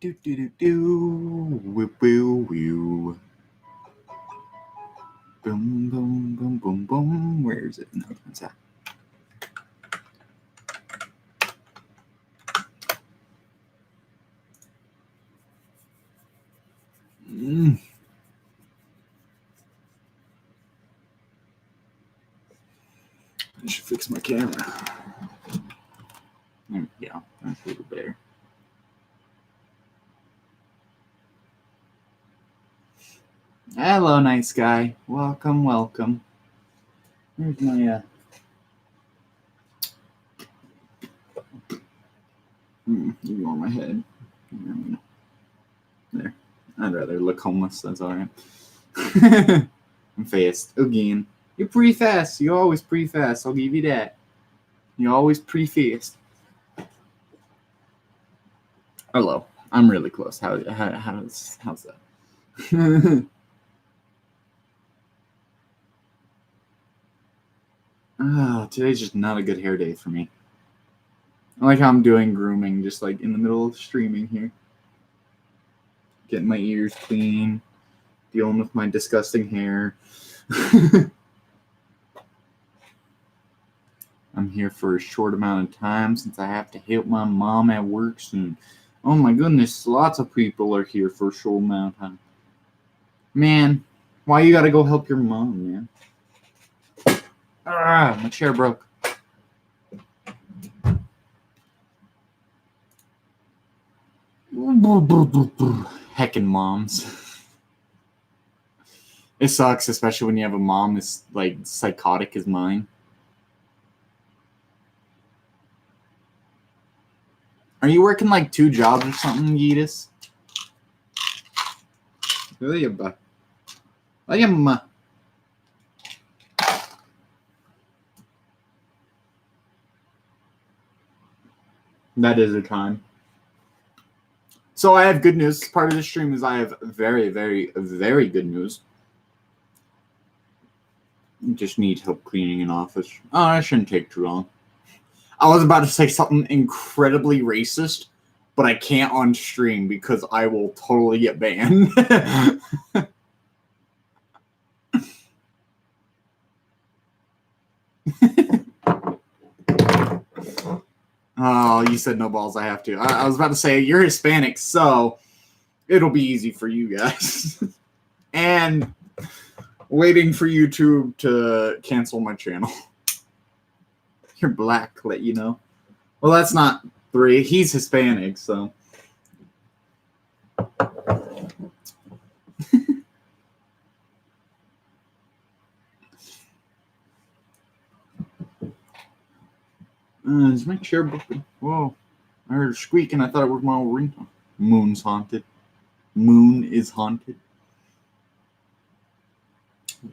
Do do do do. Woo woo woo. Boom boom boom boom boom. Where is it? No, what's that? I should fix my camera. There we go. That's a little better. Hello, nice guy. Welcome, welcome. Here's my ignore my head. There. I'd rather look homeless. That's all right. I'm fast again. You're pretty fast. You're always pretty fast. I'll give you that. You're always pretty fast. Hello. I'm really close. How's that? Today's just not a good hair day for me. I like how I'm doing grooming just like in the middle of streaming here. Getting my ears clean. Dealing with my disgusting hair. I'm here for a short amount of time since I have to help my mom at work soon. Oh my goodness, lots of people are here for a short amount of time. Man, why you gotta go help your mom, man? My chair broke. Heckin' moms. It sucks, especially when you have a mom that's like psychotic as mine. Are you working like 2 jobs or something, Yeetus? That is a time. So I have good news. Part of the stream is I have very, very, very good news. Just need help cleaning an office. Oh, that shouldn't take too long. I was about to say something incredibly racist, but I can't on stream because I will totally get banned. Oh, you said no balls, I have to. I was about to say, you're Hispanic, so it'll be easy for you guys. And waiting for YouTube to cancel my channel. You're black, let you know. Well, that's not 3. He's Hispanic, so. Is my chair broken? Whoa. I heard a squeak and I thought it was my old ringtone. Moon's haunted. Moon is haunted.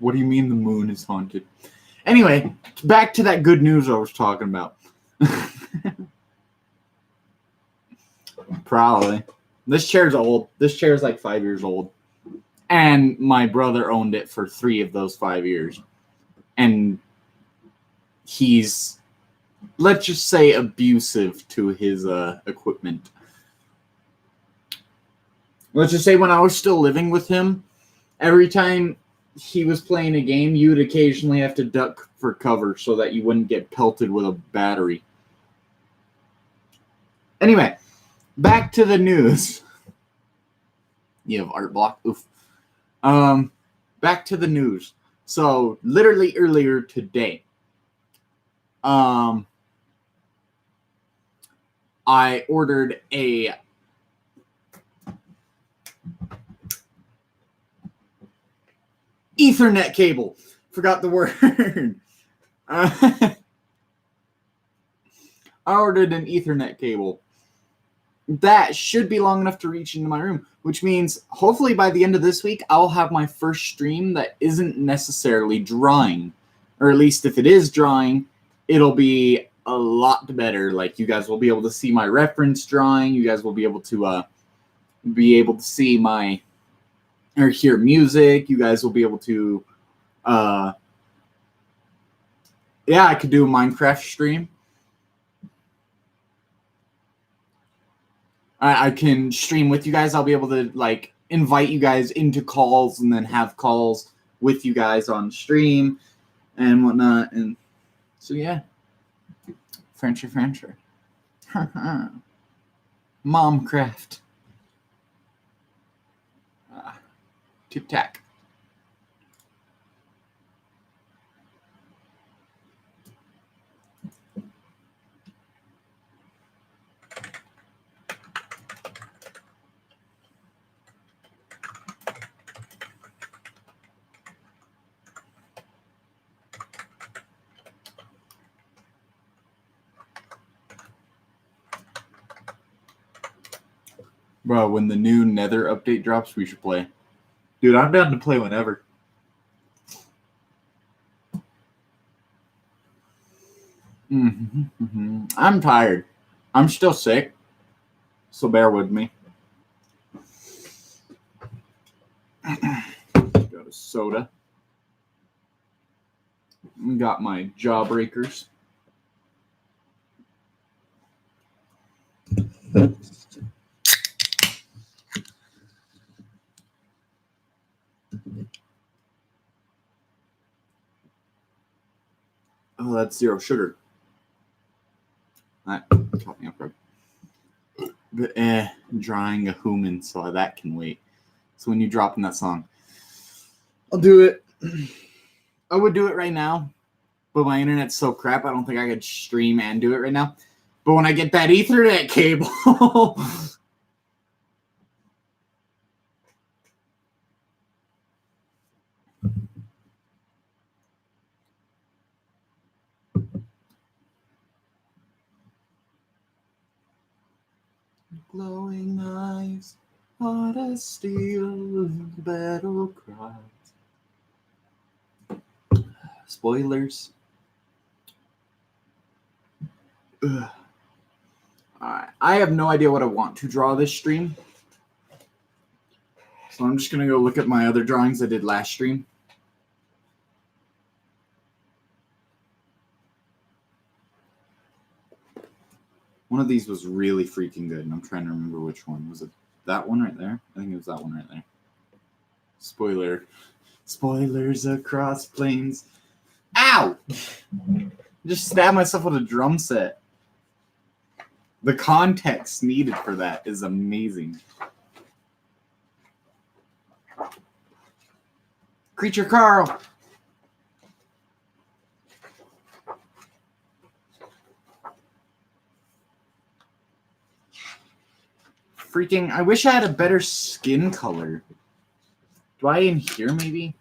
What do you mean the moon is haunted? Anyway, back to that good news I was talking about. Probably. This chair's old. This chair's like 5 years old. And my brother owned it for 3 of those 5 years. And he's, let's just say, abusive to his equipment. Let's just say when I was still living with him, every time he was playing a game, you would occasionally have to duck for cover so that you wouldn't get pelted with a battery. Anyway, back to the news. You have art block. Oof. Back to the news. So literally earlier today, I ordered a Ethernet cable. Forgot the word. I ordered an Ethernet cable. That should be long enough to reach into my room, which means hopefully by the end of this week, I'll have my first stream that isn't necessarily drawing. Or at least if it is drawing, it'll be a lot better. Like, you guys will be able to see my reference drawing. You guys will be able to see my, or hear music. You guys will be able to, I could do a Minecraft stream. I can stream with you guys. I'll be able to like invite you guys into calls and then have calls with you guys on stream and whatnot. And so yeah, Frencher. Momcraft. Tic Tac. Bro, when the new Nether update drops, we should play. Dude, I'm down to play whenever. I'm tired. I'm still sick, so bear with me. Got a soda. Got my jawbreakers. Oh, that's 0 sugar. That caught me up, bro. But drawing a human, so that can wait. So when you drop in that song, I'll do it. I would do it right now, but my internet's so crap, I don't think I could stream and do it right now. But when I get that Ethernet cable, glowing eyes, heart of steel, battle cries. Spoilers. Ugh. Alright, I have no idea what I want to draw this stream. So I'm just going to go look at my other drawings I did last stream. One of these was really freaking good, and I'm trying to remember which one. Was it that one right there? I think it was that one right there. Spoiler. Spoilers across plains. Ow! Just stabbed myself with a drum set. The context needed for that is amazing. Creature Carl! Freaking, I wish I had a better skin color. Do I in here maybe?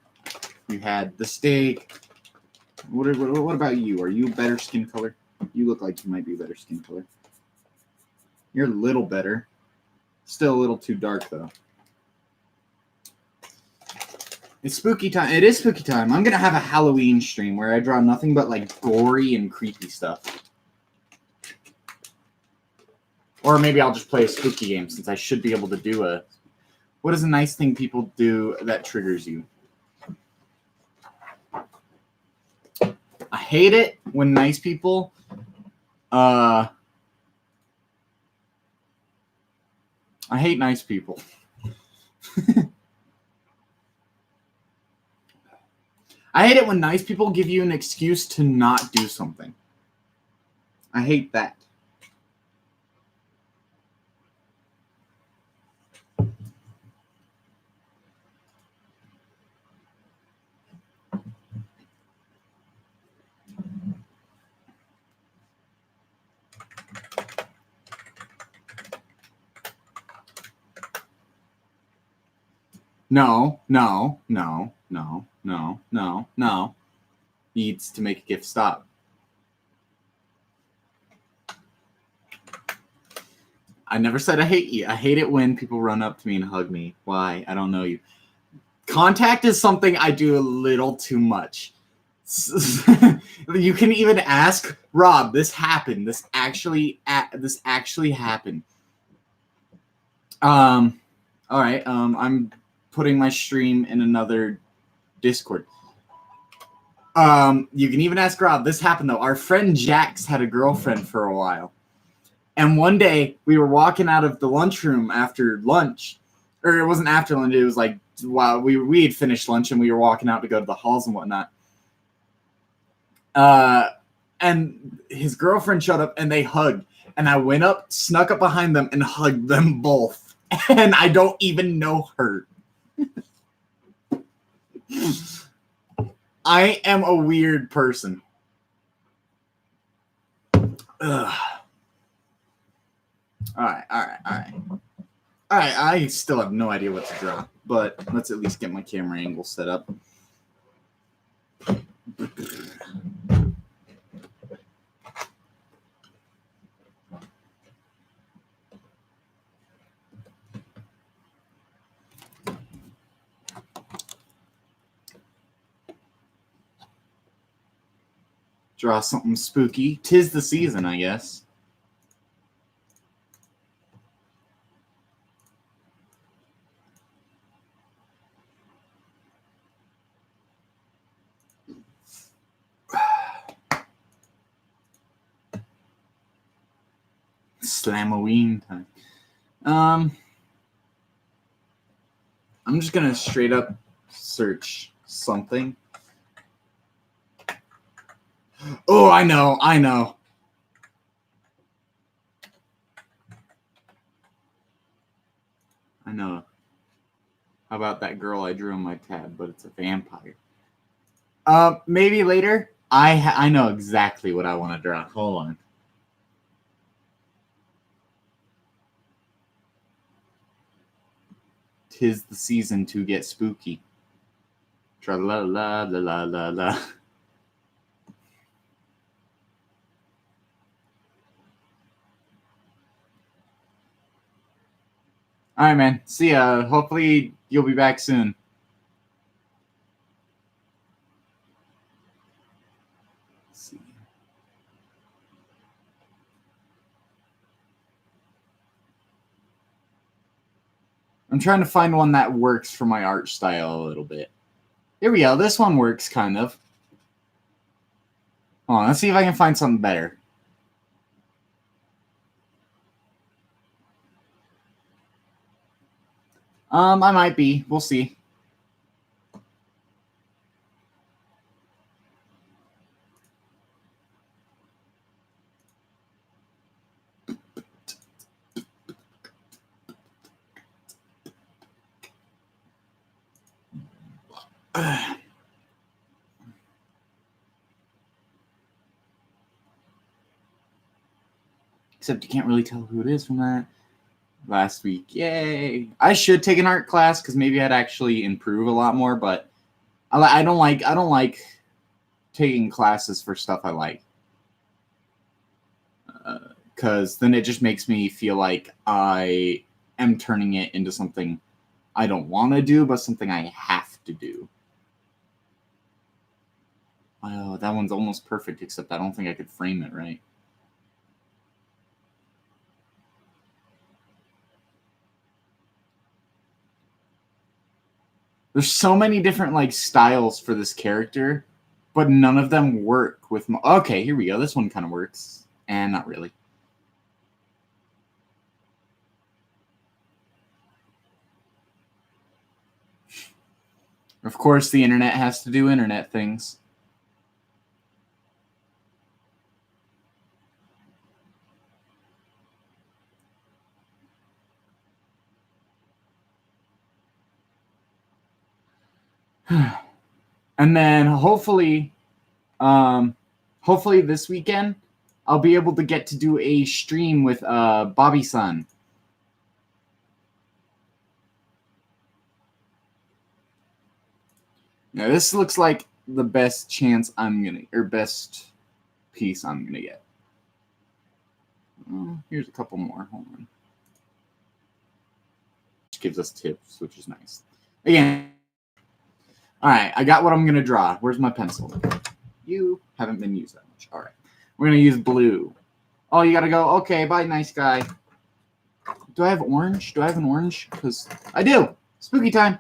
You had the steak. What about you? Are you a better skin color? You look like you might be a better skin color. You're a little better. Still a little too dark though. It's spooky time. It is spooky time. I'm going to have a Halloween stream where I draw nothing but like gory and creepy stuff. Or maybe I'll just play a spooky game since I should be able to do a... What is a nice thing people do that triggers you? I hate it when nice people... I hate nice people. I hate it when nice people give you an excuse to not do something. I hate that. No. Needs to make a gift stop. I never said I hate you. I hate it when people run up to me and hug me. Why? I don't know you. Contact is something I do a little too much. You can even ask Rob. This happened. This actually happened. All right. I'm putting my stream in another Discord. You can even ask Rob. This happened though. Our friend Jax had a girlfriend for a while, And one day we were walking out of the lunchroom after lunch, or it wasn't after lunch. It was like while we had finished lunch and we were walking out to go to the halls and whatnot. And his girlfriend showed up and they hugged. And I went up, snuck up behind them, and hugged them both. And I don't even know her. I am a weird person. Ugh. All right. I still have no idea what to draw, but let's at least get my camera angle set up. Draw something spooky. 'Tis the season, I guess. Slamoween time. I'm just gonna straight up search something. Oh, I know. How about that girl I drew on my tab, but it's a vampire. Maybe later. I know exactly what I want to draw. Hold on. Tis the season to get spooky. Tra la la la la la la. All right, man. See ya. Hopefully you'll be back soon. Let's see. I'm trying to find one that works for my art style a little bit. Here we go. This one works kind of. Hold on. Let's see if I can find something better. I might be. We'll see. Except you can't really tell who it is from that. Last week, yay! I should take an art class because maybe I'd actually improve a lot more. But I don't like taking classes for stuff I like, because then it just makes me feel like I am turning it into something I don't want to do, but something I have to do. Oh, that one's almost perfect, except I don't think I could frame it right. There's so many different like styles for this character, but none of them work with my... Okay, here we go. This one kind of works. And not really. Of course, the internet has to do internet things. And then hopefully this weekend I'll be able to get to do a stream with Bobby-san. Now this looks like the best chance best piece I'm gonna get. Here's a couple more. Hold on. Which gives us tips, which is nice. Again. All right, I got what I'm gonna draw. Where's my pencil? You haven't been used that much. All right, we're gonna use blue. Oh, you gotta go. Okay, bye, nice guy. Do I have orange? Do I have an orange? Because I do. Spooky time.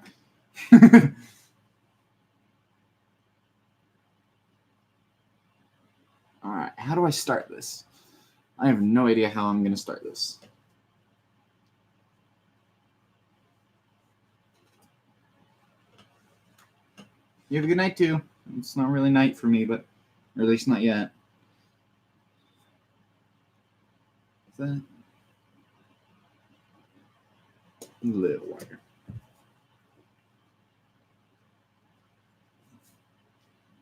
All right, how do I start this? I have no idea how I'm going to start this. You have a good night, too. It's not really night for me, but or at least not yet. Is that a little wider?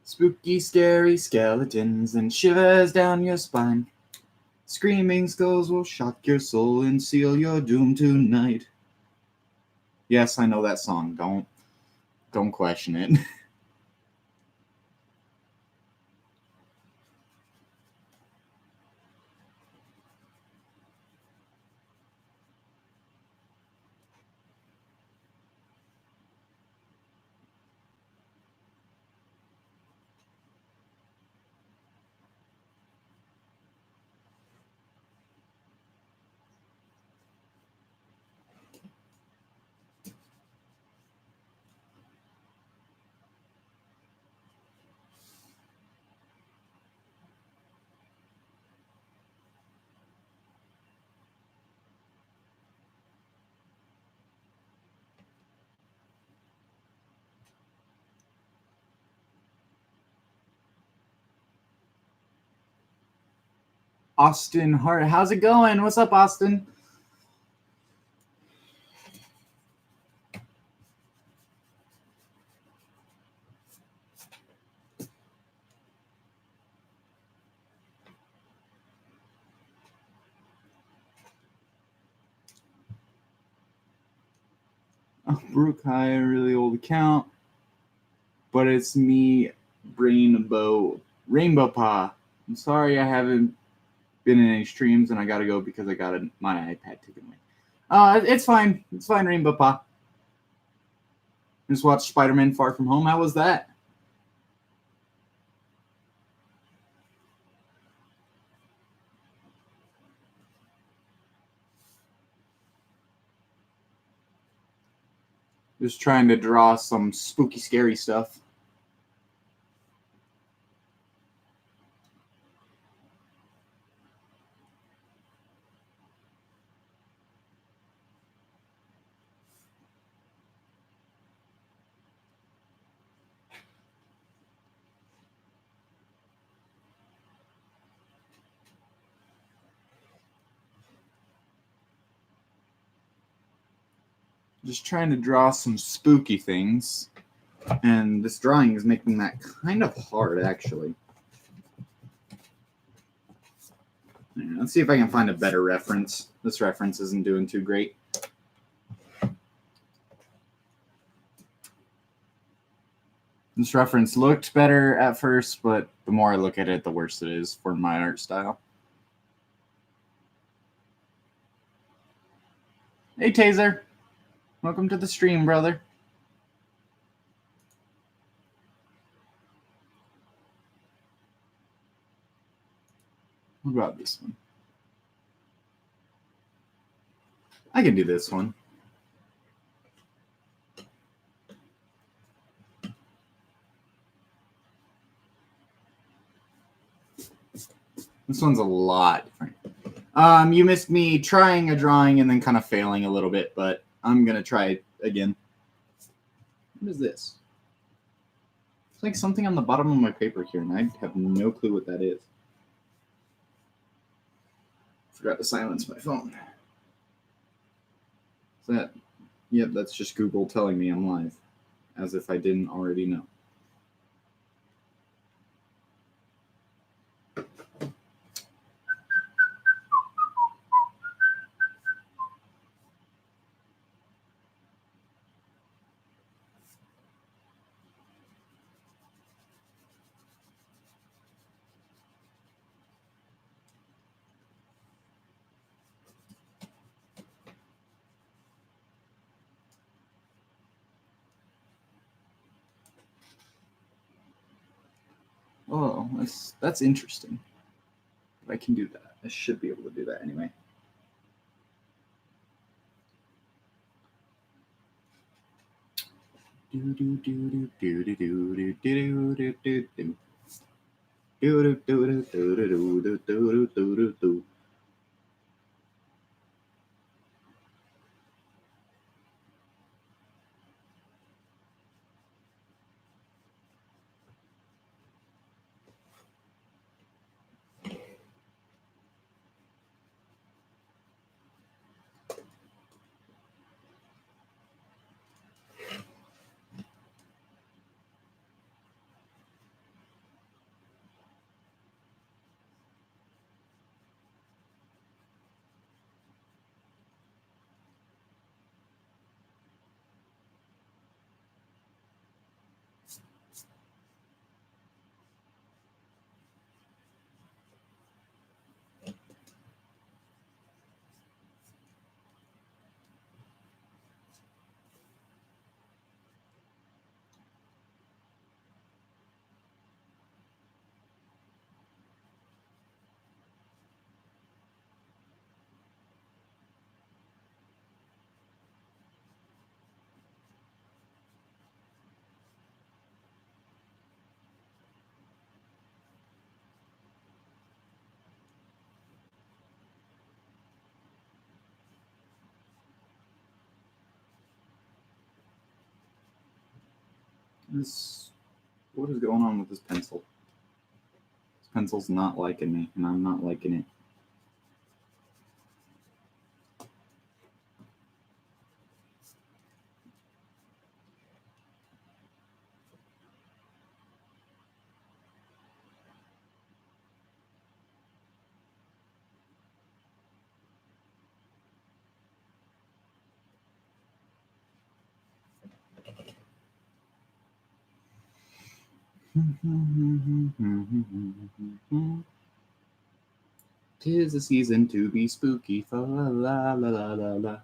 Spooky, scary skeletons and shivers down your spine. Screaming skulls will shock your soul and seal your doom tonight. Yes, I know that song. Don't question it. Austin Hart, how's it going? What's up, Austin? Oh, Brooke, hi, a really old account, but it's me, Rainbow Pa. I'm sorry I haven't been in any streams, and I gotta go because I got my iPad taken away. It's fine. It's fine, Rainbow Pa. Just watched Spider-Man Far From Home. How was that? Just trying to draw some spooky, scary stuff. Just trying to draw some spooky things. And this drawing is making that kind of hard, actually. Let's see if I can find a better reference. This reference isn't doing too great. This reference looked better at first, but the more I look at it, the worse it is for my art style. Hey, Taser. Welcome to the stream, brother. What about this one? I can do this one. This one's a lot different. You missed me trying a drawing and then kind of failing a little bit, but I'm going to try it again. What is this? It's like something on the bottom of my paper here, and I have no clue what that is. Forgot to silence my phone. Is that? Yep, that's just Google telling me I'm live, as if I didn't already know. Oh, that's interesting. I can do that. I should be able to do that anyway. What is going on with this pencil? This pencil's not liking me, and I'm not liking it. Tis the season to be spooky. Fa la la la la la la.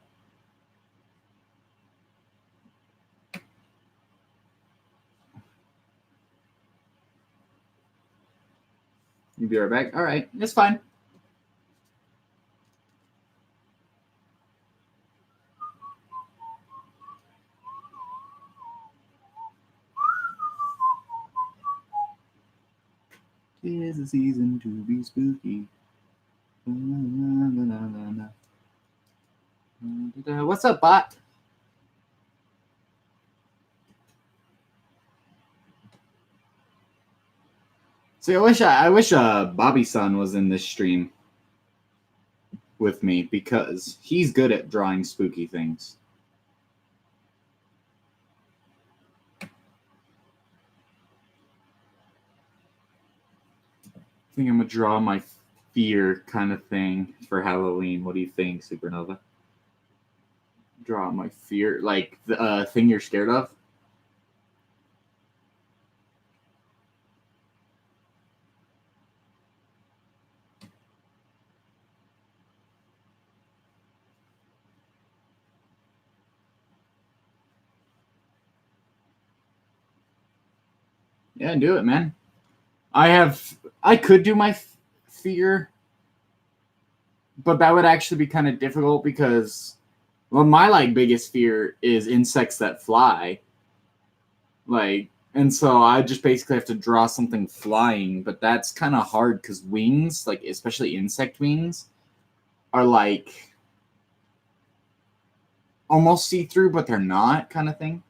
You be right back. All right, it's fine. Tis the season to be spooky. What's up, bot? See, I wish Bobby Son was in this stream with me because he's good at drawing spooky things. I think I'm gonna draw my fear kind of thing for Halloween. What do you think, Supernova? Draw my fear, like the thing you're scared of. Yeah, do it, man. I could do my fear, but that would actually be kind of difficult because, well, my biggest fear is insects that fly. And so I just basically have to draw something flying, but that's kind of hard because wings, especially insect wings, are almost see-through, but they're not, kind of thing.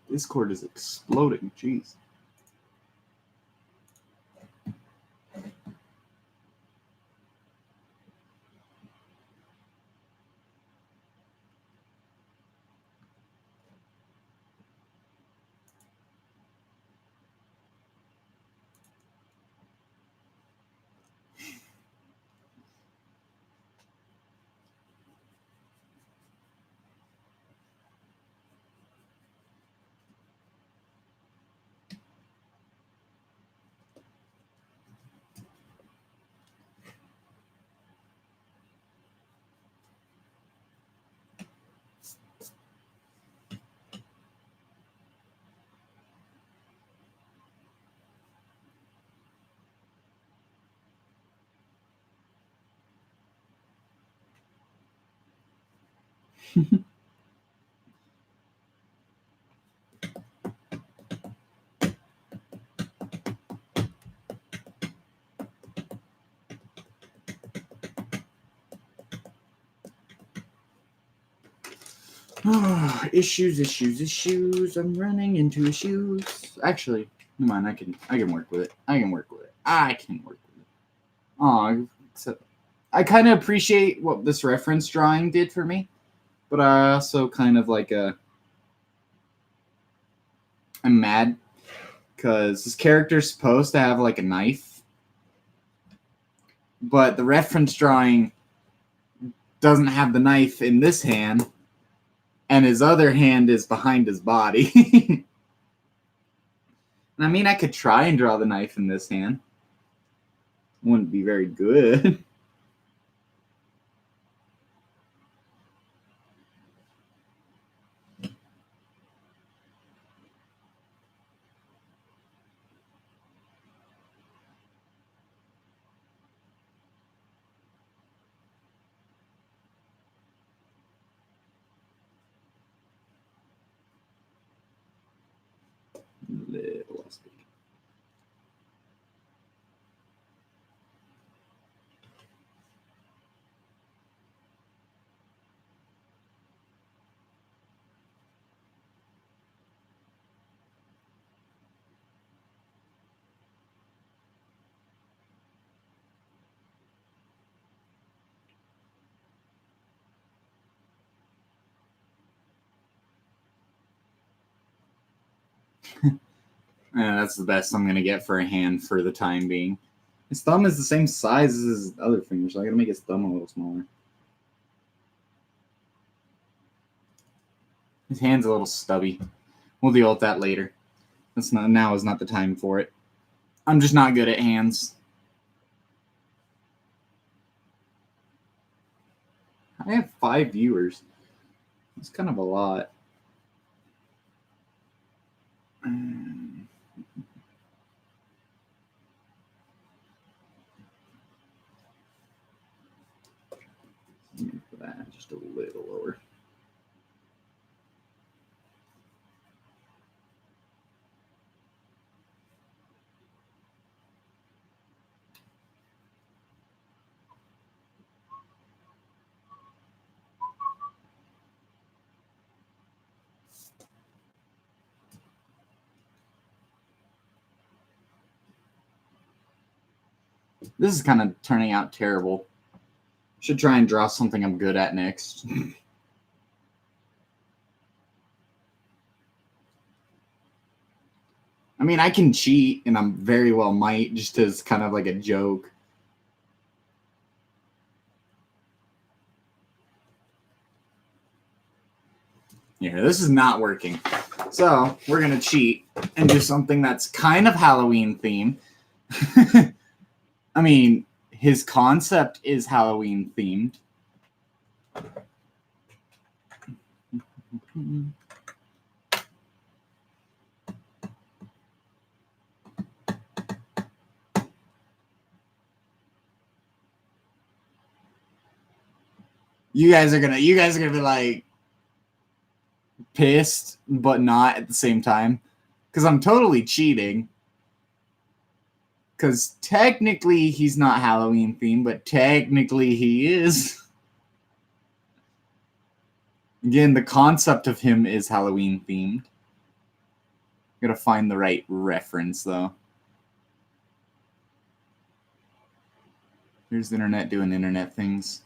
Discord is exploding. Jeez. Issues. I'm running into issues. Actually, never mind. I can work with it. I can work with it. Oh, except I kind of appreciate what this reference drawing did for me, but I also kind of I'm mad because this character's supposed to have a knife, but the reference drawing doesn't have the knife in this hand, and his other hand is behind his body. I mean, I could try and draw the knife in this hand. Wouldn't be very good. little less big. Yeah, that's the best I'm going to get for a hand for the time being. His thumb is the same size as his other finger, so I got to make his thumb a little smaller. His hand's a little stubby. We'll deal with that later. Now is not the time for it. I'm just not good at hands. I have 5 viewers. It's kind of a lot. For that, just a little lower. This is kind of turning out terrible. Should try and draw something I'm good at next. I mean, I can cheat, and I'm very well might, just as kind of like a joke. Yeah, this is not working. So, we're going to cheat and do something that's kind of Halloween themed. I mean, his concept is Halloween themed. You guys are gonna be like pissed, but not at the same time, because I'm totally cheating. Because technically he's not Halloween themed, but technically he is. Again, the concept of him is Halloween themed. Gotta find the right reference though. Here's the internet doing internet things.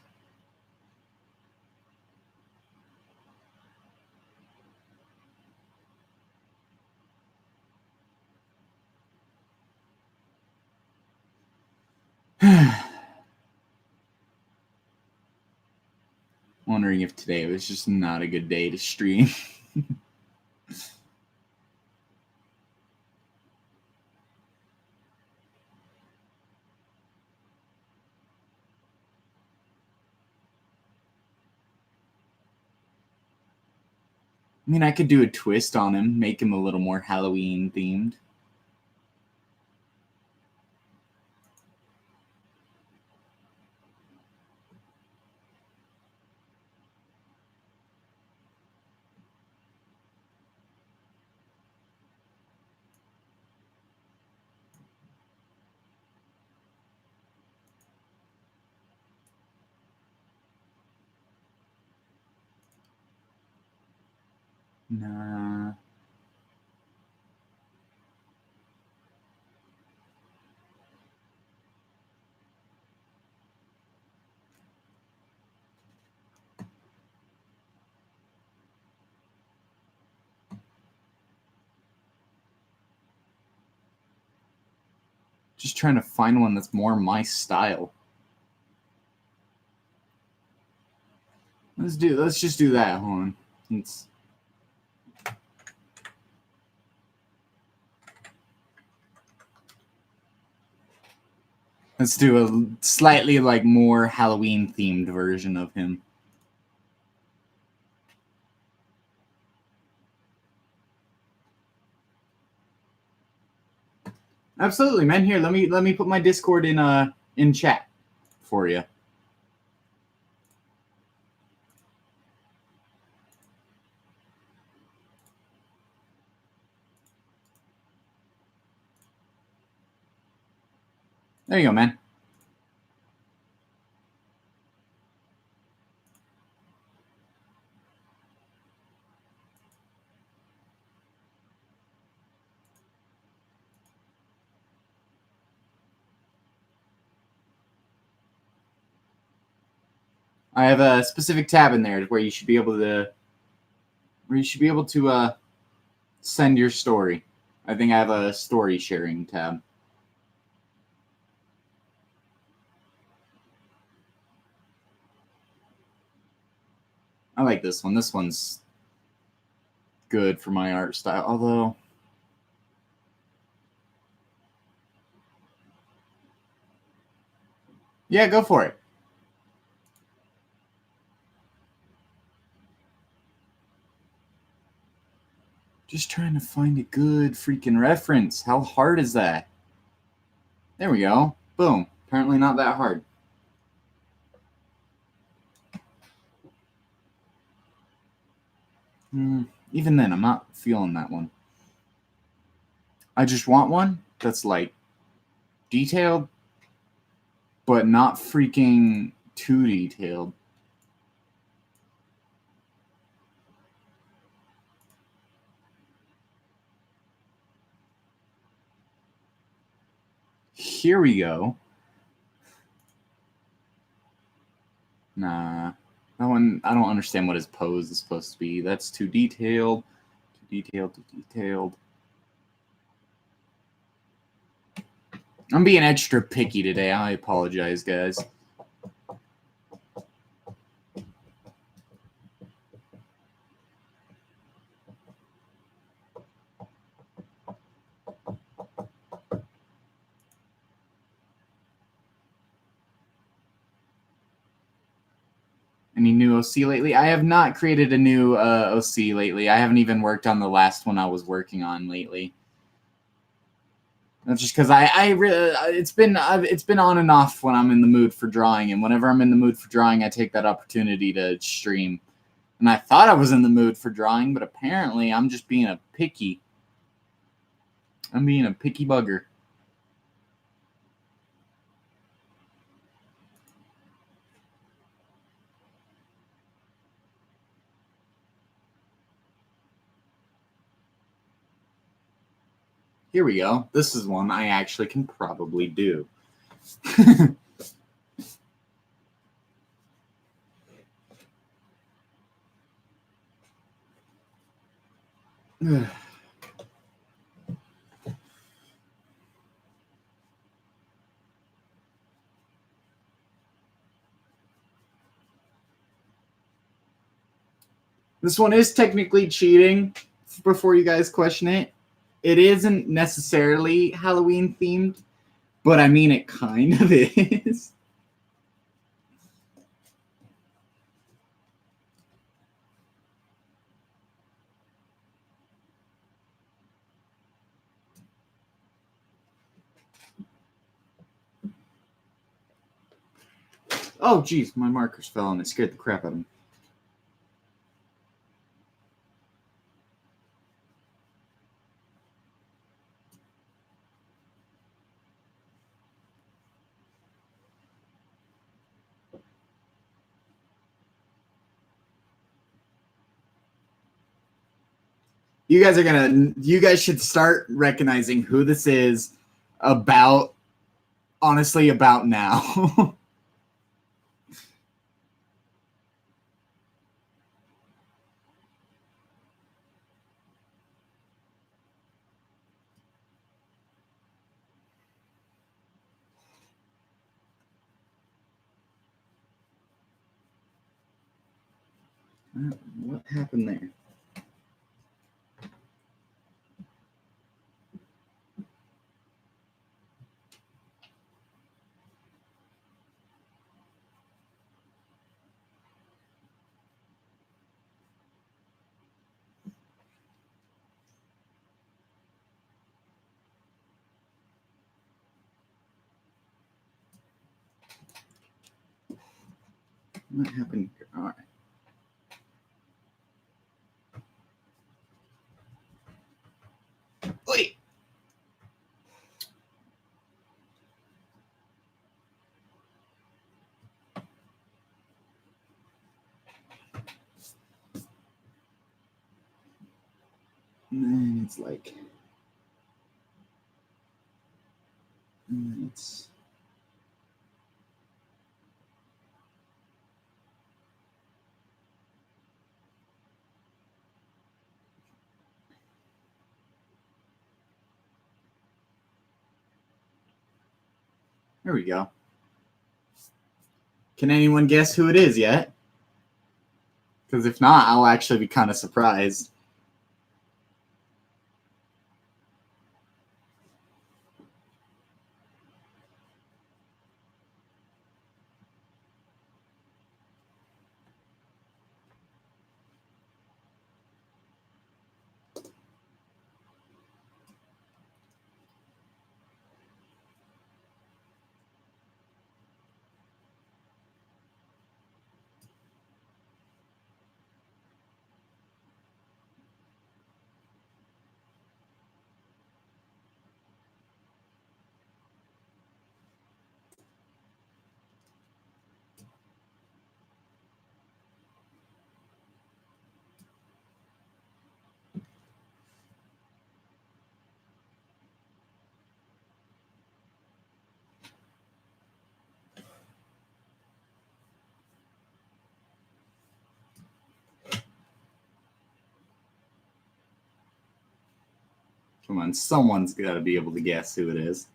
Wondering if today was just not a good day to stream. I mean, I could do a twist on him, make him a little more Halloween themed. Nah. Just trying to find one that's more my style. Let's just do that. Hold on. Let's do a slightly like more Halloween themed version of him. Absolutely, man. Here, let me put my Discord in chat for you. There you go, man. I have a specific tab in there where you should be able to send your story. I think I have a story sharing tab. I like this one. This one's good for my art style, although yeah, go for it. Just trying to find a good freaking reference. How hard is that? There we go. Boom. Apparently not that hard. Even then, I'm not feeling that one. I just want one that's like detailed, but not freaking too detailed. Here we go. Nah, that one, I don't understand what his pose is supposed to be. That's too detailed. Too detailed, too detailed. I'm being extra picky today. I apologize, guys. Any new OC lately? I have not created a new OC lately. I haven't even worked on the last one I was working on lately. That's just because I really it's been on and off when I'm in the mood for drawing, and whenever I'm in the mood for drawing, I take that opportunity to stream. And I thought I was in the mood for drawing, but apparently I'm just being a picky. I'm being a picky bugger. Here we go. This is one I actually can probably do. This one is technically cheating, before you guys question it. It isn't necessarily Halloween themed, but I mean it kind of is. Oh, geez, my markers fell and it scared the crap out of me. You guys should start recognizing who this is about now. What happened there? What happened here? All right. Wait. like. It's there we go. Can anyone guess who it is yet? Because if not, I'll actually be kind of surprised. Come on, someone's got to be able to guess who it is.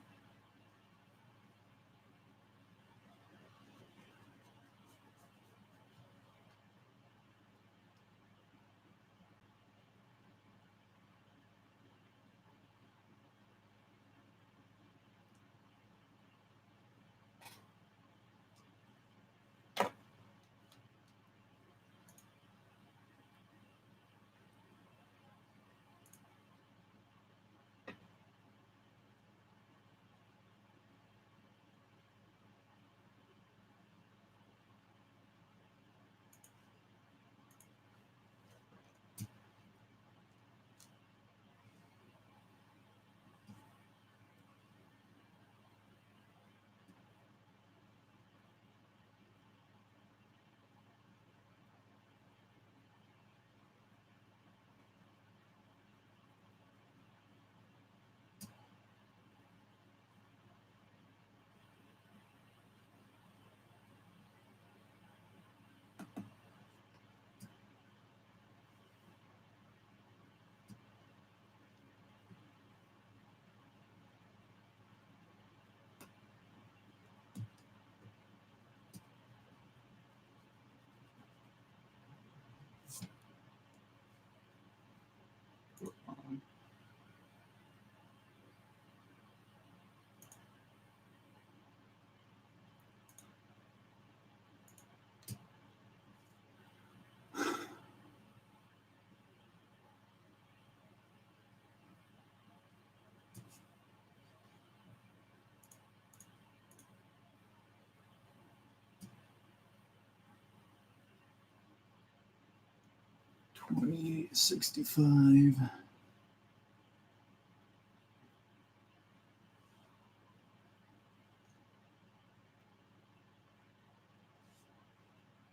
$28.65.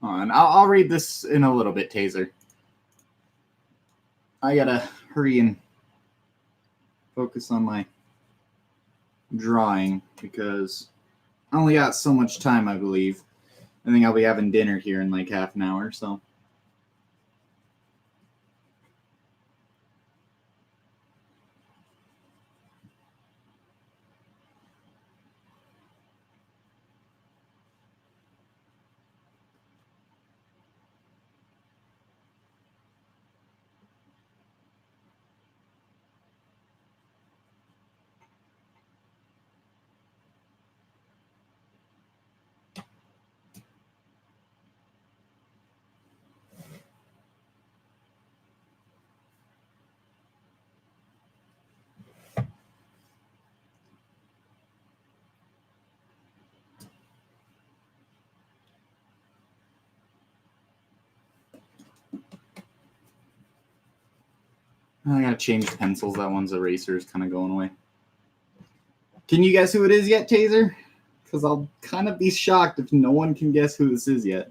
And I'll read this in a little bit, Taser. I gotta hurry and focus on my drawing because I only got so much time, I believe. I think I'll be having dinner here in like half an hour, so. I gotta change pencils. That one's eraser is kind of going away. Can you guess who it is yet, Taser? Because I'll kind of be shocked if no one can guess who this is yet.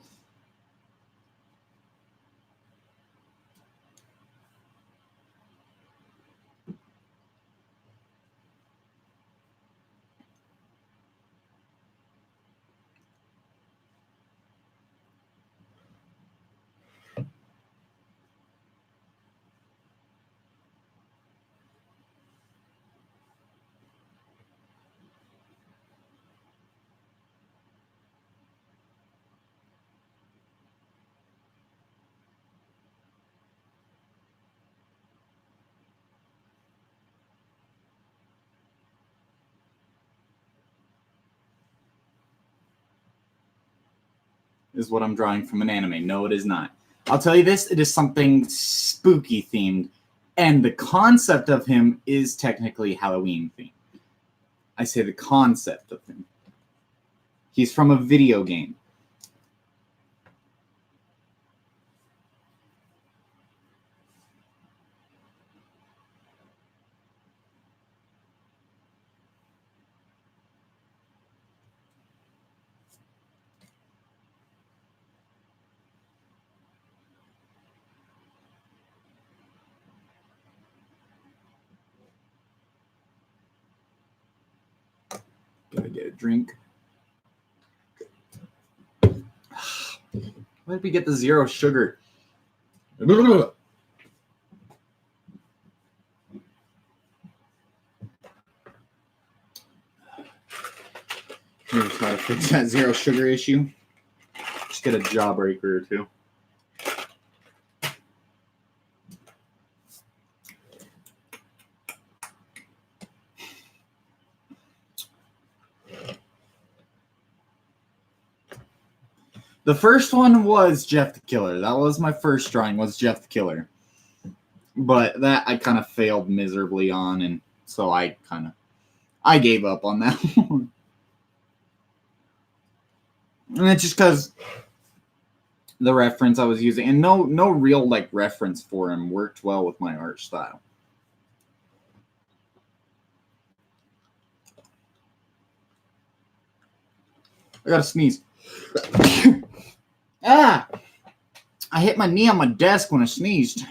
is what I'm drawing from an anime. No, it is not. I'll tell you this, it is something spooky themed, and the concept of him is technically Halloween themed. I say the concept of him. He's from a video game. Gotta get a drink. Why did we get the 0 sugar? Here's how to fix that 0 sugar issue. Just get a jawbreaker or two. The first one was Jeff the Killer. That was my first drawing, was Jeff the Killer. But that I kind of failed miserably on, and so I gave up on that one. And it's just because the reference I was using, and no real like reference for him worked well with my art style. I gotta sneeze. Ah! I hit my knee on my desk when I sneezed.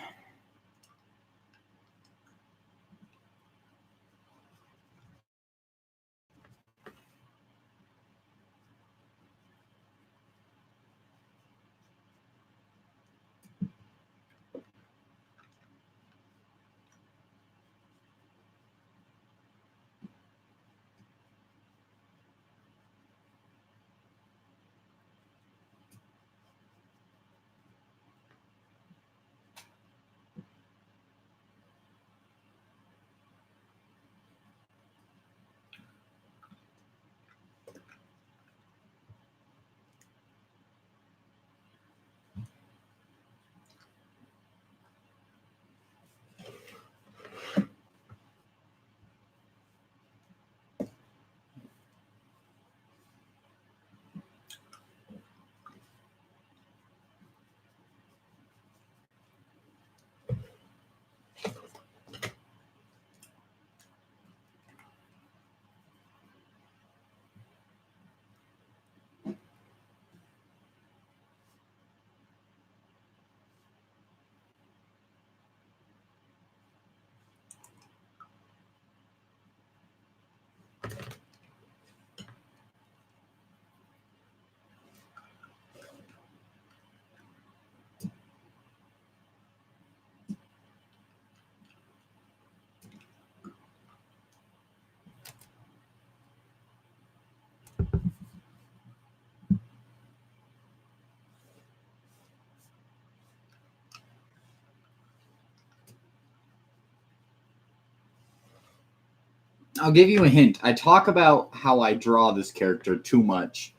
I'll give you a hint. I talk about how I draw this character too much.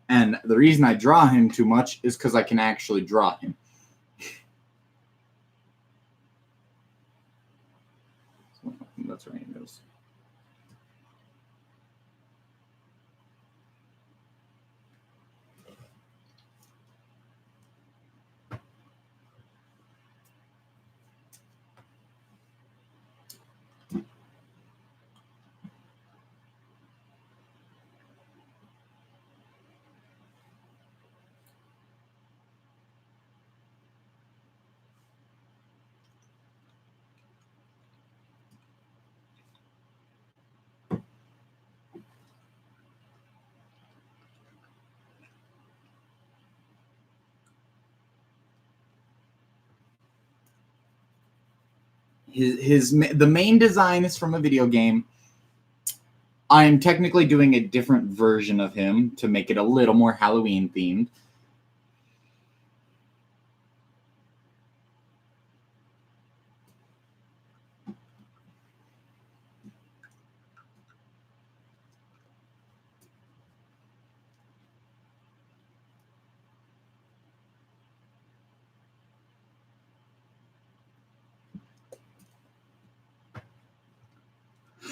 And the reason I draw him too much is because I can actually draw him. That's right. It goes. The main design is from a video game. I am technically doing a different version of him to make it a little more Halloween themed.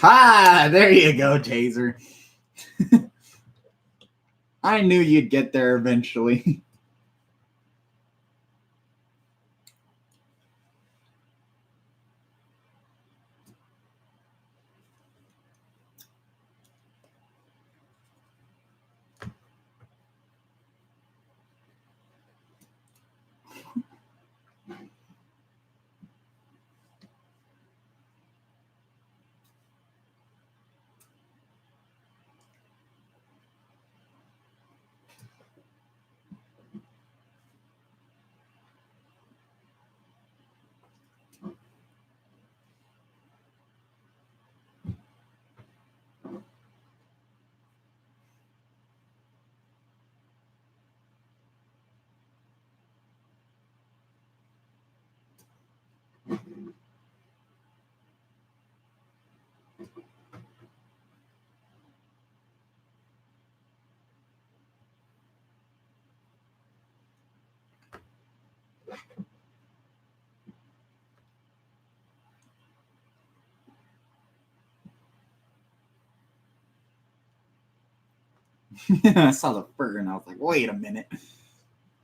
Ha! There you go, Taser. I knew you'd get there eventually. I saw the burger and I was like, wait a minute.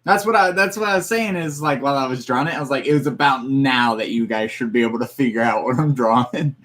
That's what I was saying is like while I was drawing it, I was like, it was about now that you guys should be able to figure out what I'm drawing.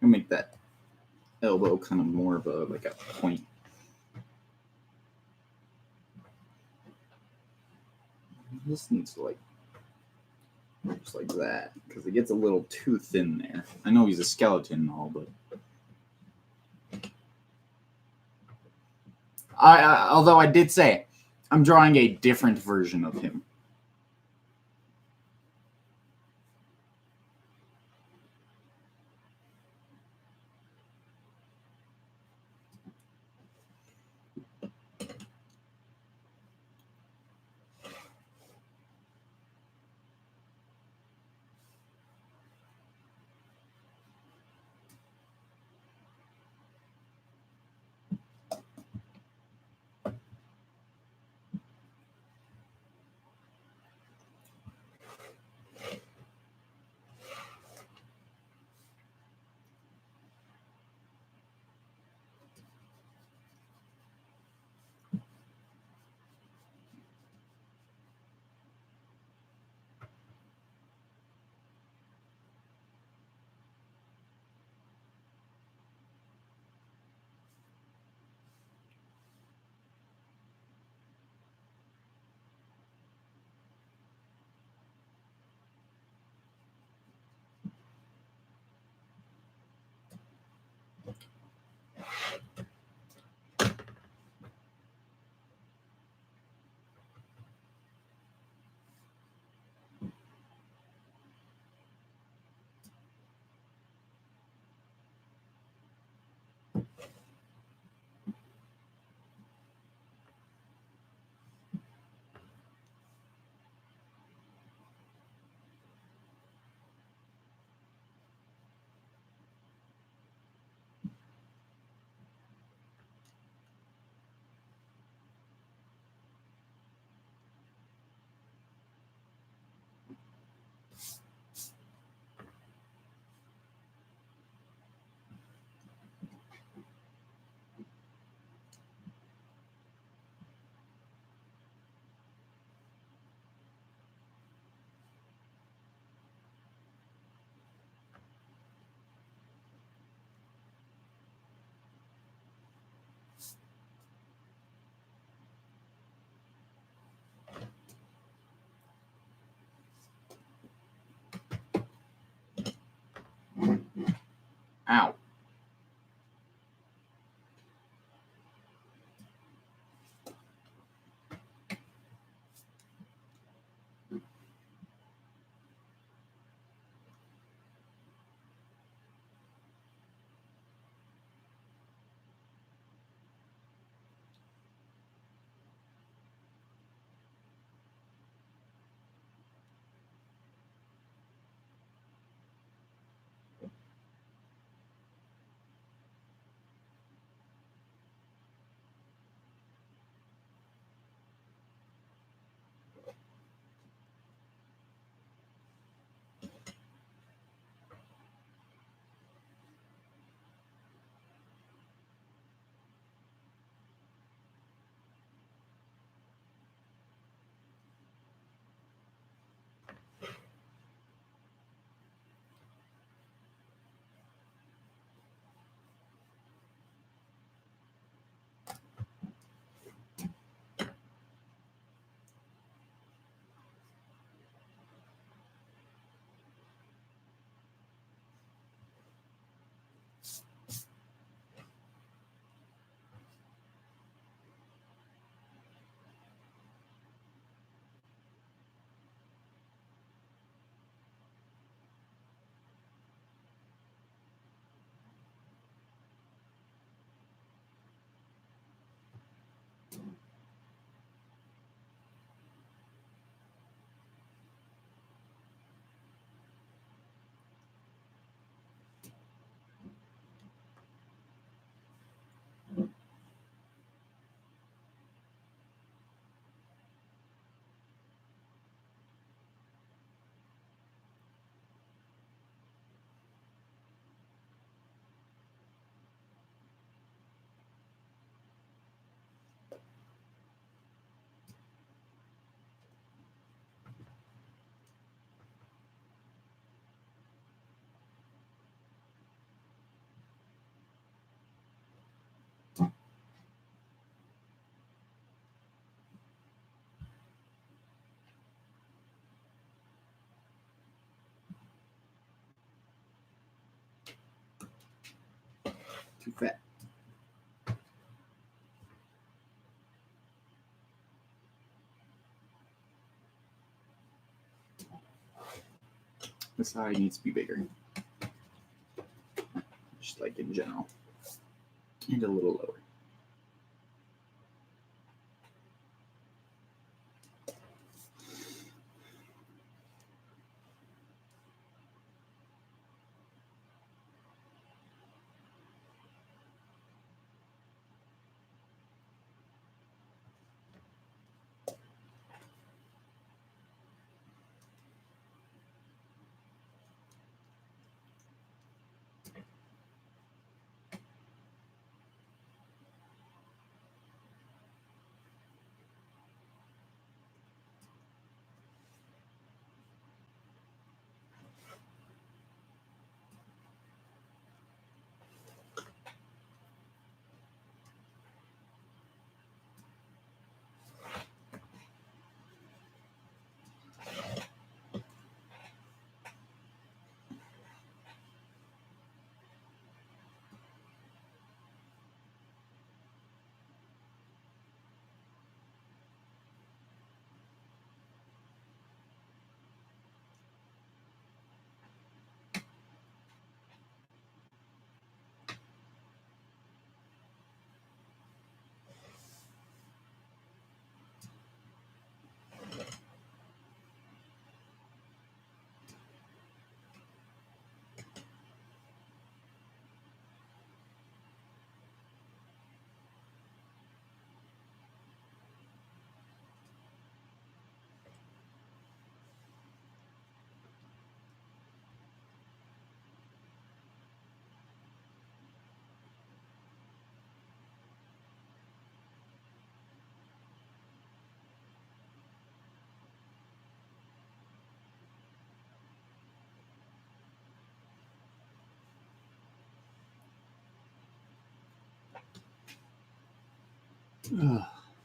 I'll make that elbow kind of more of a like a point. This needs to like just like that because it gets a little too thin there. I know he's a skeleton and all, but although I did say I'm drawing a different version of him. Ow. Too fat. This eye needs to be bigger. Just like in general. And a little lower.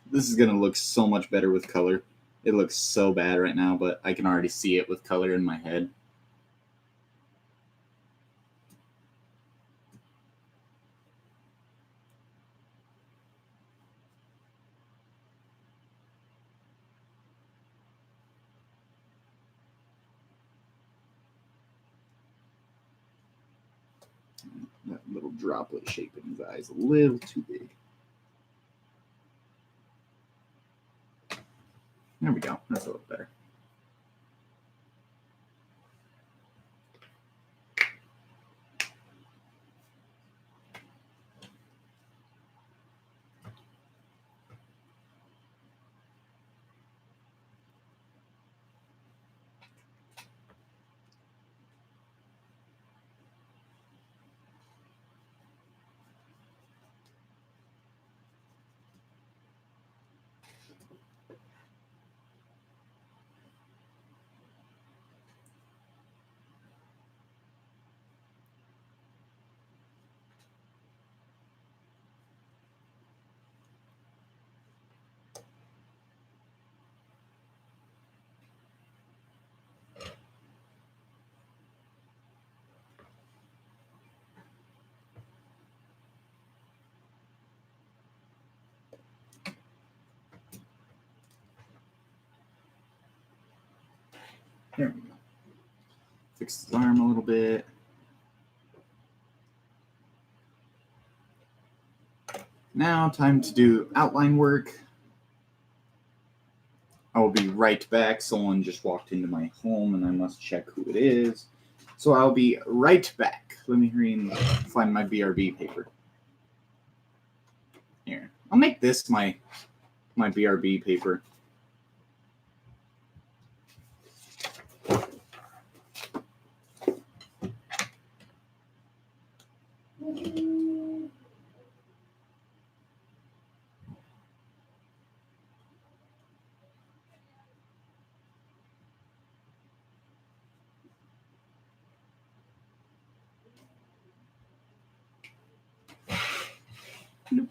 This is going to look so much better with color. It looks so bad right now, but I can already see it with color in my head. That little droplet shape in his eye is a little too big. There we go. That's a little better. There we go. Fix his arm a little bit. Now, time to do outline work. I will be right back. Someone just walked into my home and I must check who it is. So I'll be right back. Let me hurry and find my BRB paper. Here. I'll make this my BRB paper. Nope.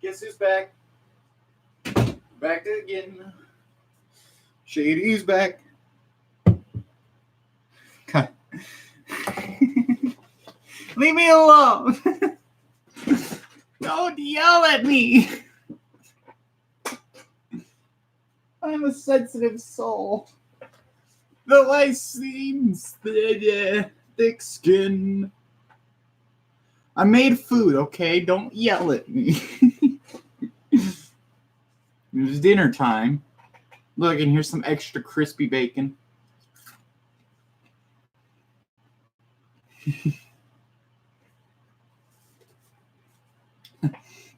Guess who's back? Back again. Shady's back. Leave me alone. Don't yell at me. I'm a sensitive soul. Though I seem thick skin. I made food, okay? Don't yell at me. It was dinner time. Look, and here's some extra crispy bacon.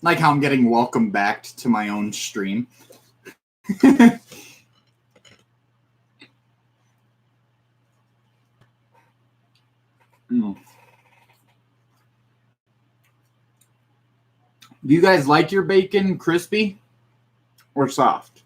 Like how I'm getting welcome back to my own stream. Do you guys like your bacon crispy or soft?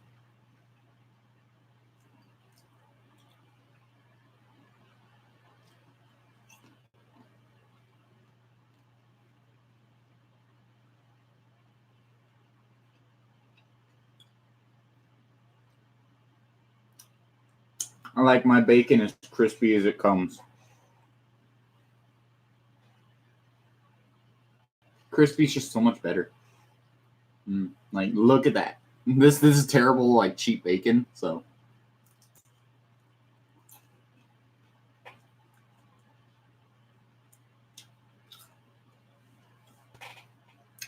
I like my bacon as crispy as it comes. Crispy's just so much better. Like, look at that. This is terrible, like, cheap bacon, so.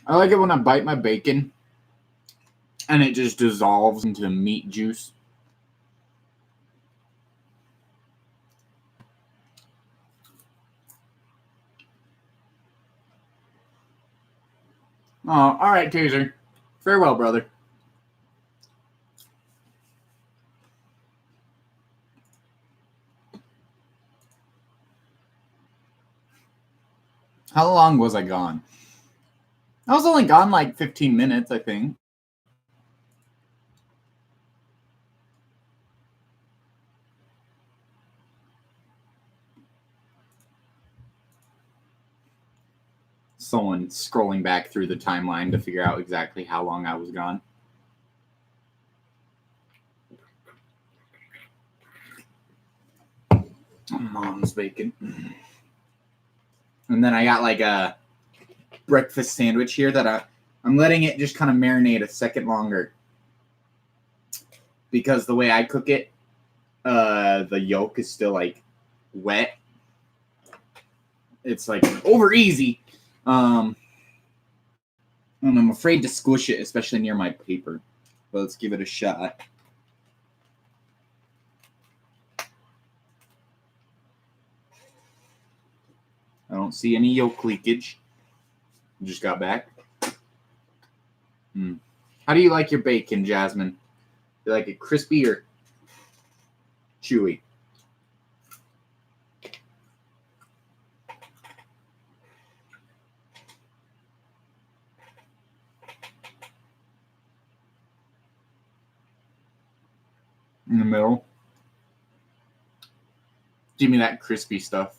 I like it when I bite my bacon and it just dissolves into meat juice. Oh, all right, Taser. Farewell, brother. How long was I gone? I was only gone like 15 minutes, I think. Someone scrolling back through the timeline to figure out exactly how long I was gone. Mom's bacon. And then I got like a breakfast sandwich here that I'm letting it just kind of marinate a second longer. Because the way I cook it, the yolk is still like wet. It's like over easy. And I'm afraid to squish it, especially near my paper. But let's give it a shot. I don't see any yolk leakage. Just got back. How do you like your bacon, Jasmine? Do you like it crispy or chewy? In the middle. Give me that crispy stuff.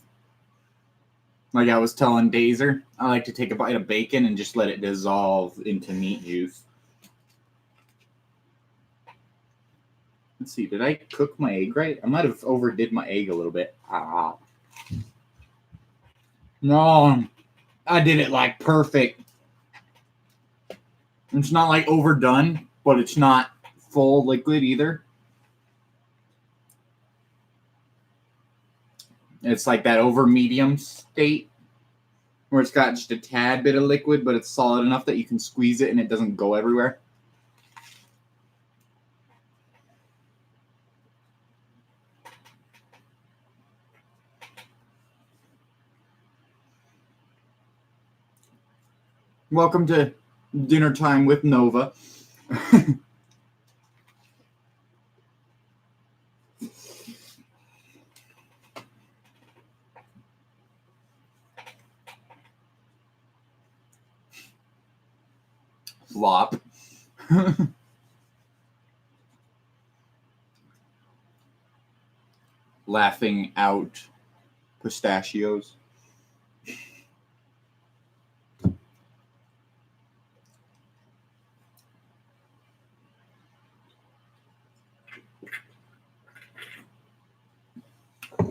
Like I was telling Dazer, I like to take a bite of bacon and just let it dissolve into meat juice. Let's see, did I cook my egg right? I might have overdid my egg a little bit. No, I did it like perfect. It's not like overdone, but it's not full liquid either. It's like that over medium state where it's got just a tad bit of liquid, but it's solid enough that you can squeeze it and it doesn't go everywhere. Welcome to dinner time with Nova. Flop. Laughing out pistachios.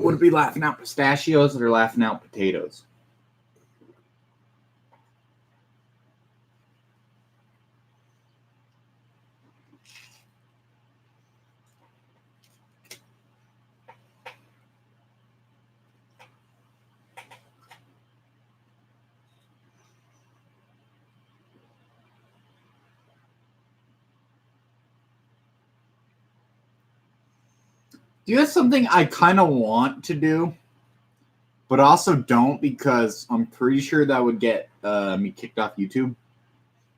Would it be laughing out pistachios or laughing out potatoes? Do you have something I kind of want to do, but also don't because I'm pretty sure that would get me kicked off YouTube?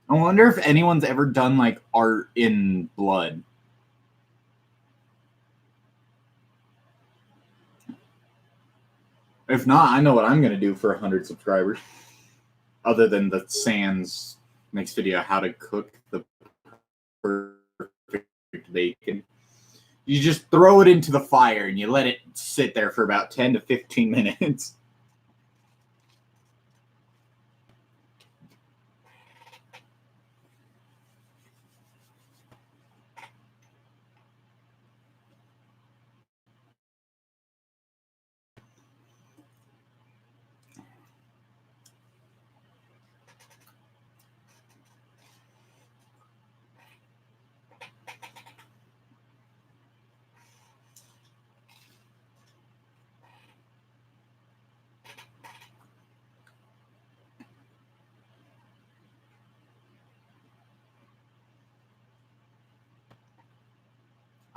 I wonder if anyone's ever done like art in blood. If not, I know what I'm going to do for 100 subscribers. Other than the Sans next video, how to cook the perfect bacon. You just throw it into the fire and you let it sit there for about 10 to 15 minutes.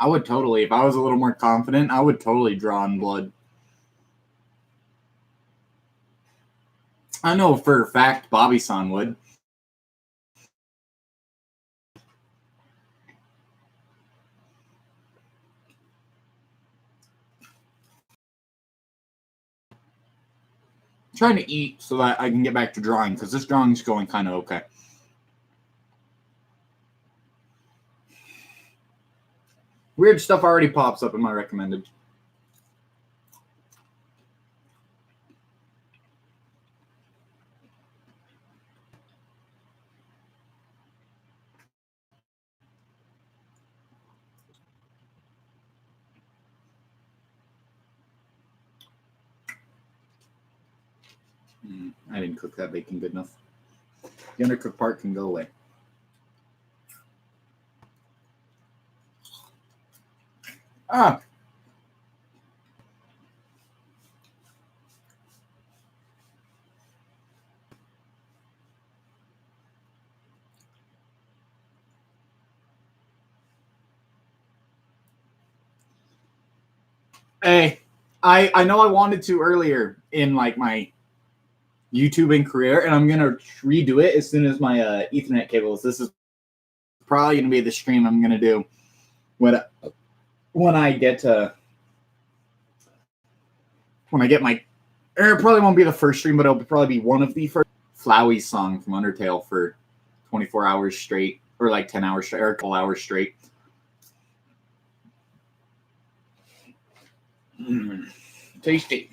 I would totally, if I was a little more confident, I would totally draw in blood. I know for a fact Bobby-san would. I'm trying to eat so that I can get back to drawing, because this drawing's going kind of okay. Weird stuff already pops up in my recommended. I didn't cook that bacon good enough. The undercooked part can go away. Ah! Hey, I know I wanted to earlier in like my YouTubing career, and I'm gonna redo it as soon as my Ethernet cables. This is probably gonna be the stream I'm gonna do when I get my. It probably won't be the first stream, but it'll probably be one of the first. Flowey song from Undertale for 24 hours straight, or like 10 hours straight, or 12 hours straight. Tasty.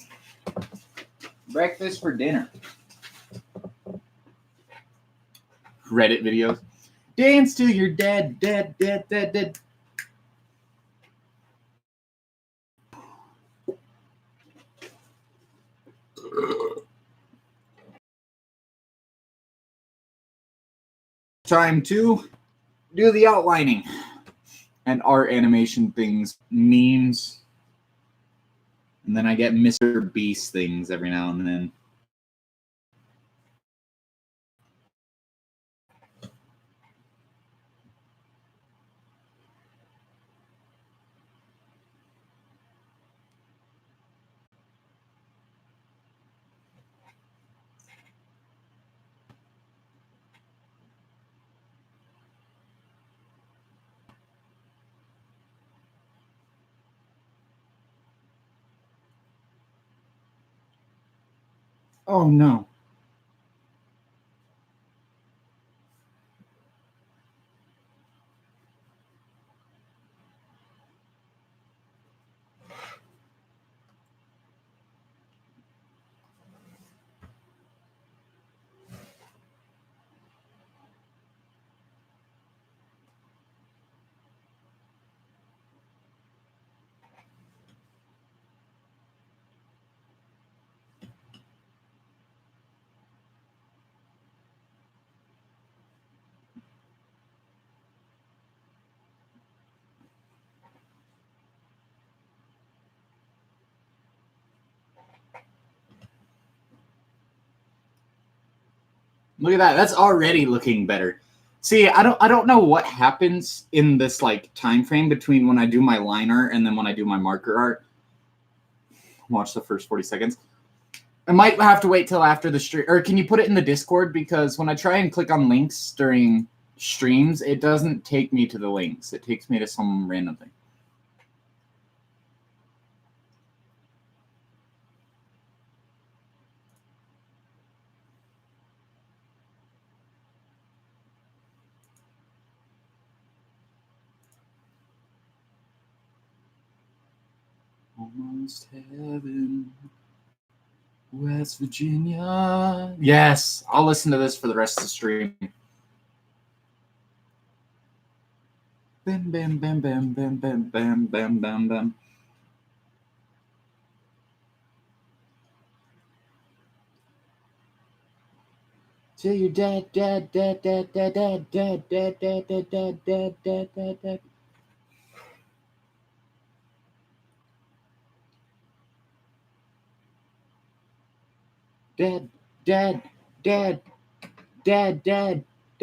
Breakfast for dinner. Reddit videos. Dance to your dead. Time to do the outlining and art animation things, memes, and then I get Mr. Beast things every now and then. Oh no. Look at that. That's already looking better. See, I don't know what happens in this like time frame between when I do my line art and then when I do my marker art. Watch the first 40 seconds. I might have to wait till after the stream. Or can you put it in the Discord? Because when I try and click on links during streams, it doesn't take me to the links. It takes me to some random thing. Almost heaven, West Virginia. Yes, I'll listen to this for the rest of the stream. Bam, bam, bam, bam, bam, bam, bam, bam, bam, bam. Till you're dead, dead, dead, dead, dead, dead, dead, dead, dead, dead, dead, dead, dead, dead, dead. Dead, dead, dead, dead, dead, dead,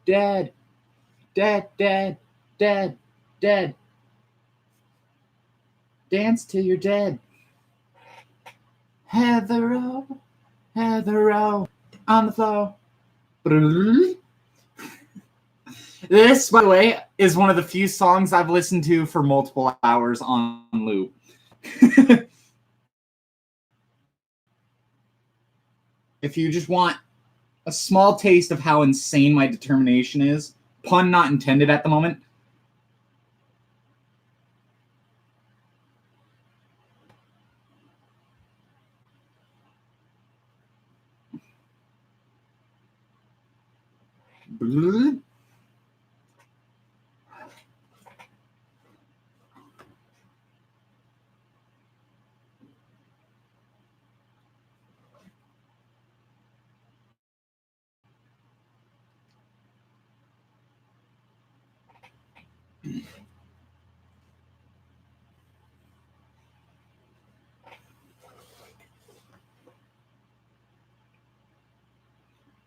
dead, dead, dead, dead, dead. Dance till you're dead. Heather-o, Heather-o, on the floor. This, by the way, is one of the few songs I've listened to for multiple hours on loop. If you just want a small taste of how insane my determination is, pun not intended at the moment.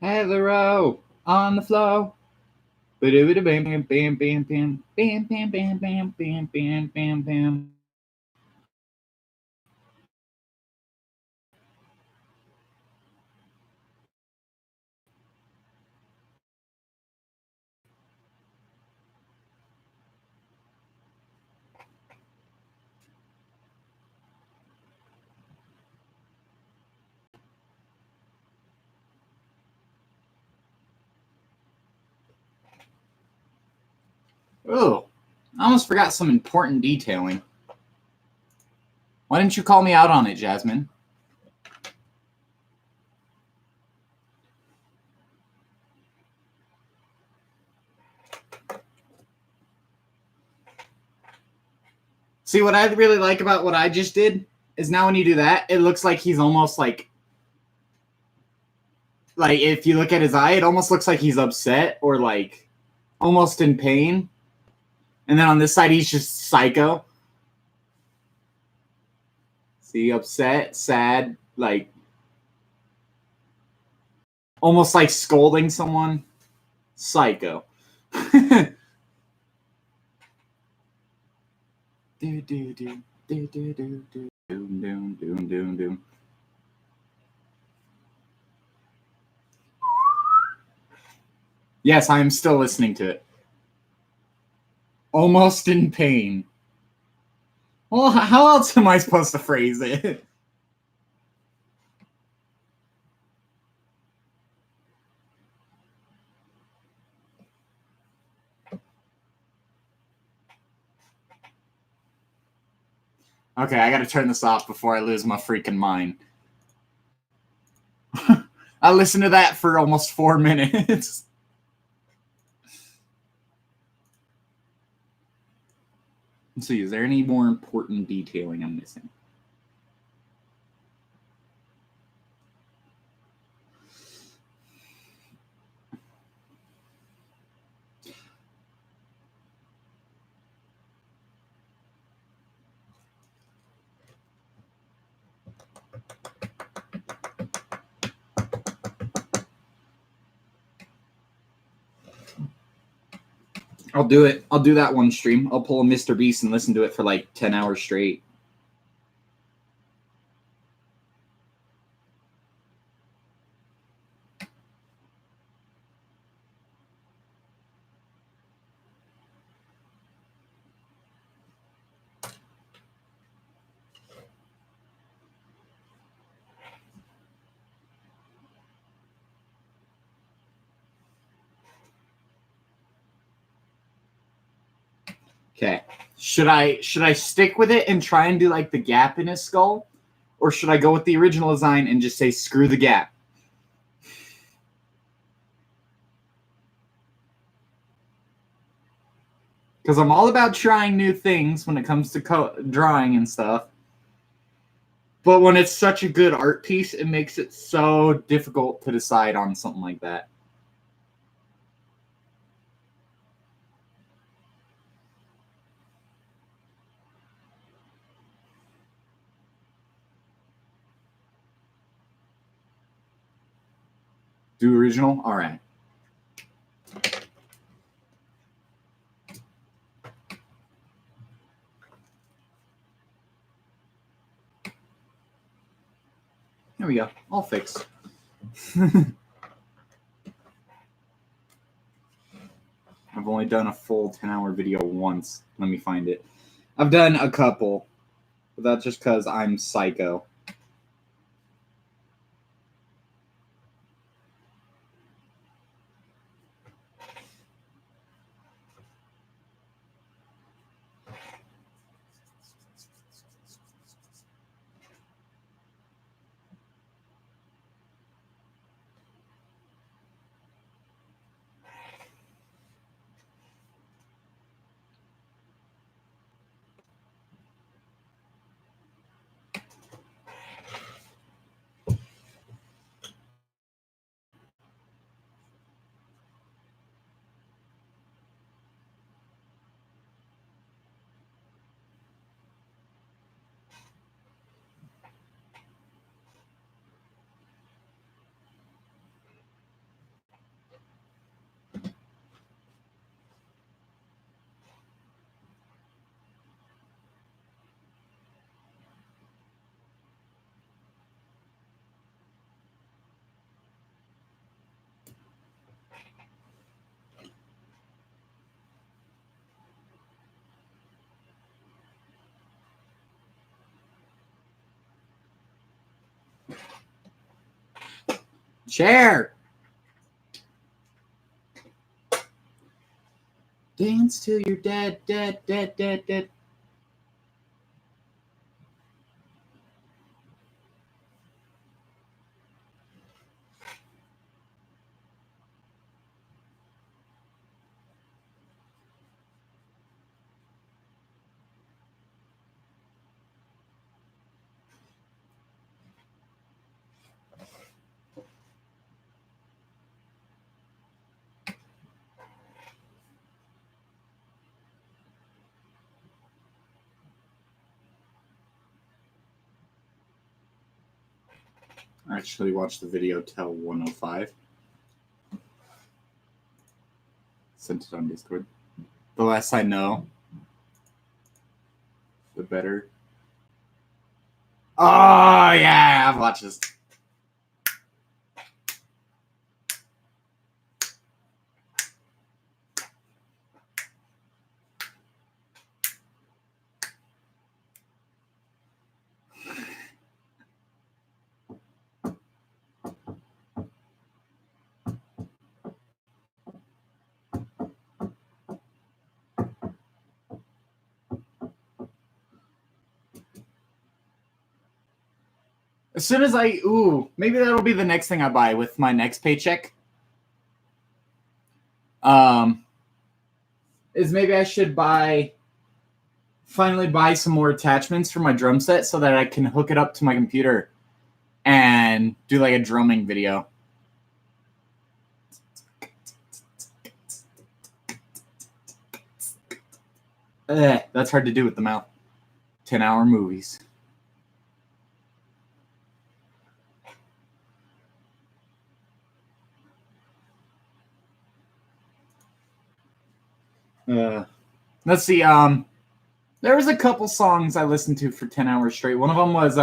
Heather-o, on the floor. Bam, bam, bam, bam, bam, bam, bam, bam, bam, bam, bam, bam, bam. Oh, I almost forgot some important detailing. Why didn't you call me out on it, Jasmine? See, what I really like about what I just did is now when you do that, it looks like he's almost like if you look at his eye, it almost looks like he's upset or like almost in pain. And then on this side, he's just psycho. See, upset, sad, like almost like scolding someone. Psycho. Do do do do do do do doom doom doom doom doom. Yes, I am still listening to it. Almost in pain. Well, how else am I supposed to phrase it? Okay, I gotta turn this off before I lose my freaking mind. I listened to that for almost 4 minutes. Let's see, is there any more important detailing I'm missing? I'll do it. I'll do that one stream. I'll pull a Mr. Beast and listen to it for like 10 hours straight. Okay. Should I stick with it and try and do like the gap in his skull? Or should I go with the original design and just say screw the gap? Because I'm all about trying new things when it comes to drawing and stuff. But when it's such a good art piece, it makes it so difficult to decide on something like that. Do original? All right. There we go. All fixed. I've only done a full 10-hour video once. Let me find it. I've done a couple, but that's just because I'm psycho. Chair! Dance till you're dead, dead, dead, dead, dead. I actually watched the video till 105. Sent it on Discord. The less I know, the better. Oh, yeah, I've watched this. As soon as maybe that'll be the next thing I buy with my next paycheck. Is maybe I should finally buy some more attachments for my drum set so that I can hook it up to my computer and do like a drumming video. That's hard to do with the mouth. 10-hour movies. Let's see. There was a couple songs I listened to for 10 hours straight. One of them was,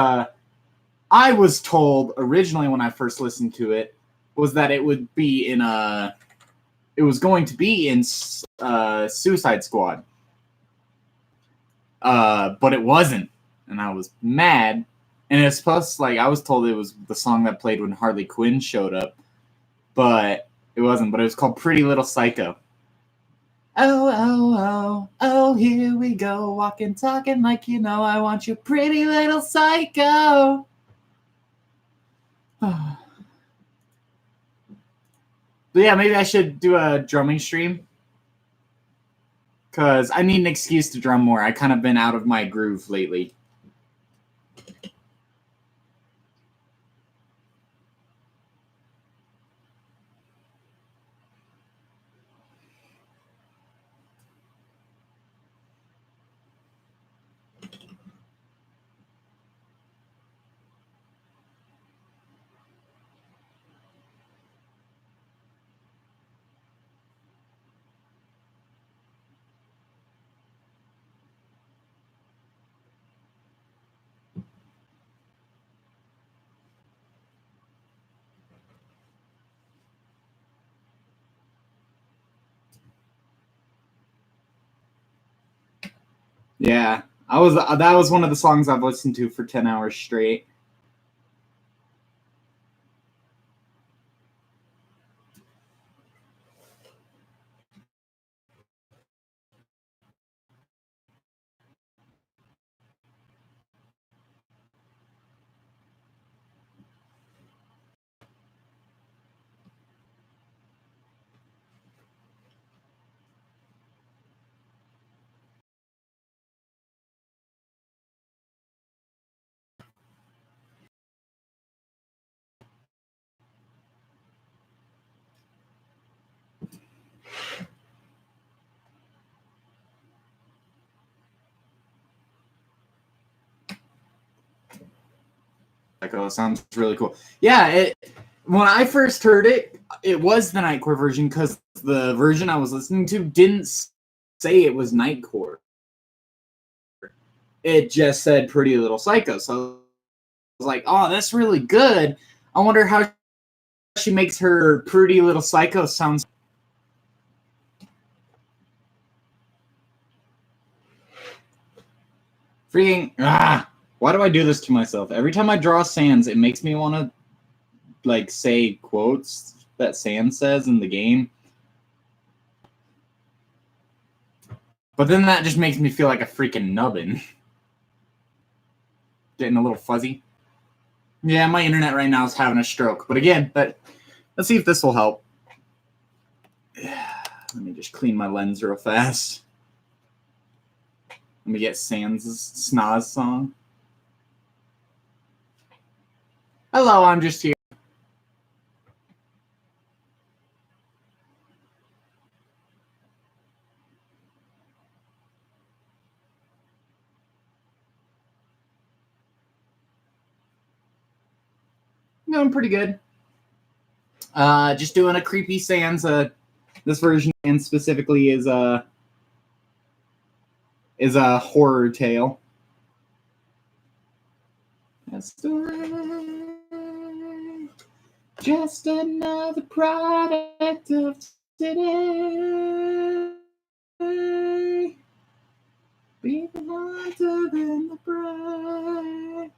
I was told originally when I first listened to it, was that it would be in it was going to be in Suicide Squad. But it wasn't. And I was mad. And it's supposed to, I was told it was the song that played when Harley Quinn showed up. But it wasn't. But it was called Pretty Little Psycho. Oh, oh, oh, oh, here we go. Walking, talking like you know I want you, pretty little psycho. But yeah, maybe I should do a drumming stream. Because I need an excuse to drum more. I kind of been out of my groove lately. Yeah, that was one of the songs I've listened to for 10 hours straight. Psycho sounds really cool. Yeah, when I first heard it, it was the Nightcore version because the version I was listening to didn't say it was Nightcore. It just said Pretty Little Psycho. So I was like, oh, that's really good. I wonder how she makes her Pretty Little Psycho sound. Freaking, why do I do this to myself? Every time I draw Sans, it makes me want to, say quotes that Sans says in the game. But then that just makes me feel like a freaking nubbin. Getting a little fuzzy. Yeah, my internet right now is having a stroke. But again, let's see if this will help. Let me just clean my lens real fast. Let me get Sans' Snaz song. Hello, I'm just here. Doing pretty good. Just doing a creepy Sans. This version and specifically is a horror tale. Just another product of today. Be lighter than the bright.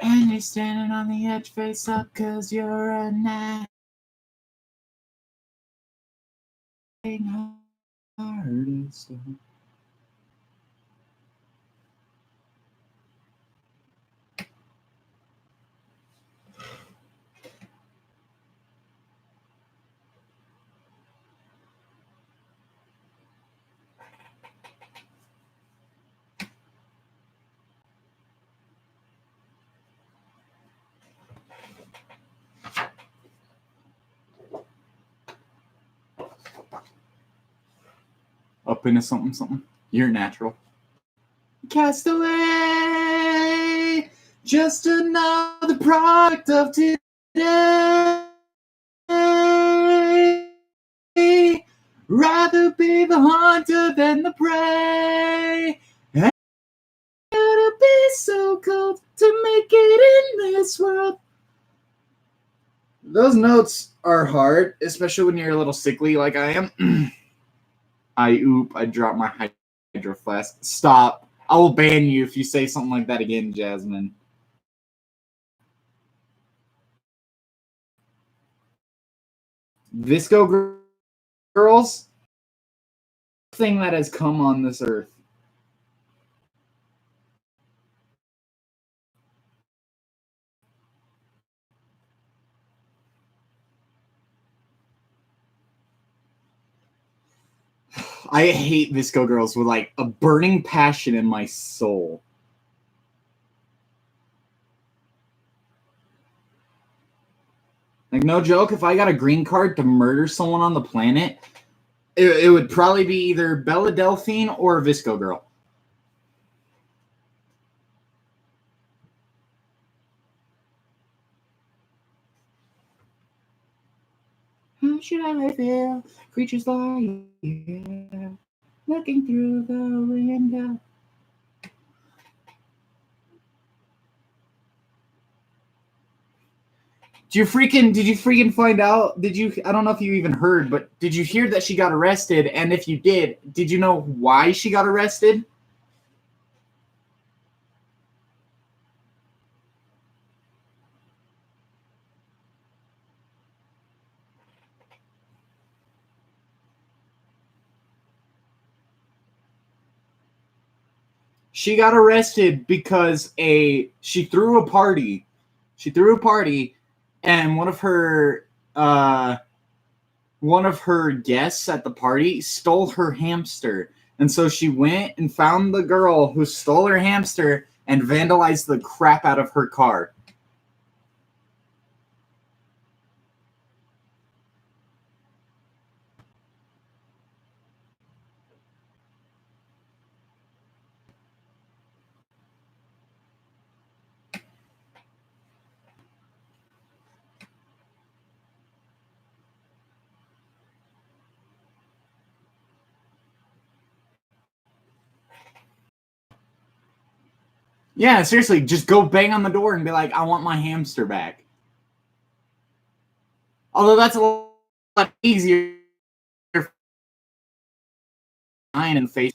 And you're standing on the edge face up cause you're a night artist. Up into something. You're natural. Castaway, just another product of today. Rather be the hunter than the prey. And gotta be so cold to make it in this world. Those notes are hard, especially when you're a little sickly like I am. I dropped my hydro flask. Stop. I will ban you if you say something like that again, Jasmine. Visco girls, thing that has come on this earth. I hate Visco girls with like a burning passion in my soul. Like, no joke, if I got a green card to murder someone on the planet, it would probably be either Bella Delphine or a Visco girl. How should I feel? Creatures lie here, looking through the window. Did you freaking find out? I don't know if you even heard, but did you hear that she got arrested? And if you did you know why she got arrested? She got arrested because she threw a party. She threw a party, and one of her guests at the party stole her hamster. And so she went and found the girl who stole her hamster and vandalized the crap out of her car. Yeah, seriously, just go bang on the door and be like, I want my hamster back. Although that's a lot easier in the face.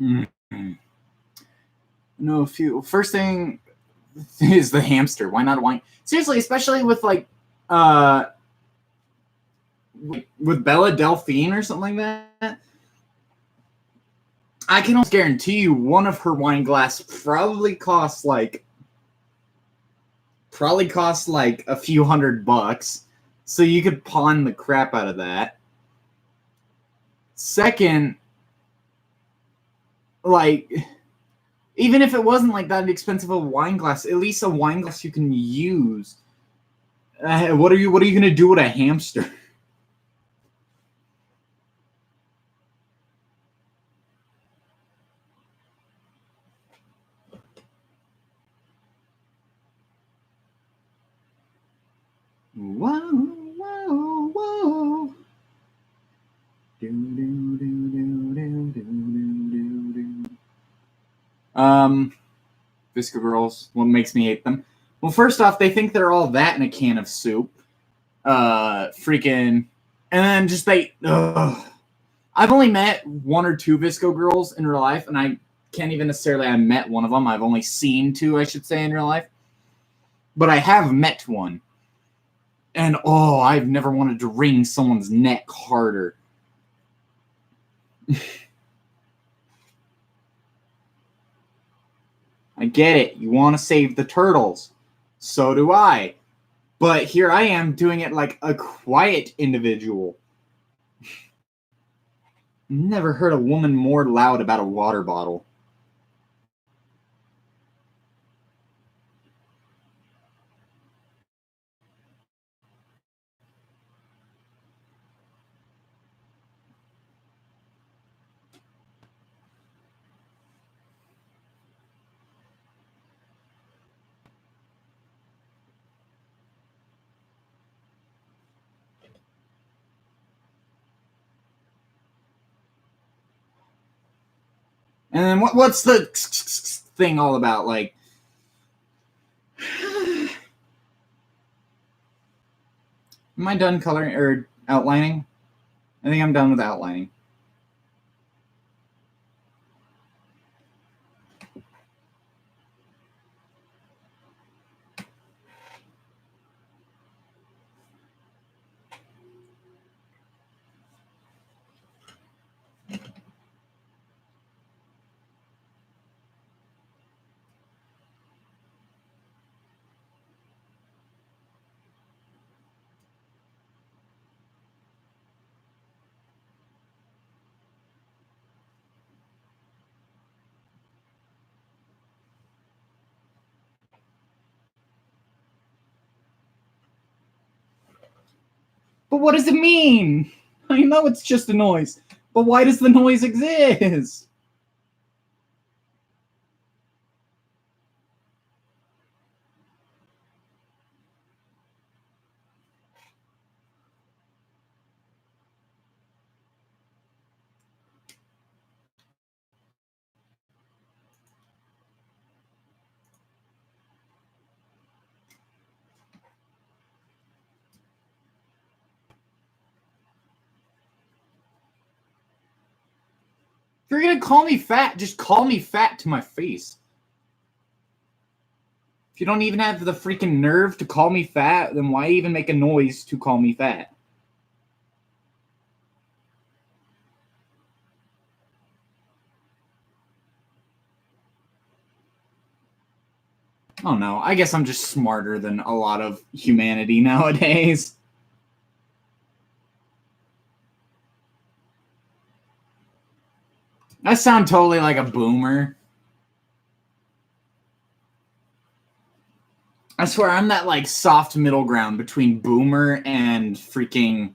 Mm-hmm. No, first thing is the hamster. Why not wine? Seriously, especially with like with Bella Delphine or something like that. I can almost guarantee you one of her wine glass probably costs like a few $100, so you could pawn the crap out of that. Second, like, even if it wasn't like that expensive a wine glass, at least a wine glass you can use. What are you gonna do with a hamster? Whoa, whoa, whoa. Do, do, do, do, do, do, do, do. Visco girls, what makes me hate them? Well, first off, they think they're all that in a can of soup. Freaking, and then just I've only met one or two Visco girls in real life, and I can't even necessarily I met one of them. I've only seen two, I should say, in real life. But I have met one. And I've never wanted to wring someone's neck harder. I get it. You want to save the turtles. So do I. But here I am doing it like a quiet individual. Never heard a woman more loud about a water bottle. And then what's the thing all about? Like, am I done coloring or outlining? I think I'm done with outlining. But what does it mean? I know it's just a noise, but why does the noise exist? If you're gonna call me fat, just call me fat to my face. If you don't even have the freaking nerve to call me fat, then why even make a noise to call me fat? Oh no, I guess I'm just smarter than a lot of humanity nowadays. I sound totally like a boomer. I swear I'm that like soft middle ground between boomer and freaking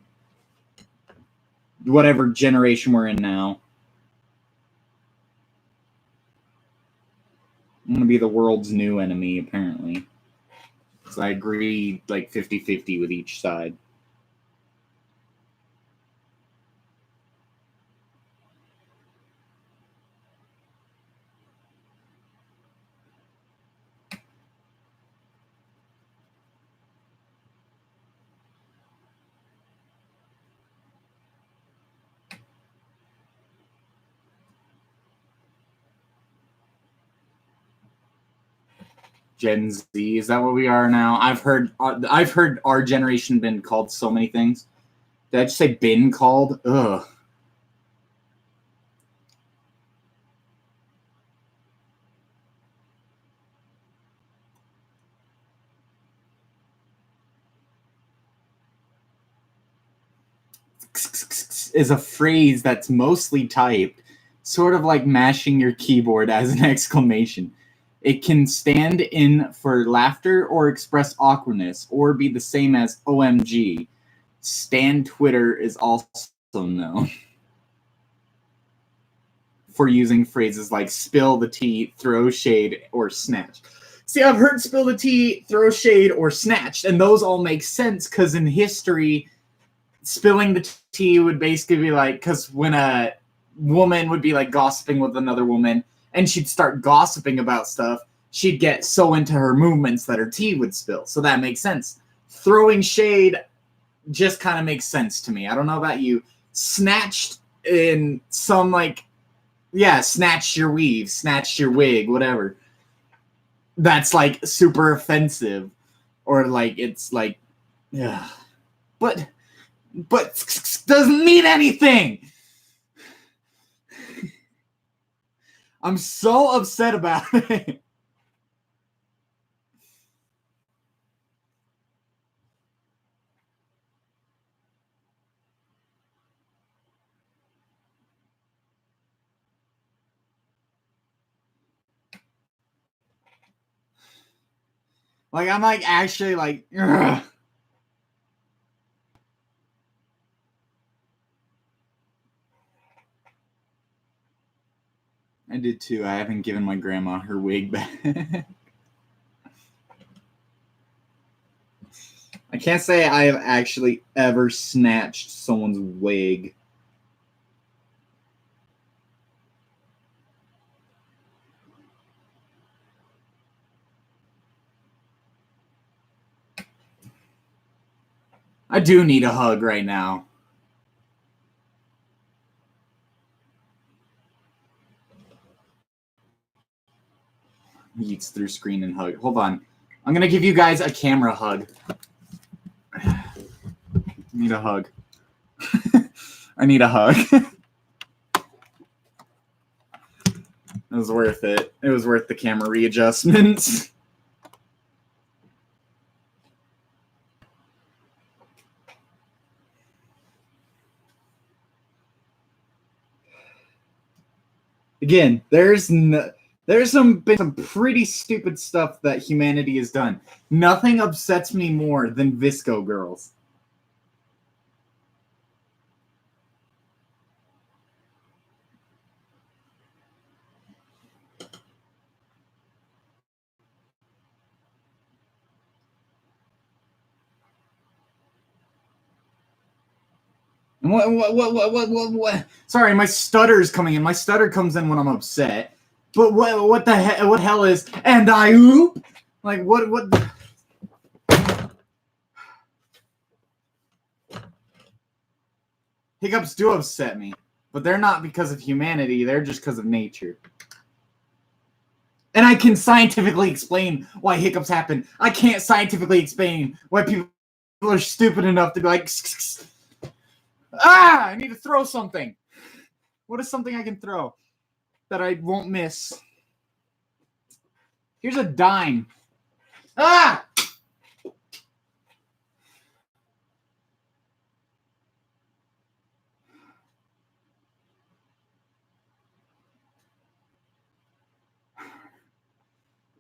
whatever generation we're in now. I'm gonna be the world's new enemy, apparently. Because I agree like 50-50 with each side. Gen Z, is that what we are now? I've heard our generation been called so many things. Did I just say been called? Ugh. Is a phrase that's mostly typed, sort of like mashing your keyboard as an exclamation. It can stand in for laughter or express awkwardness, or be the same as OMG. Stan Twitter is also known for using phrases like spill the tea, throw shade, or snatch. See, I've heard spill the tea, throw shade, or snatched, and those all make sense because in history, spilling the tea would basically be like, because when a woman would be like gossiping with another woman and she'd start gossiping about stuff, she'd get so into her movements that her tea would spill. So that makes sense. Throwing shade just kind of makes sense to me. I don't know about you. Snatched in some like, yeah, snatched your weave, snatched your wig, whatever. That's like super offensive. Or like, it's like, yeah. But doesn't mean anything. I'm so upset about it. Like, I'm like actually like, ugh. I did too. I haven't given my grandma her wig back. I can't say I have actually ever snatched someone's wig. I do need a hug right now. Eats through screen and hug. Hold on. I'm going to give you guys a camera hug. I need a hug. I need a hug. It was worth it. It was worth the camera readjustments. Again, there's some pretty stupid stuff that humanity has done. Nothing upsets me more than Visco girls. What? Sorry, my stutter's coming in. My stutter comes in when I'm upset. But what the hell? What hell is? And I oop? Like what? Hiccups do upset me, but they're not because of humanity. They're just because of nature. And I can scientifically explain why hiccups happen. I can't scientifically explain why people are stupid enough to be like, I need to throw something. What is something I can throw that I won't miss? Here's a dime. Ah!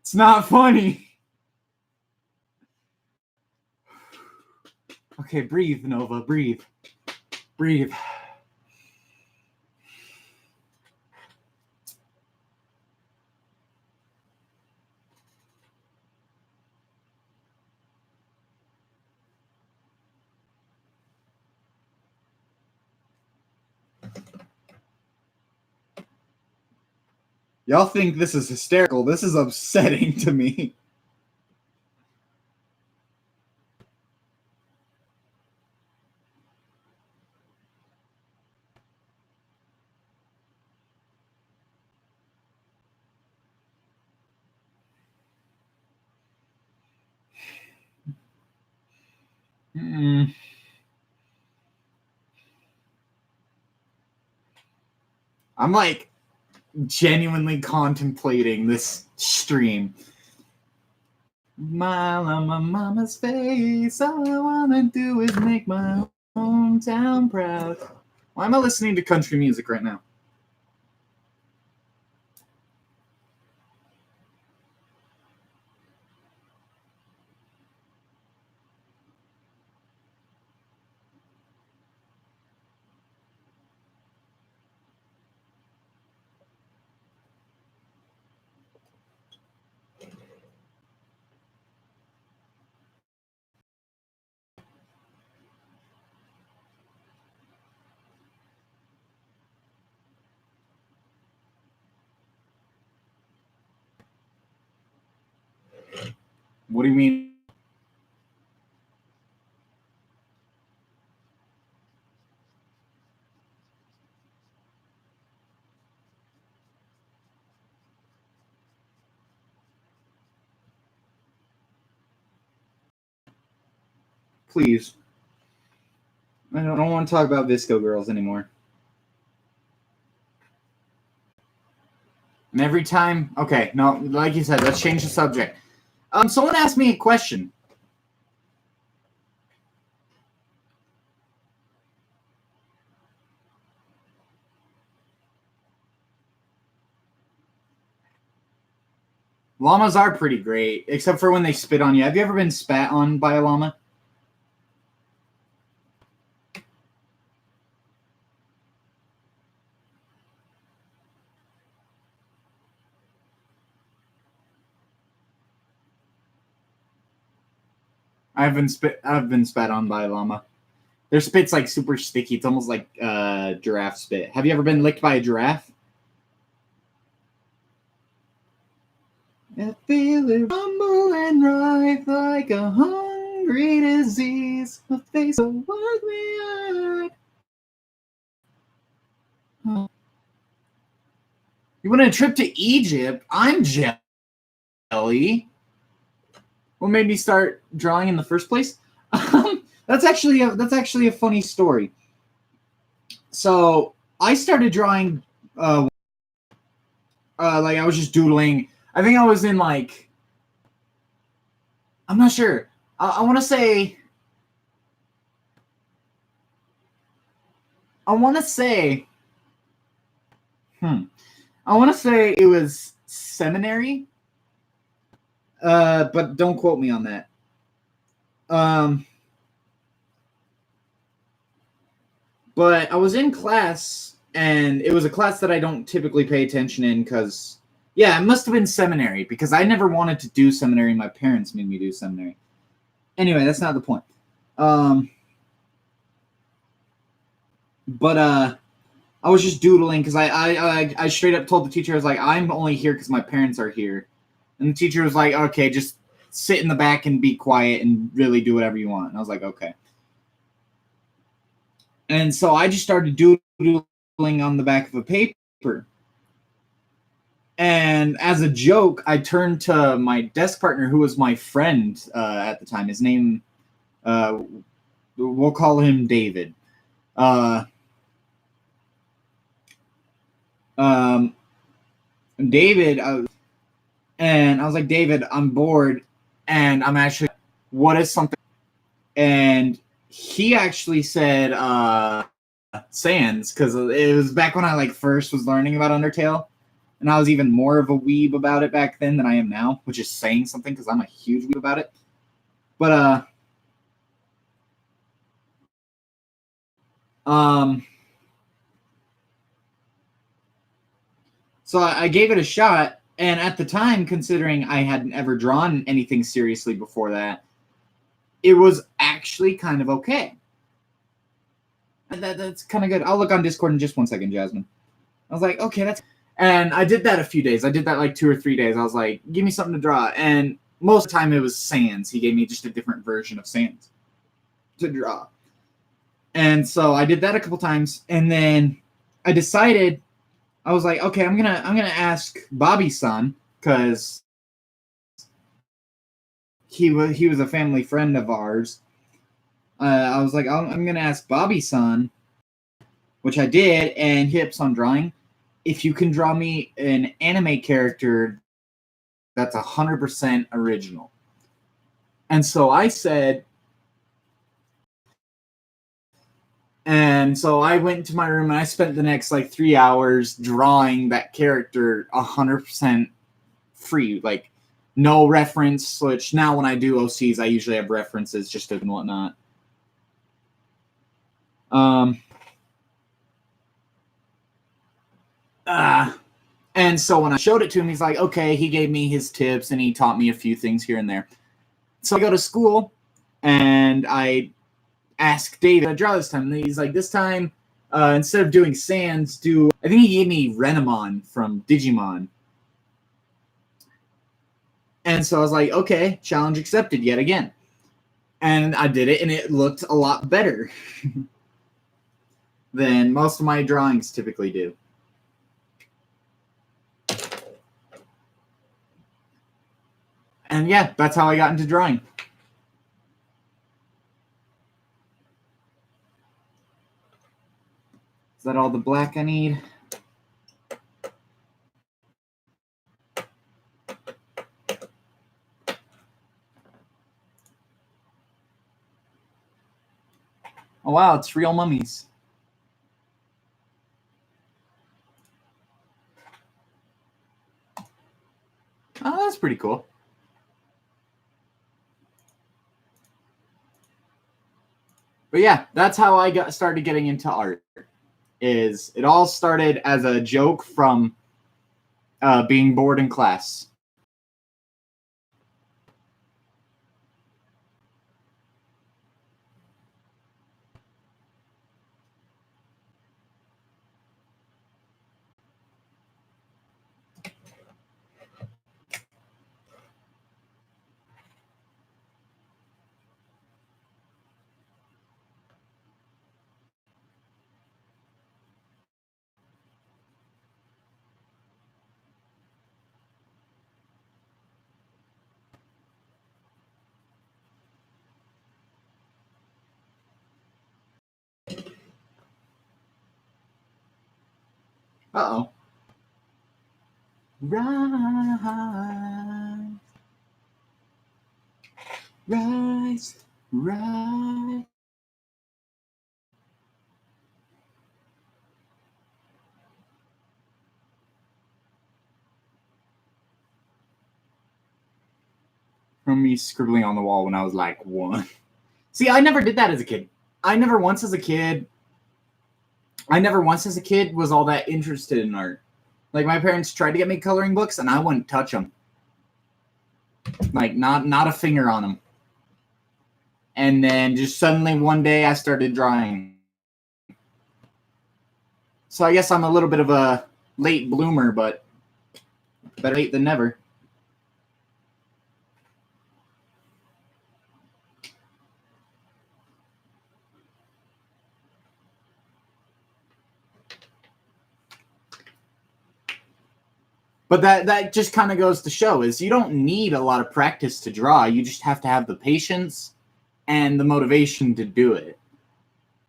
It's not funny. Okay, breathe, Nova. Breathe. Breathe. Y'all think this is hysterical. This is upsetting to me. I'm like genuinely contemplating this stream. Smile on my mama's face. All I wanna do is make my hometown proud. Why am I listening to country music right now? What do you mean? Please. I don't want to talk about Visco girls anymore. And every time, okay, no, like you said, let's change the subject. Someone asked me a question. Llamas are pretty great, except for when they spit on you. Have you ever been spat on by a llama? I've been spat on by a llama. Their spit's like super sticky. It's almost like giraffe spit. Have you ever been licked by a giraffe? I feel it rumble and writhe like a hungry disease. A face so ugly. You went on a trip to Egypt? I'm jelly. What made me start drawing in the first place? That's actually a funny story. So I started drawing, like I was just doodling. I think I was in like, I'm not sure. I want to say it was seminary. But don't quote me on that. But I was in class, and it was a class that I don't typically pay attention in because, yeah, it must have been seminary because I never wanted to do seminary. My parents made me do seminary. Anyway, that's not the point. But I was just doodling because I straight up told the teacher, I was like, I'm only here because my parents are here. And the teacher was like, okay, just sit in the back and be quiet and really do whatever you want. And I was like, okay. And so I just started doodling on the back of a paper. And as a joke, I turned to my desk partner, who was my friend at the time. His name, we'll call him David. David, and I was like, David, I'm bored, and I'm actually, what is something? And he actually said Sans, because it was back when I like first was learning about Undertale, and I was even more of a weeb about it back then than I am now, which is saying something because I'm a huge weeb about it. But so I gave it a shot. And at the time, considering I hadn't ever drawn anything seriously before that, it was actually kind of okay. That's kind of good. I'll look on Discord in just 1 second, Jasmine. I was like, okay, that's... And I did that a few days. I did that like 2 or 3 days. I was like, give me something to draw. And most of the time it was Sans. He gave me just a different version of Sans to draw. And so I did that a couple times. And then I decided... I was like, okay, I'm gonna ask Bobby-san, because he was a family friend of ours. I was like, I'm gonna ask Bobby-san, which I did, and he kept on drawing. If you can draw me an anime character that's 100% original. And so I said, and so I went to my room and I spent the next like 3 hours drawing that character 100% free, like no reference. Which now when I do OCs, I usually have references just and whatnot. And so when I showed it to him, he's like, okay, he gave me his tips and he taught me a few things here and there. So I go to school and I ask David to draw this time. And he's like, this time, instead of doing Sans, I think he gave me Renamon from Digimon. And so I was like, okay, challenge accepted yet again. And I did it, and it looked a lot better than most of my drawings typically do. And yeah, that's how I got into drawing. Is that all the black I need? Oh wow, it's real mummies. Oh, That's pretty cool. But yeah, that's how I started getting into art. It all started as a joke from being bored in class. Uh-oh. Rise. Rise. Rise. From me scribbling on the wall when I was like 1. See, I never did that as a kid. I never once as a kid was all that interested in art. Like, my parents tried to get me coloring books, and I wouldn't touch them. Like, not a finger on them. And then just suddenly one day I started drawing. So I guess I'm a little bit of a late bloomer, but better late than never. But that just kind of goes to show is you don't need a lot of practice to draw. You just have to have the patience and the motivation to do it.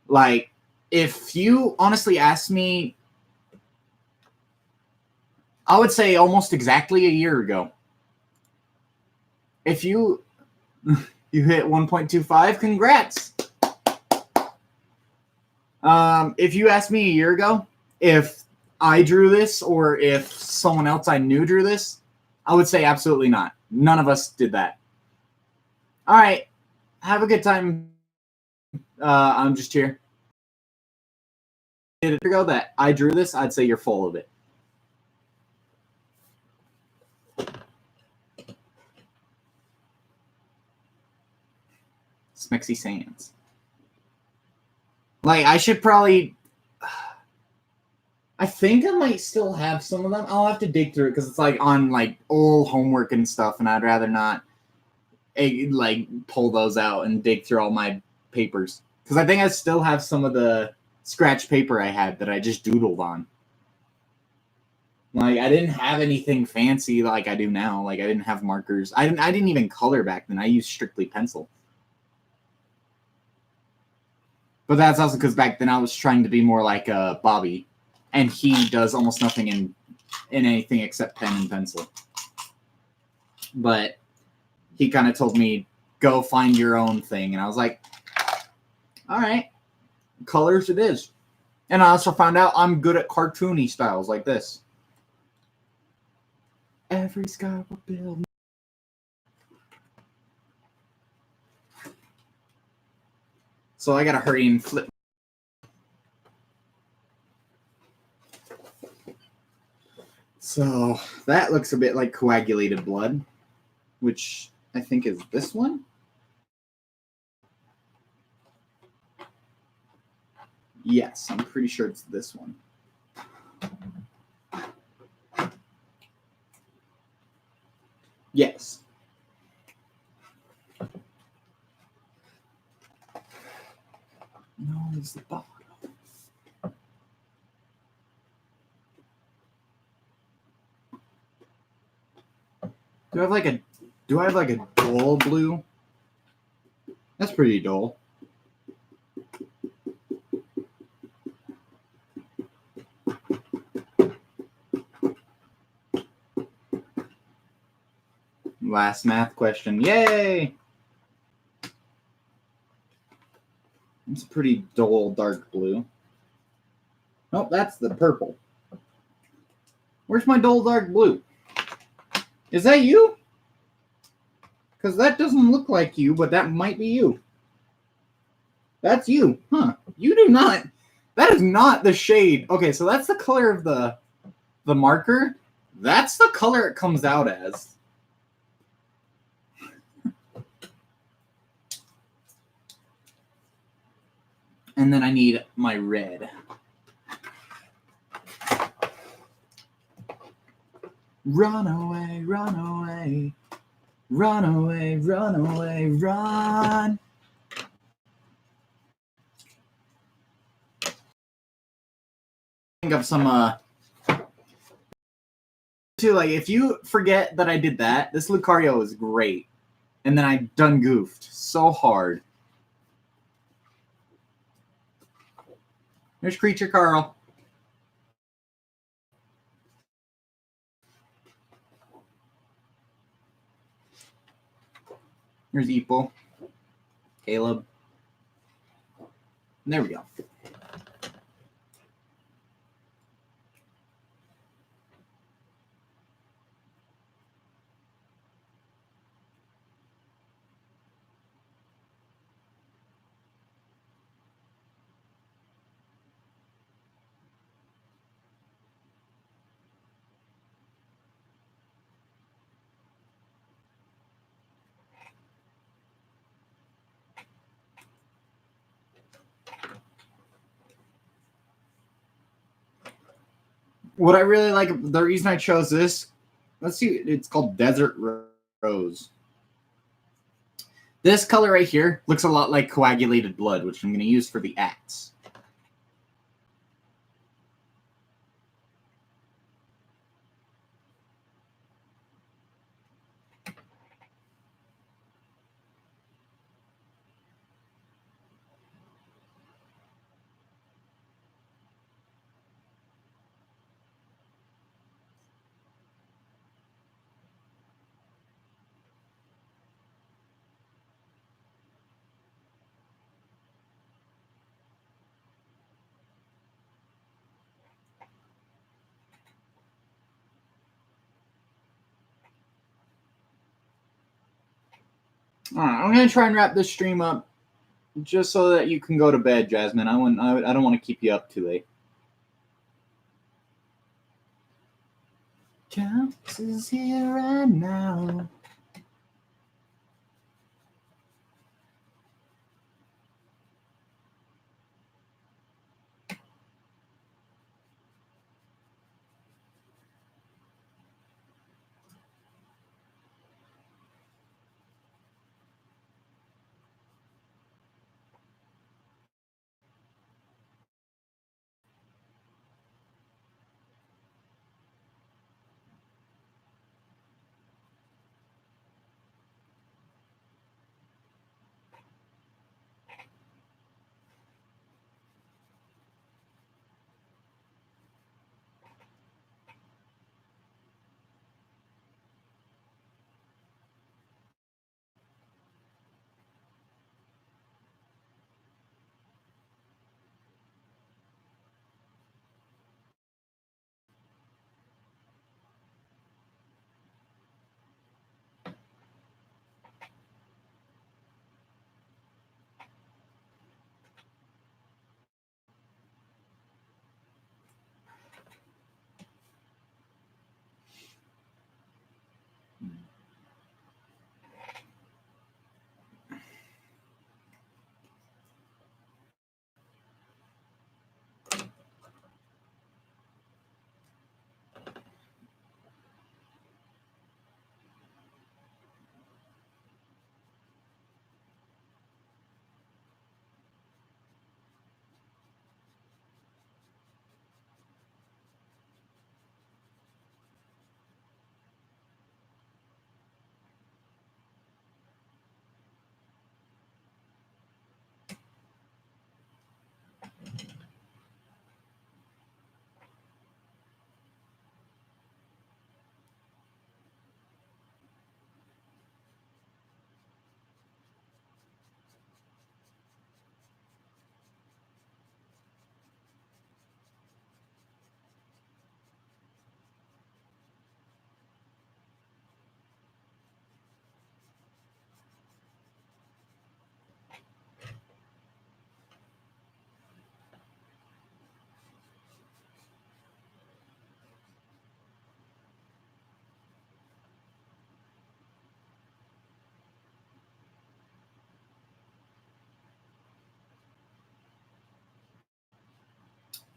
Like, if you honestly ask me, I would say almost exactly a year ago, if you hit 1.25, congrats. If you asked me a year ago if I drew this or if someone else I knew drew this, I would say absolutely not. None of us did that. All right. Have a good time. I'm just here. If you go that I drew this, I'd say you're full of it. Smexy Sands. Like, I should probably... I think I might still have some of them. I'll have to dig through it because it's like on like old homework and stuff, and I'd rather not like pull those out and dig through all my papers because I think I still have some of the scratch paper I had that I just doodled on. Like, I didn't have anything fancy like I do now. Like, I didn't have markers. I didn't even color back then. I used strictly pencil. But that's also because back then I was trying to be more like Bobby. And he does almost nothing in anything except pen and pencil. But he kind of told me, go find your own thing. And I was like, all right, colors it is. And I also found out I'm good at cartoony styles like this. Every sky will build. So I got to hurry and flip. So that looks a bit like coagulated blood, which I think is this one. Yes, I'm pretty sure it's this one. Yes. No, it's the bottom. Do I have like a dull blue? That's pretty dull. Last math question. Yay! It's a pretty dull dark blue. Nope, that's the purple. Where's my dull dark blue? Is that you? Because that doesn't look like you, but that might be you. That's you. Huh. You do not. That is not the shade. Okay, so that's the color of the marker. That's the color it comes out as. And then I need my red. Run away, run away. Run away, run away, run. Think of some too, like if you forget that I did that, this Lucario is great. And then I done goofed so hard. There's Creature Carl. There's Eeple. Caleb. And there we go. What I really like, the reason I chose this, let's see, it's called Desert Rose. This color right here looks a lot like coagulated blood, which I'm going to use for the axe. All right, I'm going to try and wrap this stream up just so that you can go to bed, Jasmine. I don't want to keep you up too late. Counts is here right now.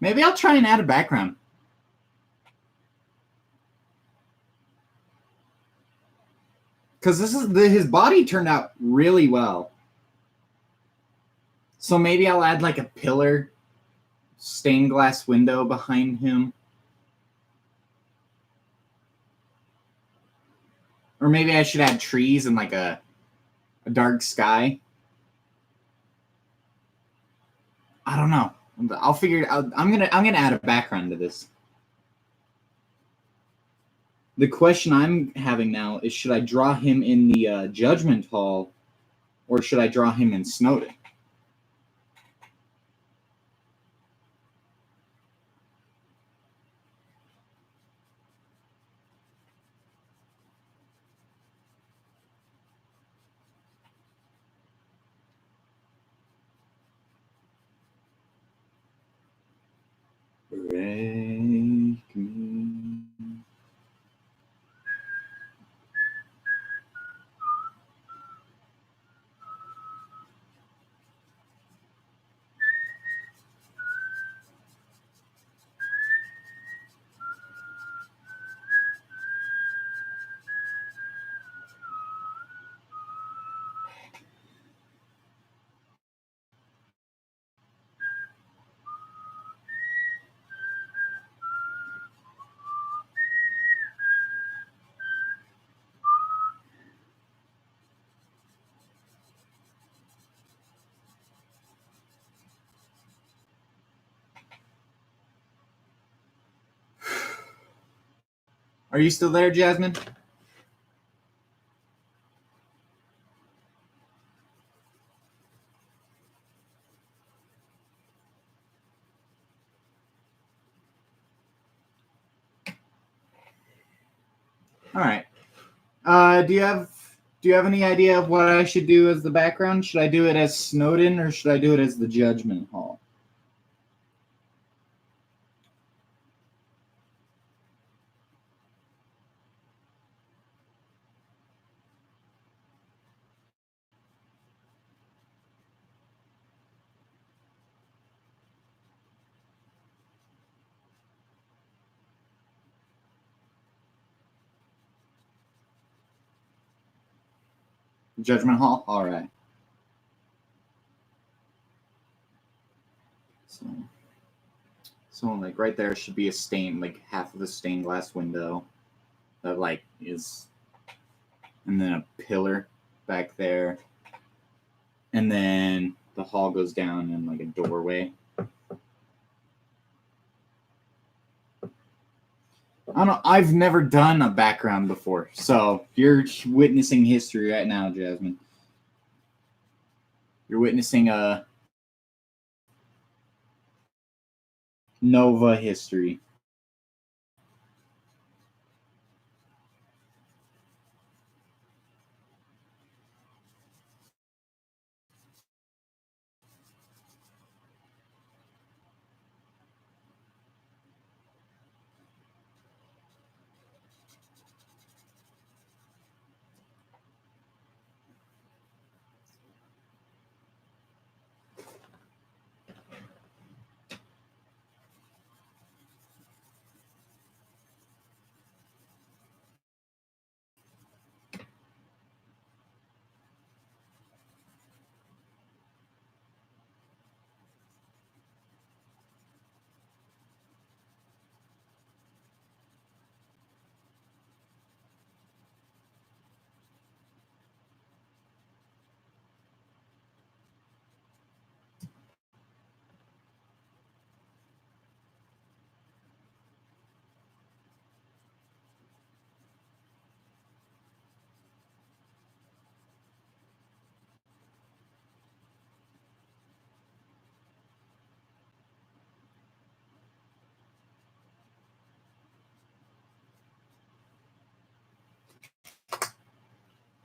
Maybe I'll try and add a background. Because his body turned out really well. So maybe I'll add like a pillar, stained glass window behind him. Or maybe I should add trees and like a dark sky. I don't know. I'll figure it out. I'm gonna add a background to this. The question I'm having now is, should I draw him in the Judgment Hall, or should I draw him in Snowden? Break me. Are you still there, Jasmine? All right. Do you have any idea of what I should do as the background? Should I do it as Snowden, or should I do it as the Judgment Hall? Judgment Hall? All right. So like right there should be a stain, like half of the stained glass window that like is, and then a pillar back there, and then the hall goes down in like a doorway. I don't know. I've never done a background before, so you're witnessing history right now, Jasmine. You're witnessing a Nova history.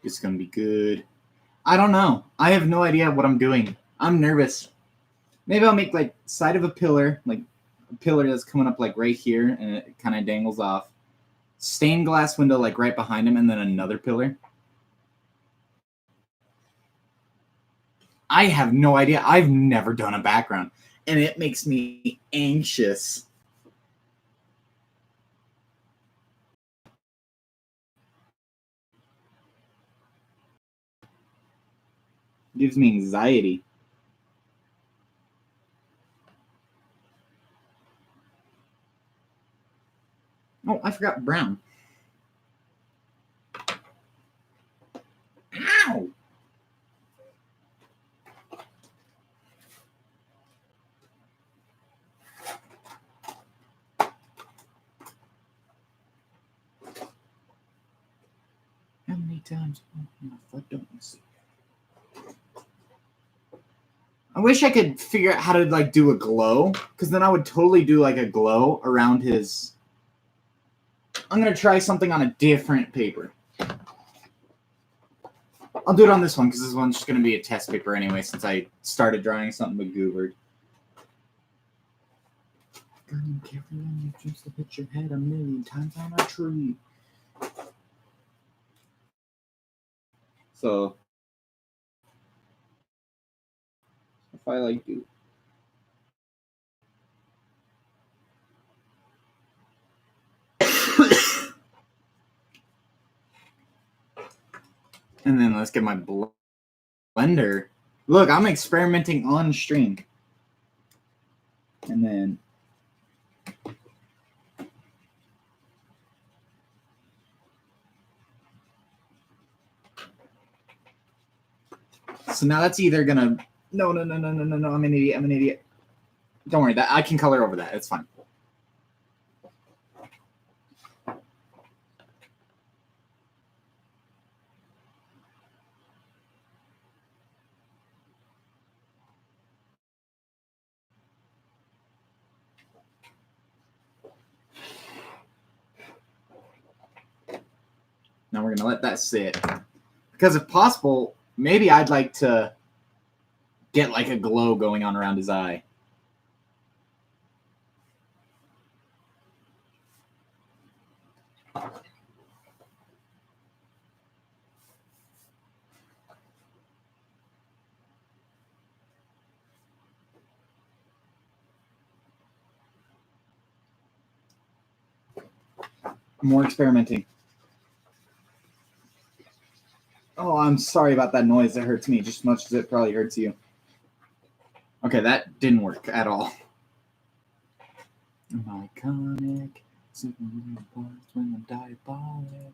It's gonna be good. I don't know. I have no idea what I'm doing. I'm nervous. Maybe I'll make like side of a pillar, like a pillar that's coming up like right here, and it kind of dangles off. Stained glass window like right behind him, and then another pillar. I have no idea. I've never done a background. and it makes me anxious. It gives me anxiety. Oh, I forgot brown. Ow! How many times? I don't see. I wish I could figure out how to like do a glow, because then I would totally do like a glow around his. I'm gonna try something on a different paper. I'll do it on this one because this one's just gonna be a test paper anyway, since I started drawing something but goobered. Carefully when you choose to hit your head a million times on a tree. So if I like do. And then let's get my blender. Look, I'm experimenting on stream. And then so now that's either gonna no, I'm an idiot. Don't worry, that I can color over that. It's fine. Now we're gonna let that sit. Because if possible, maybe I'd like to get like a glow going on around his eye. More experimenting. Oh, I'm sorry about that noise. It hurts me just as much as it probably hurts you. Okay, that didn't work at all. I'm iconic. When I'm diabolic.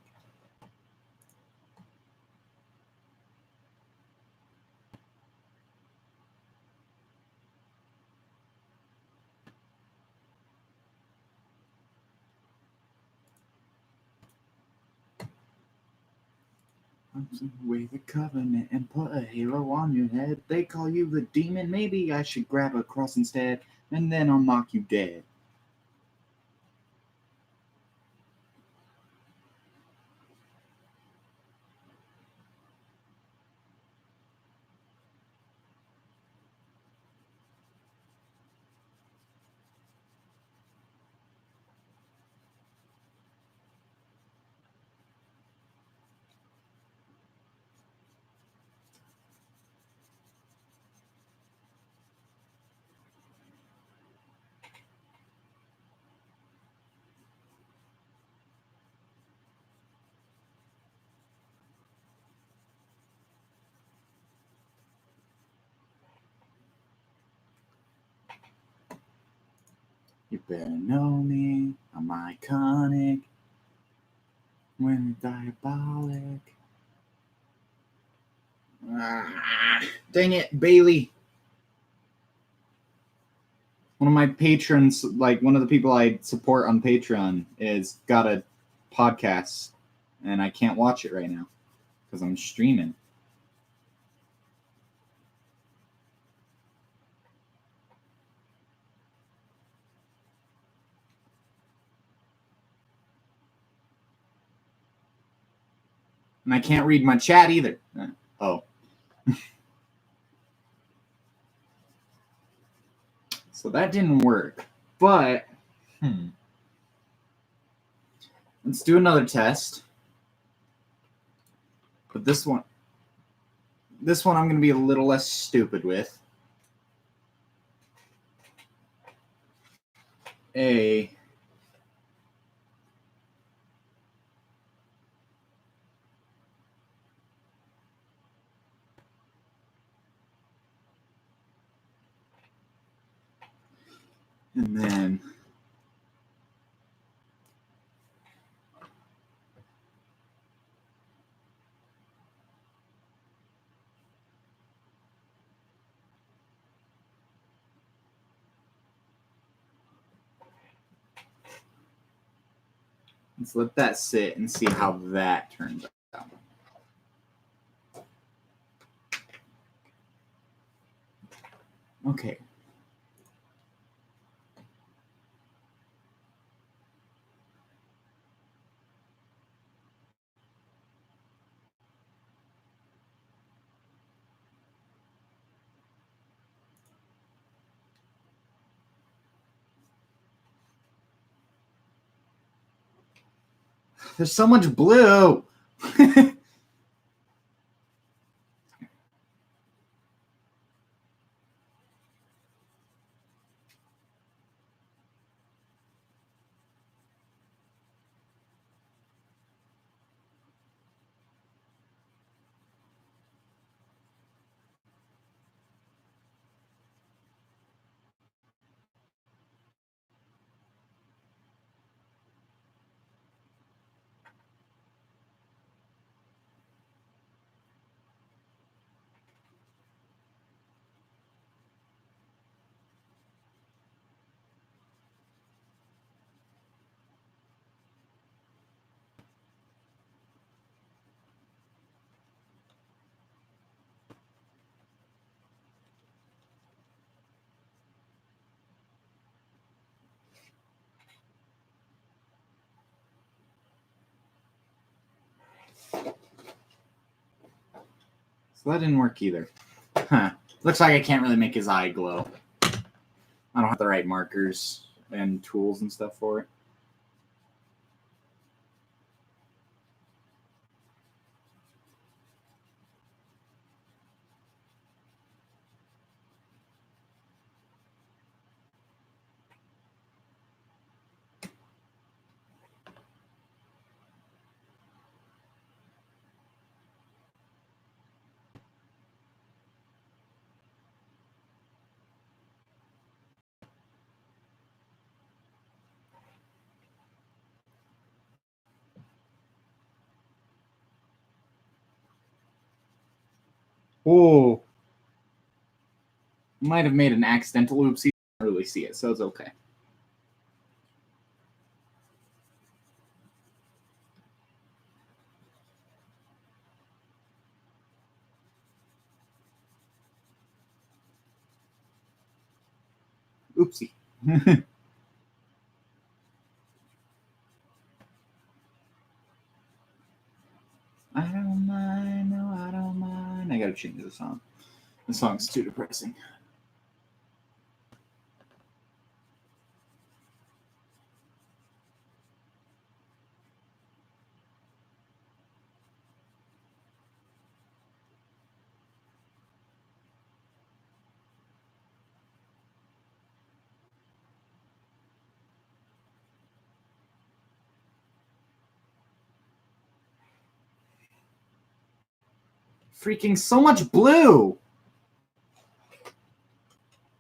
Away the covenant and put a halo on your head. They call you the demon. Maybe I should grab a cross instead, and then I'll knock you dead. You better know me, I'm iconic. When diabolic. Dang it, Bailey. One of my patrons, like one of the people I support on Patreon, is got a podcast, and I can't watch it right now because I'm streaming. And I can't read my chat either. Oh. So that didn't work. But, let's do another test. But this one I'm going to be a little less stupid with. A. And then let's let that sit and see how that turns out. Okay. There's so much blue. So that didn't work either. Huh. Looks like I can't really make his eye glow. I don't have the right markers and tools and stuff for it. Oh, might have made an accidental oopsie. I don't really see it, so it's okay. Oopsie. I don't mind, no, I don't mind. I gotta change the song. The song's too depressing. Freaking so much blue!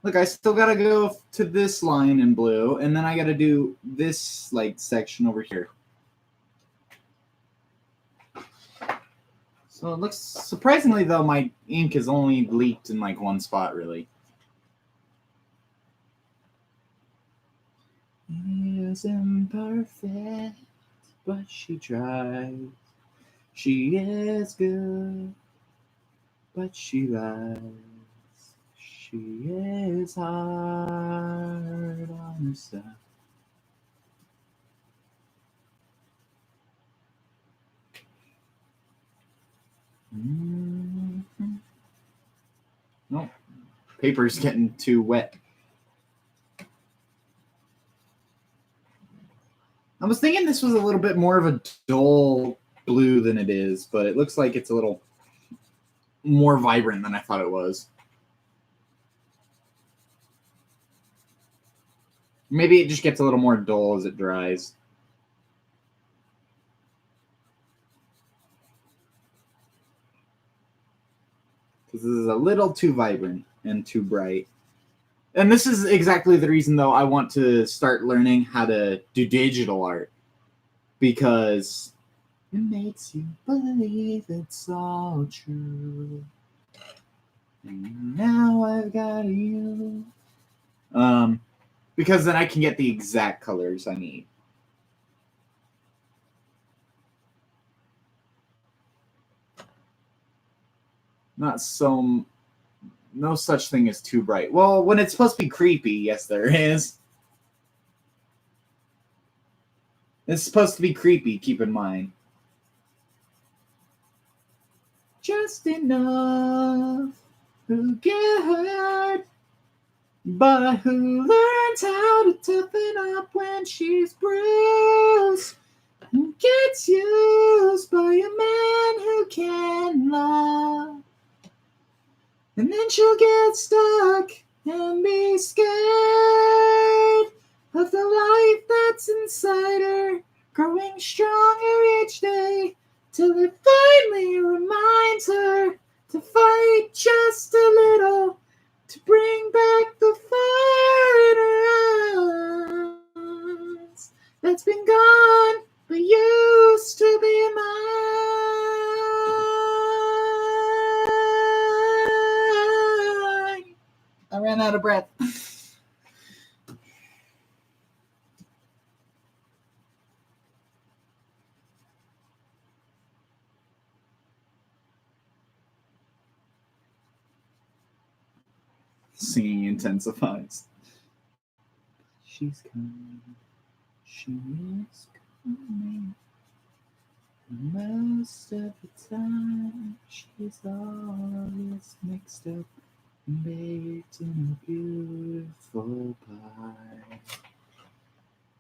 Look, I still gotta go to this line in blue, and then I gotta do this like section over here. So it looks surprisingly though, my ink is only leaked in like one spot, really. Is imperfect, but she tries. She is good, but she lies. She is hard on herself. Mm-hmm. Nope. Paper's getting too wet. I was thinking this was a little bit more of a dull blue than it is, but it looks like it's a little more vibrant than I thought it was. Maybe it just gets a little more dull as it dries. Because this is a little too vibrant and too bright. And this is exactly the reason, though, I want to start learning how to do digital art. Because it makes you believe it's all true. And now I've got you. Because then I can get the exact colors I need. No such thing as too bright. Well, when it's supposed to be creepy, yes, there is. It's supposed to be creepy, keep in mind. Just enough who get hurt, but who learns how to toughen up when she's bruised, who gets used by a man who can love. And then she'll get stuck and be scared of the life that's inside her, growing stronger each day, till it finally reminds her to fight just a little, to bring back the fire in her eyes that's been gone but used to be mine. I ran out of breath. Singing intensifies. She's coming. She is coming. Most of the time, she's always mixed up and baked in a beautiful pie.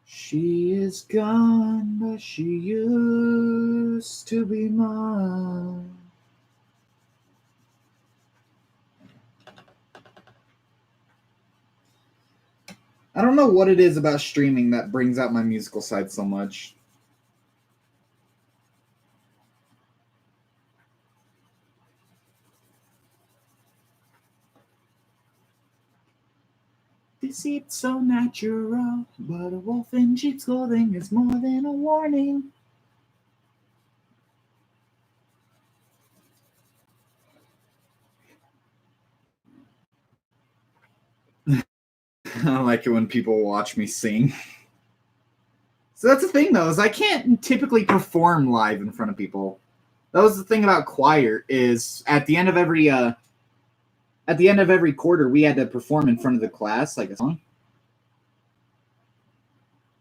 She is gone, but she used to be mine. I don't know what it is about streaming that brings out my musical side so much. Deceit so natural, but a wolf in sheep's clothing is more than a warning. I like it when people watch me sing. So that's the thing, though, is I can't typically perform live in front of people. That was the thing about choir, is at the end of every quarter, we had to perform in front of the class, like a song.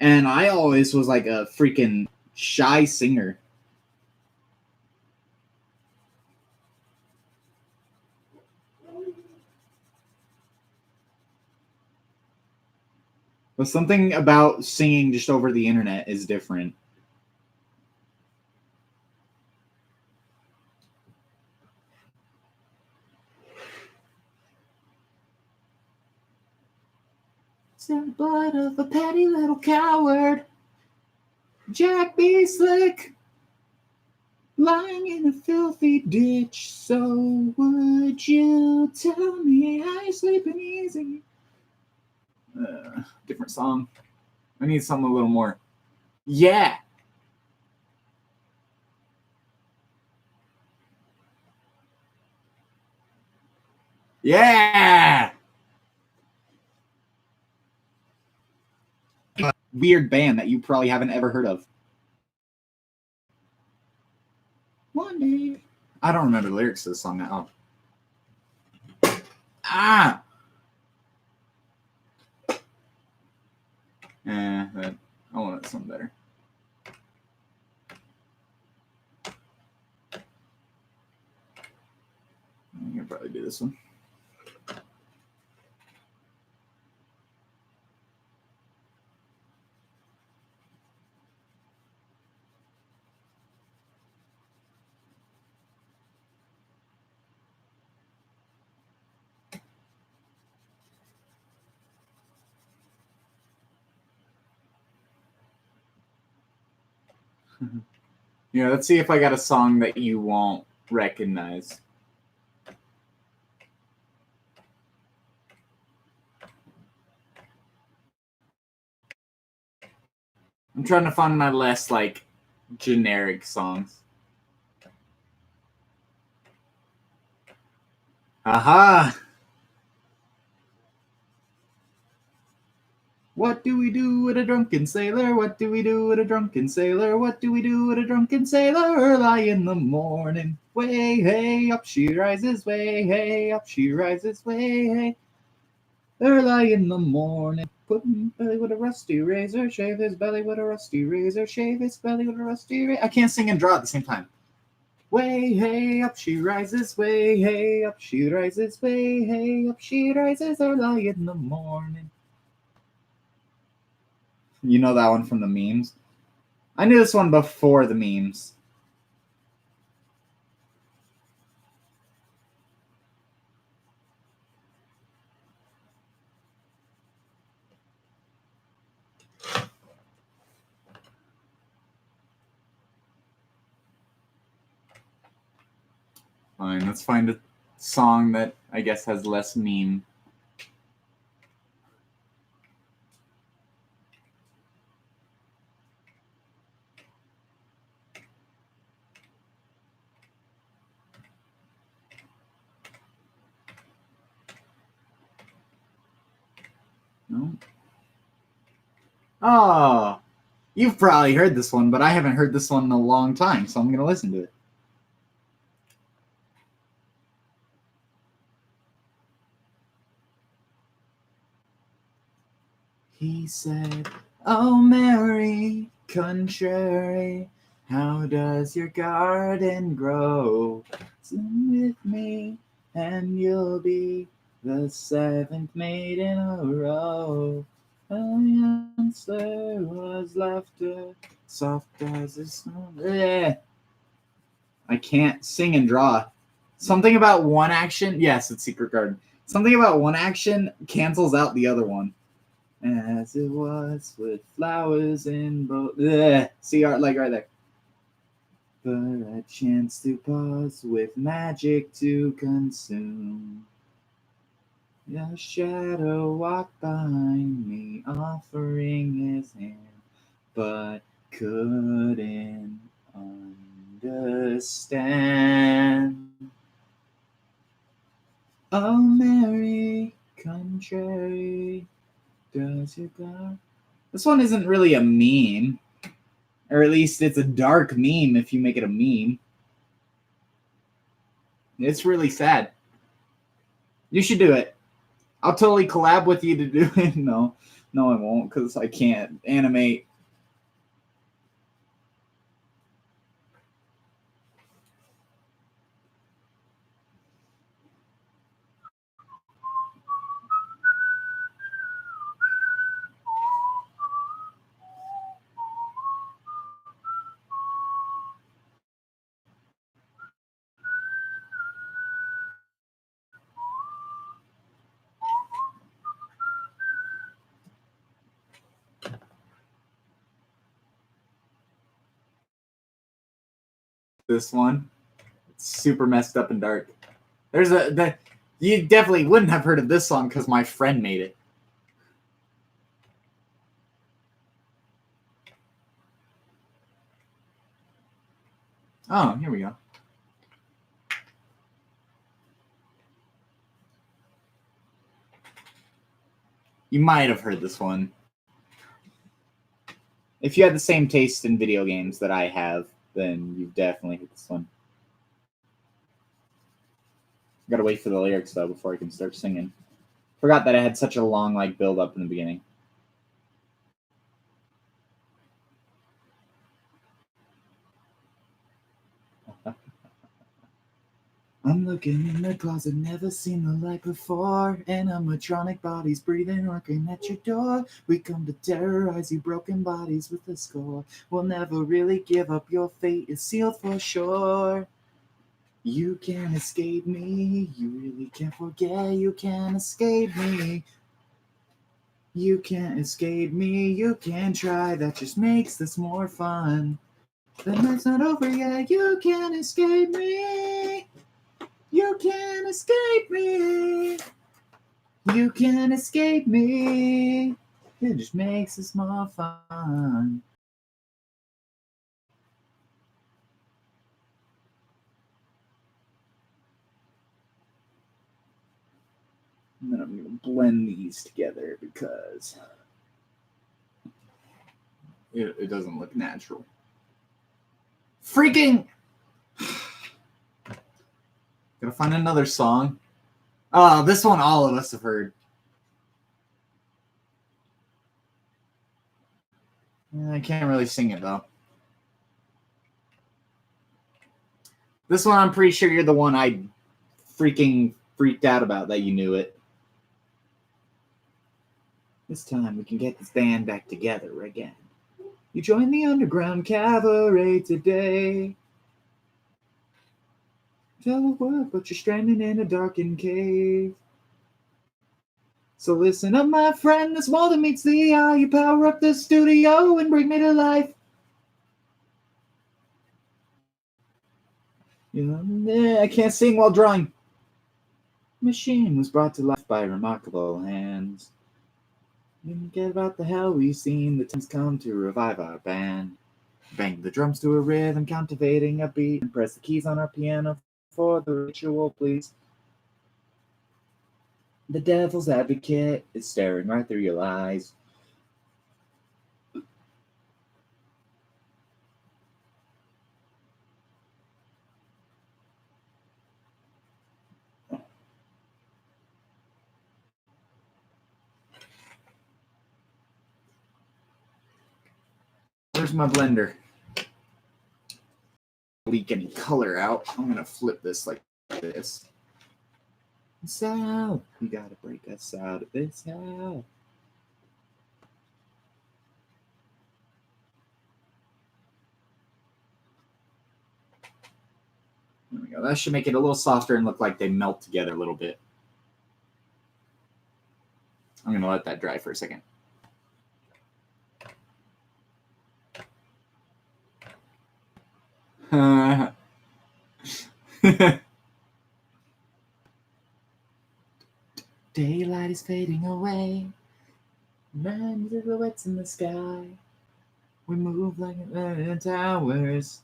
And I always was like a freaking shy singer. But something about singing just over the internet is different. It's the blood of a petty little coward, Jack B. Slick, lying in a filthy ditch. So would you tell me how you're sleeping easy? Different song. I need something a little more. Yeah. Yeah. Weird band that you probably haven't ever heard of. One day. I don't remember the lyrics to the song now. Ah. I want something better. I'm gonna probably do this one. Yeah, let's see if I got a song that you won't recognize. I'm trying to find my less, like, generic songs. Aha! What do we do with a drunken sailor? What do we do with a drunken sailor? What do we do with a drunken sailor? Early in the morning. Way, hey, up she rises. Way, hey, up she rises. Way, hey. Early in the morning. Put his belly with a rusty razor. Shave his belly with a rusty razor. Shave his belly with a rusty razor. I can't sing and draw at the same time. Way, hey, up she rises. Way, hey, up she rises. Way, hey, up she rises. Early in the morning. You know that one from the memes? I knew this one before the memes. Fine, let's find a song that I guess has less meme. No? Oh, you've probably heard this one, but I haven't heard this one in a long time, so I'm going to listen to it. He said, "Oh, Mary, contrary, how does your garden grow? Swim with me, and you'll be the seventh maid in a row." The answer was laughter, soft as a snow. I can't sing and draw. Something about one action. Yes, it's Secret Garden. Something about one action cancels out the other one. As it was with flowers in both. See, like right there. But a chance to pause with magic to consume. Your shadow walked behind me, offering his hand, but couldn't understand. Oh, Mary, contrary, does your God? This one isn't really a meme. Or at least it's a dark meme if you make it a meme. It's really sad. You should do it. I'll totally collab with you to do it. No, I won't because I can't animate. This one, it's super messed up and dark. You definitely wouldn't have heard of this song because my friend made it. Oh, here we go. You might have heard this one. If you had the same taste in video games that I have, then you've definitely heard this one. Gotta wait for the lyrics though before I can start singing. Forgot that I had such a long build up in the beginning. I'm looking in the closet, never seen the light before. Animatronic bodies breathing, working at your door. We come to terrorize you, broken bodies with a score. We'll never really give up, your fate is sealed for sure. You can't escape me, you really can't forget, you can't escape me. You can't escape me, you can try, that just makes this more fun. The night's not over yet. You can't escape me. You can't escape me. You can't escape me. It just makes us more fun. And then I'm going to blend these together because it doesn't look natural. Freaking! Gotta find another song. Oh, this one all of us have heard. I can't really sing it, though. This one, I'm pretty sure you're the one I freaking freaked out about that you knew it. This time we can get this band back together again. You join the underground cabaret today. Tell the world, but you're stranded in a darkened cave. So listen up, my friend, this more than meets the eye. You power up the studio and bring me to life. You know, I can't sing while drawing. Machine was brought to life by remarkable hands. You forget about the hell we've seen. The time's come to revive our band. Bang the drums to a rhythm, captivating a beat, and press the keys on our piano for the ritual, please. The devil's advocate is staring right through your eyes. Where's my blender? Leak any color out. I'm gonna flip this like this. So you gotta break us out of this hell. There we go. That should make it a little softer and look like they melt together a little bit. I'm gonna let that dry for a second. Daylight is fading away. Man, silhouettes in the sky. We move like in towers.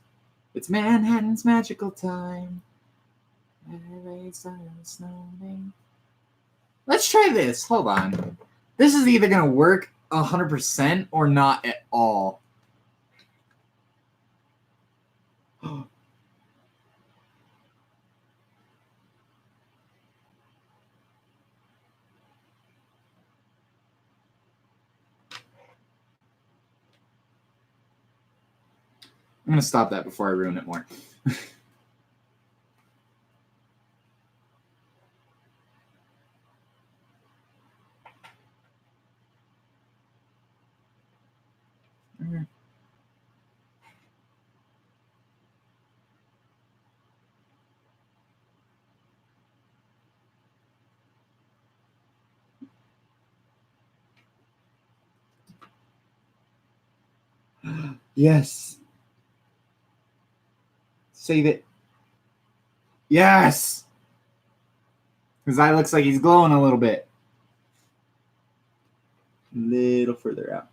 It's Manhattan's magical time. Let's try this. Hold on. This is either gonna work 100% or not at all. I'm gonna stop that before I ruin it more. Yes. Save it. Yes. His eye looks like he's glowing a little bit. A little further out.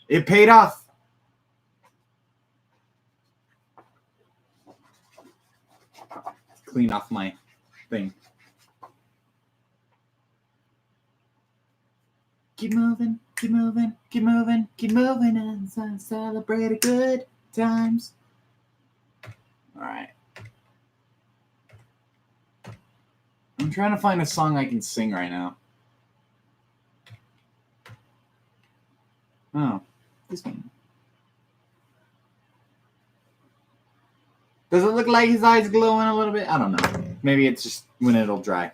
It paid off. Clean off my thing. Keep moving, keep moving, keep moving, keep moving, and celebrate the good times. All right. I'm trying to find a song I can sing right now. Oh, this one. Does it look like his eyes glowing a little bit? I don't know. Maybe it's just when it'll dry.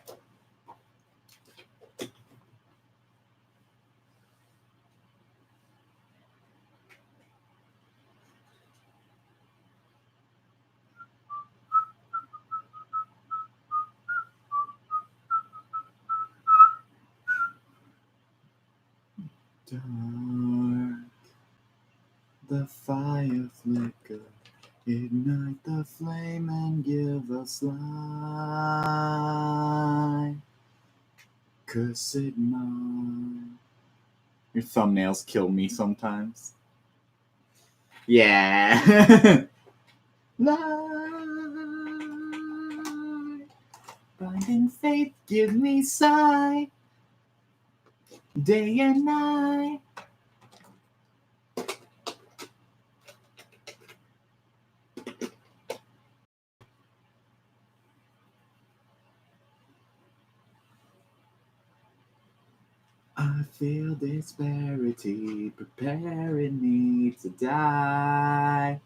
Dark, the fire flicker, ignite the flame and give us light. Cursed night. Your thumbnails kill me sometimes. Yeah. Light, binding faith, give me sight, day and night. I feel disparity preparing me to die.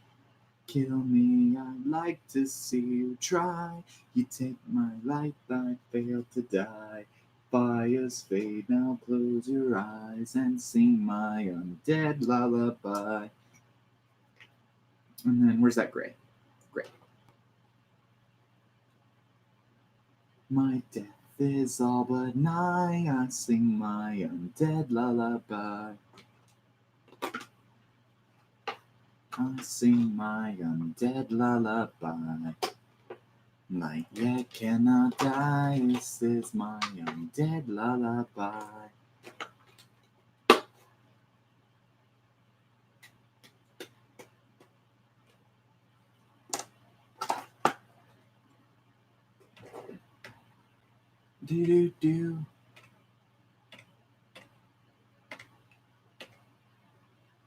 Kill me, I'd like to see you try. You take my life, I fail to die. Fires fade, now close your eyes and sing my undead lullaby. And then, where's that gray? Gray. My death is all but nigh, I sing my undead lullaby. I sing my undead lullaby. Night yet cannot die, this is my undead lullaby. Do-do-do.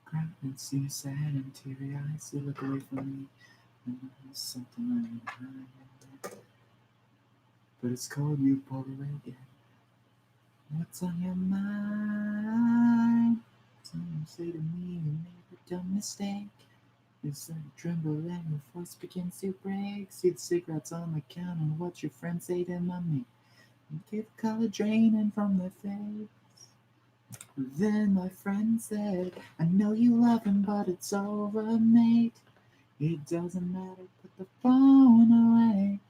Cry and see you sad and teary eyes, you look away from me. And there's something I need to hide. But it's cold, you pull away again. What's on your mind? Someone say to me you made a dumb mistake. You start to tremble and your voice begins to break. See the cigarettes on the counter, what your friends say to mommy. Get the color draining from their face. Then my friend said, I know you love him, but it's over, mate. It doesn't matter, put the phone away.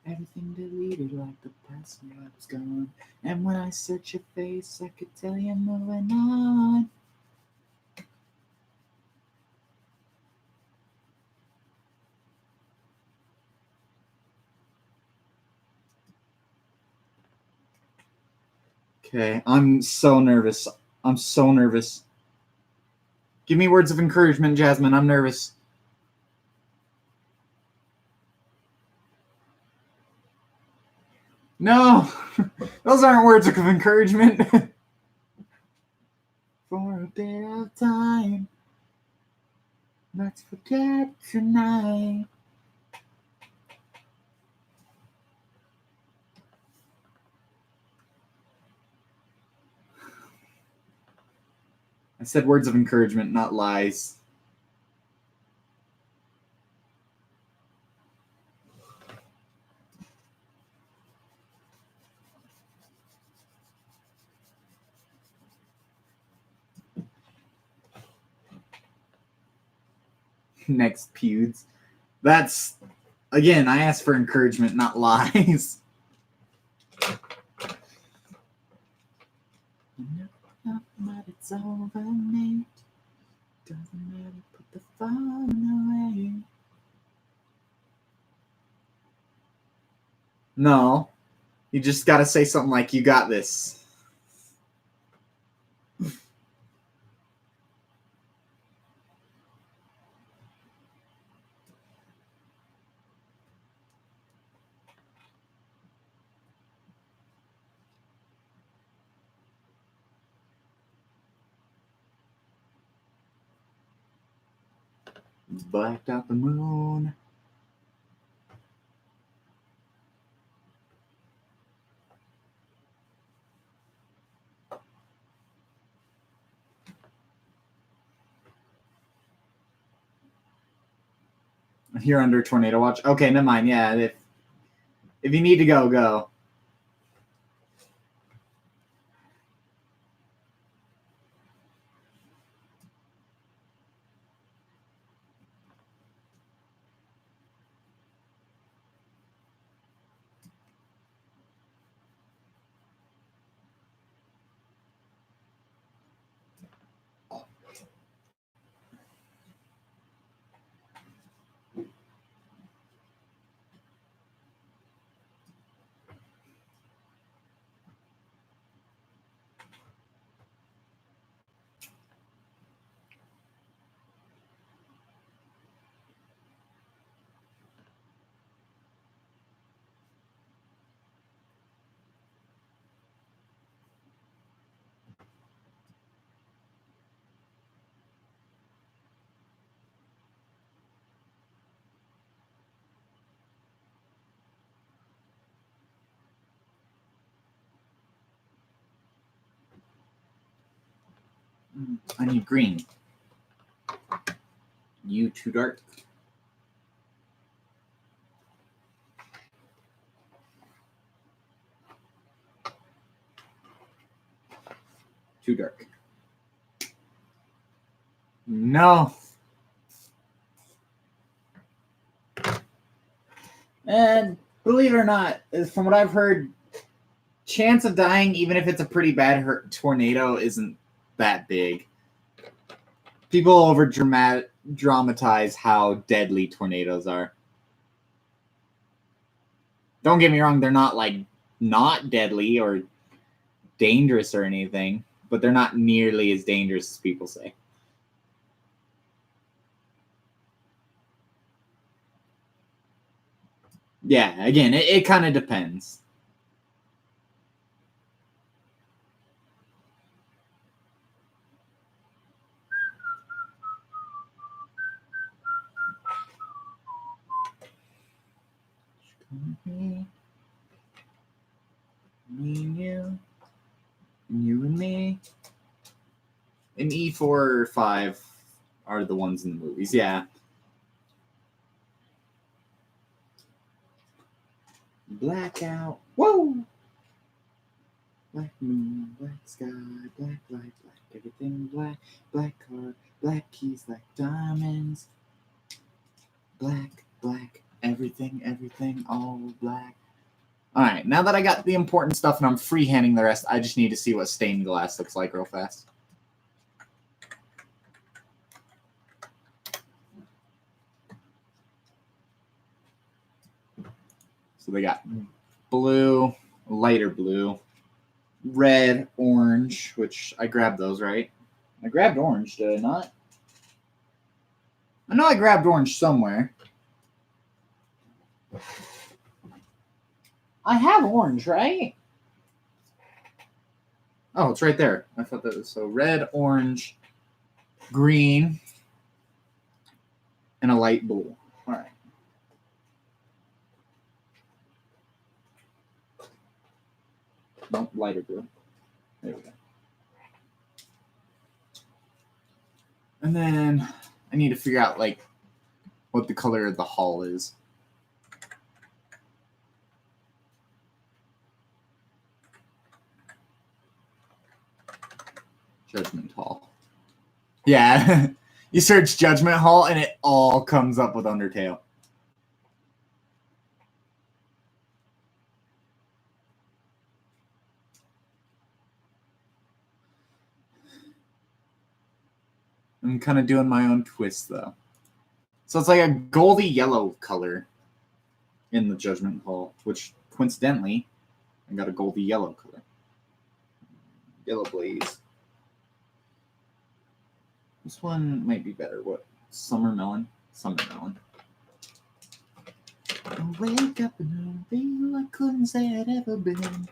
Everything deleted like the password was gone. And when I search your face, I could tell you're moving on. Okay, I'm so nervous. I'm so nervous. Give me words of encouragement, Jasmine. I'm nervous. No, those aren't words of encouragement. For a bit of time, let's forget tonight. I said words of encouragement, not lies. Next, Pewds. That's, again, I asked for encouragement, not lies. But it's over, mate. Doesn't matter, put the phone away. No. You just gotta say something like, you got this. Blacked out the moon. You're under tornado watch. Okay, never mind. Yeah, if you need to go, go. I need green. You too dark. Too dark. No. And believe it or not, from what I've heard, chance of dying, even if it's a pretty bad tornado, isn't that big. People over dramatize how deadly tornadoes are. Don't get me wrong, they're not like not deadly or dangerous or anything, but they're not nearly as dangerous as people say. Yeah, again, it kind of depends. Me and you and me. And E4 or 5 are the ones in the movies, yeah. Blackout. Whoa! Black moon, black sky, black light, black everything black, black car, black keys, black diamonds. Black, black, everything, all black. Alright, now that I got the important stuff and I'm freehanding the rest, I just need to see what stained glass looks like real fast. So they got blue, lighter blue, red, orange, which I grabbed those, right? I grabbed orange, did I not? I know I grabbed orange somewhere. I have orange, right? Oh, it's right there. I thought that was so red, orange, green, and a light blue. All right. Nope, lighter blue. There we go. And then I need to figure out like what the color of the hull is. Judgment Hall. Yeah. You search Judgment Hall and it all comes up with Undertale. I'm kind of doing my own twist though. So it's like a goldy yellow color in the Judgment Hall, which coincidentally, I got a goldy yellow color. Yellow Blaze. This one might be better. What? Summer Melon? Summer Melon. I wake up and I feel I couldn't say I'd ever been.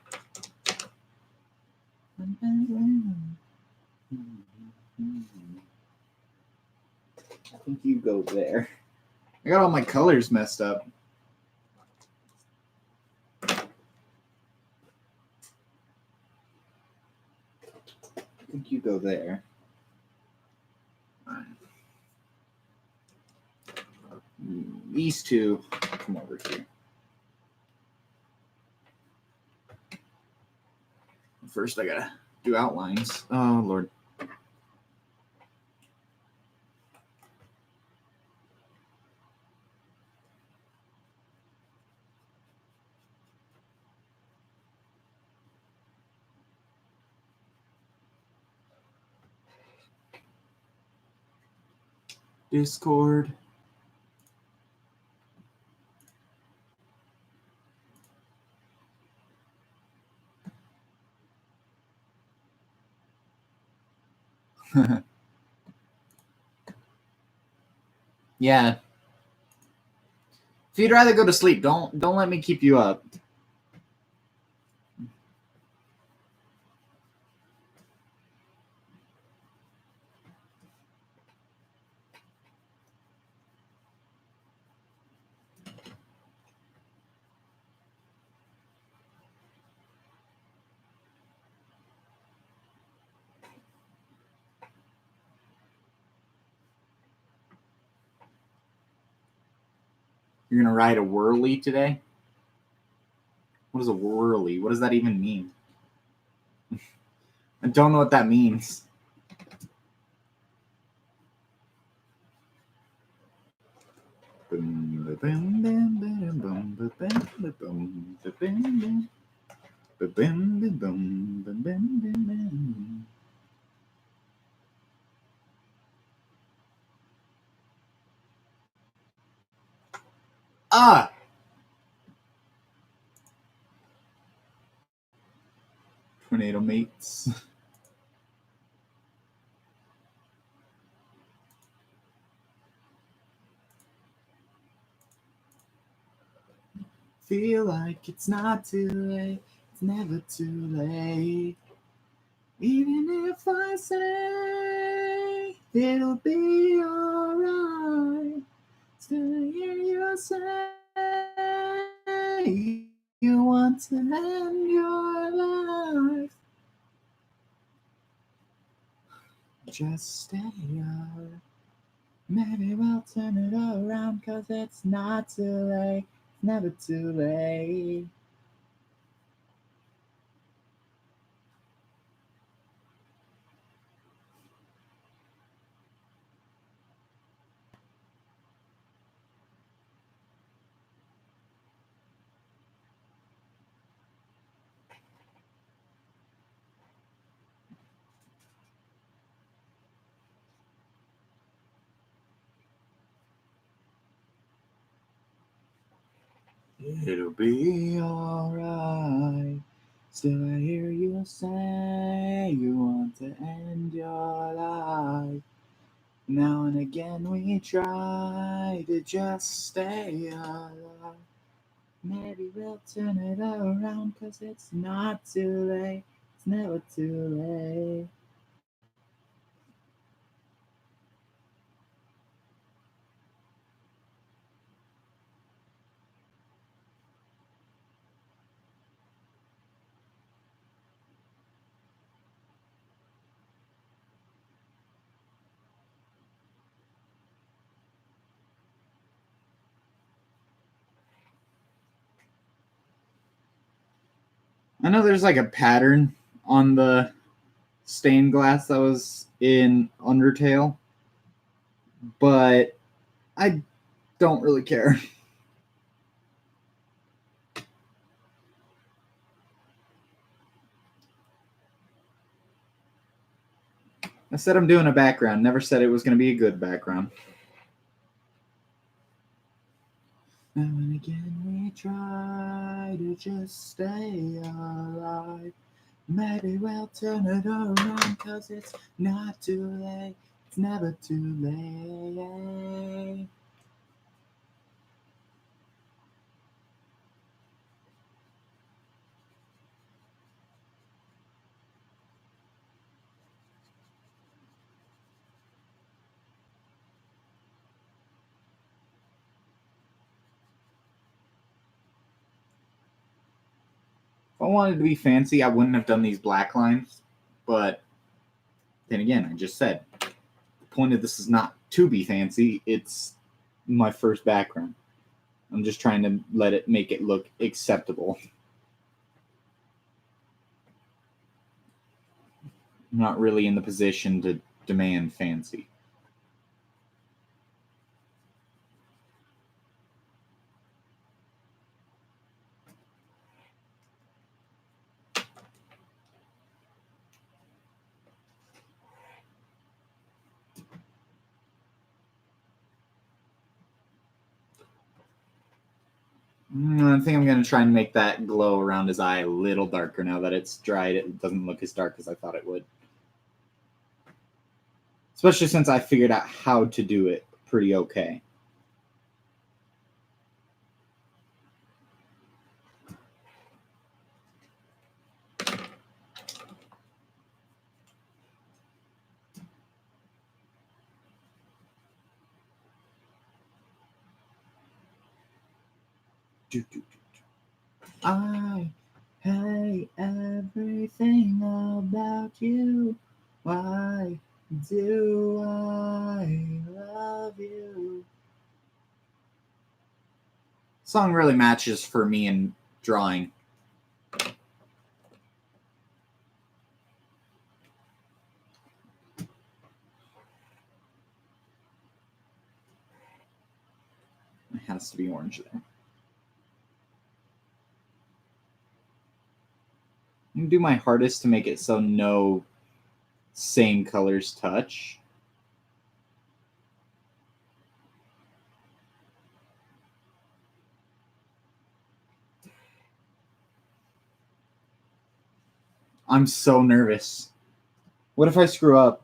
I think you go there. I got all my colors messed up. I think you go there. These two come over here. First, I gotta do outlines. Oh, Lord. Discord. Yeah. If you'd rather go to sleep, don't let me keep you up. You're going to ride a whirly today? What is a whirly? What does that even mean? I don't know what that means. Ah! Tornado mates. Feel like it's not too late, it's never too late. Even if I say it'll be alright, still hear you say you want to end your life. Just stay up. Maybe we'll turn it around, 'cause it's not too late, it's never too late. It'll be alright. Still I hear you say you want to end your life. Now and again we try to just stay alive. Maybe we'll turn it around, 'cause it's not too late, it's never too late. I know there's like a pattern on the stained glass that was in Undertale, but I don't really care. I said I'm doing a background, never said it was going to be a good background. Now and again we try to just stay alive. Maybe we'll turn it around, 'cause it's not too late, it's never too late. If I wanted to be fancy, I wouldn't have done these black lines, but then again, I just said the point of this is not to be fancy, it's my first background. I'm just trying to make it look acceptable. I'm not really in the position to demand fancy. I think I'm going to try and make that glow around his eye a little darker now that it's dried. It doesn't look as dark as I thought it would. Especially since I figured out how to do it pretty okay. I hate everything about you. Why do I love you? Song really matches for me in drawing. It has to be orange there. I'm gonna do my hardest to make it so no same colors touch. I'm so nervous. What if I screw up?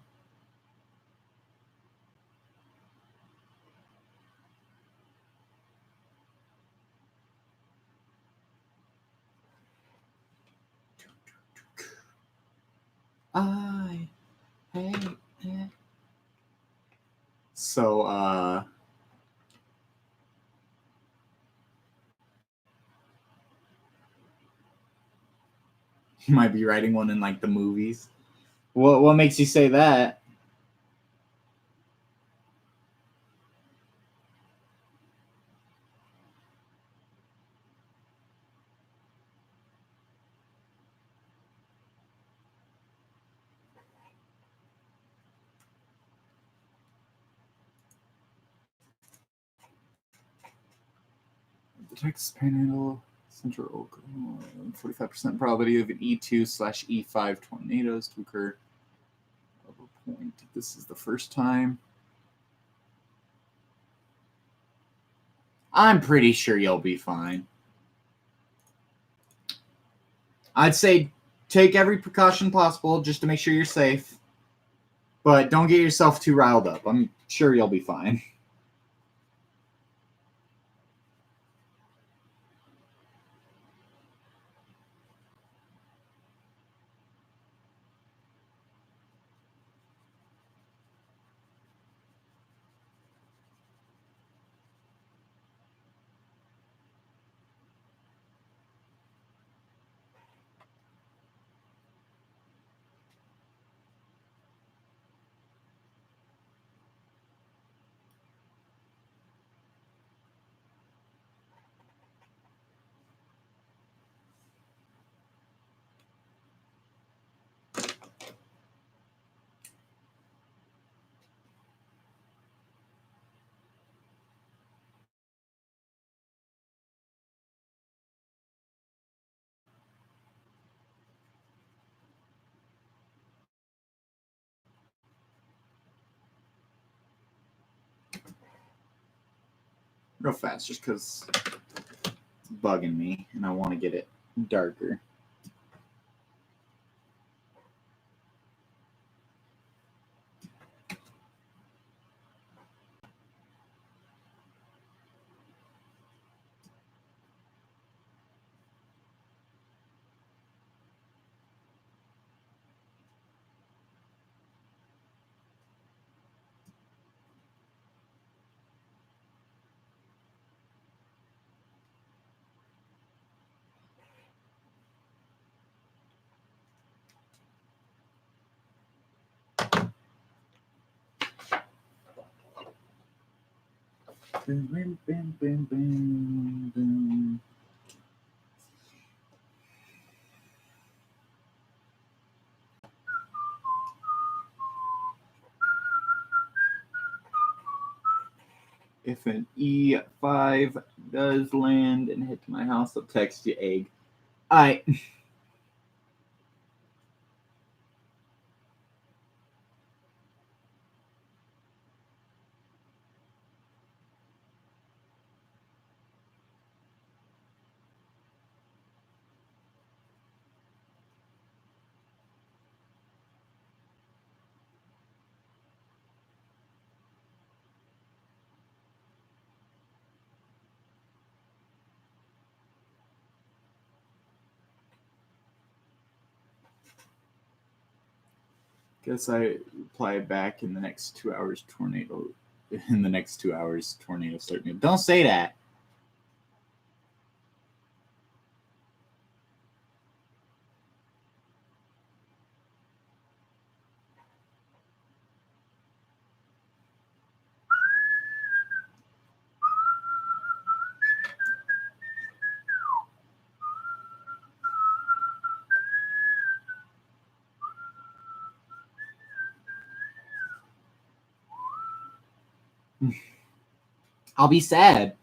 I hate it. So, you might be writing one in like the movies. What makes you say that? The text panel, central 45% probability of an E2/E5 tornadoes to occur. Point. This is the first time. I'm pretty sure you'll be fine. I'd say take every precaution possible just to make sure you're safe. But don't get yourself too riled up. I'm sure you'll be fine. Real fast, just because it's bugging me and I want to get it darker. Bam, bam, bam, bam, bam. If an E5 does land and hit my house, I'll text you egg. I guess I reply back in the next 2 hours. Tornado. In the next 2 hours, tornado starting. Don't say that. I'll be sad.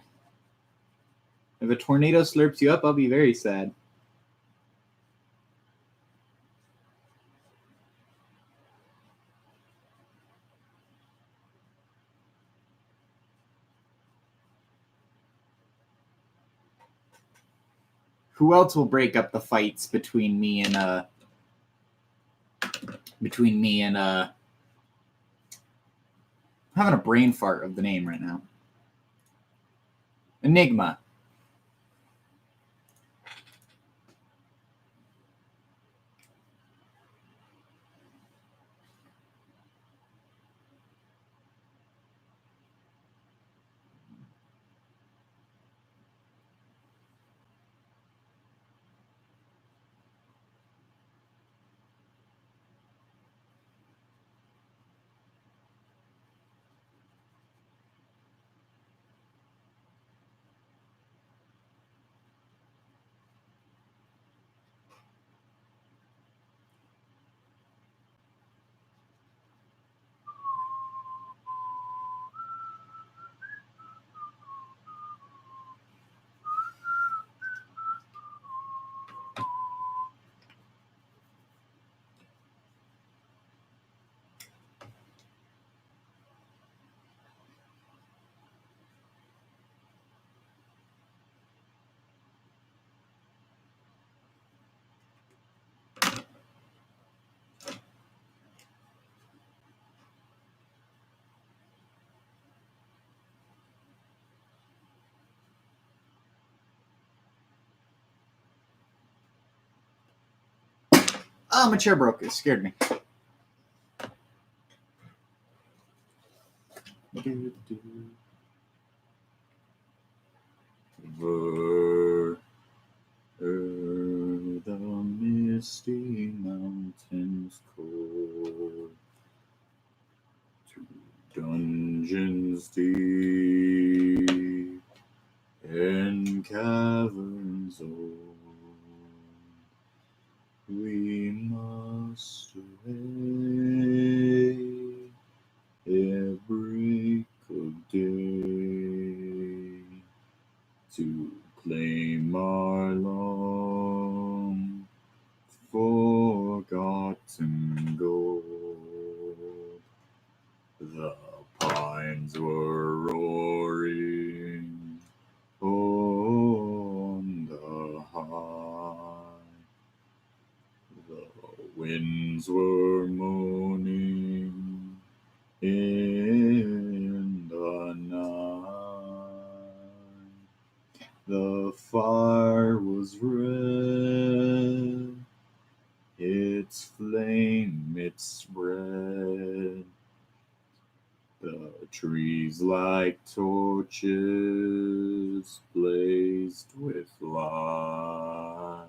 If a tornado slurps you up, I'll be very sad. Who else will break up the fights between me and I'm having a brain fart of the name right now. Enigma. Oh, my chair broke. It scared me. Over the misty mountains cold, to dungeons deep and caverns old, we must away ere break of day, to claim our long forgotten gold. The pines were roaring on the high, the winds were moaning in the night, the fire was red, its flame it spread, the trees like torches blazed with light.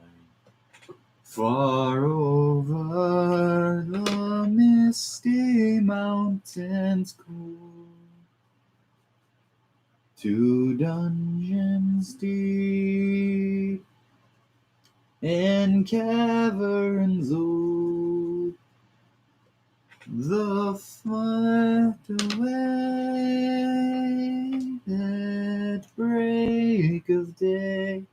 Far over the misty mountains cold, to dungeons deep and caverns old, the fight away at break of day.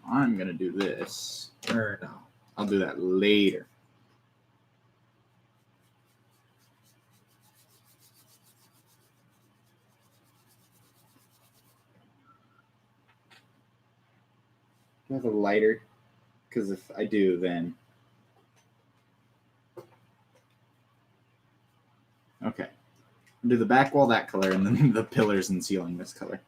I'm going to do this. Or no, I'll do that later. Do I have a lighter? Because if I do, then... Okay. I'll do the back wall that color, and then the pillars and ceiling this color.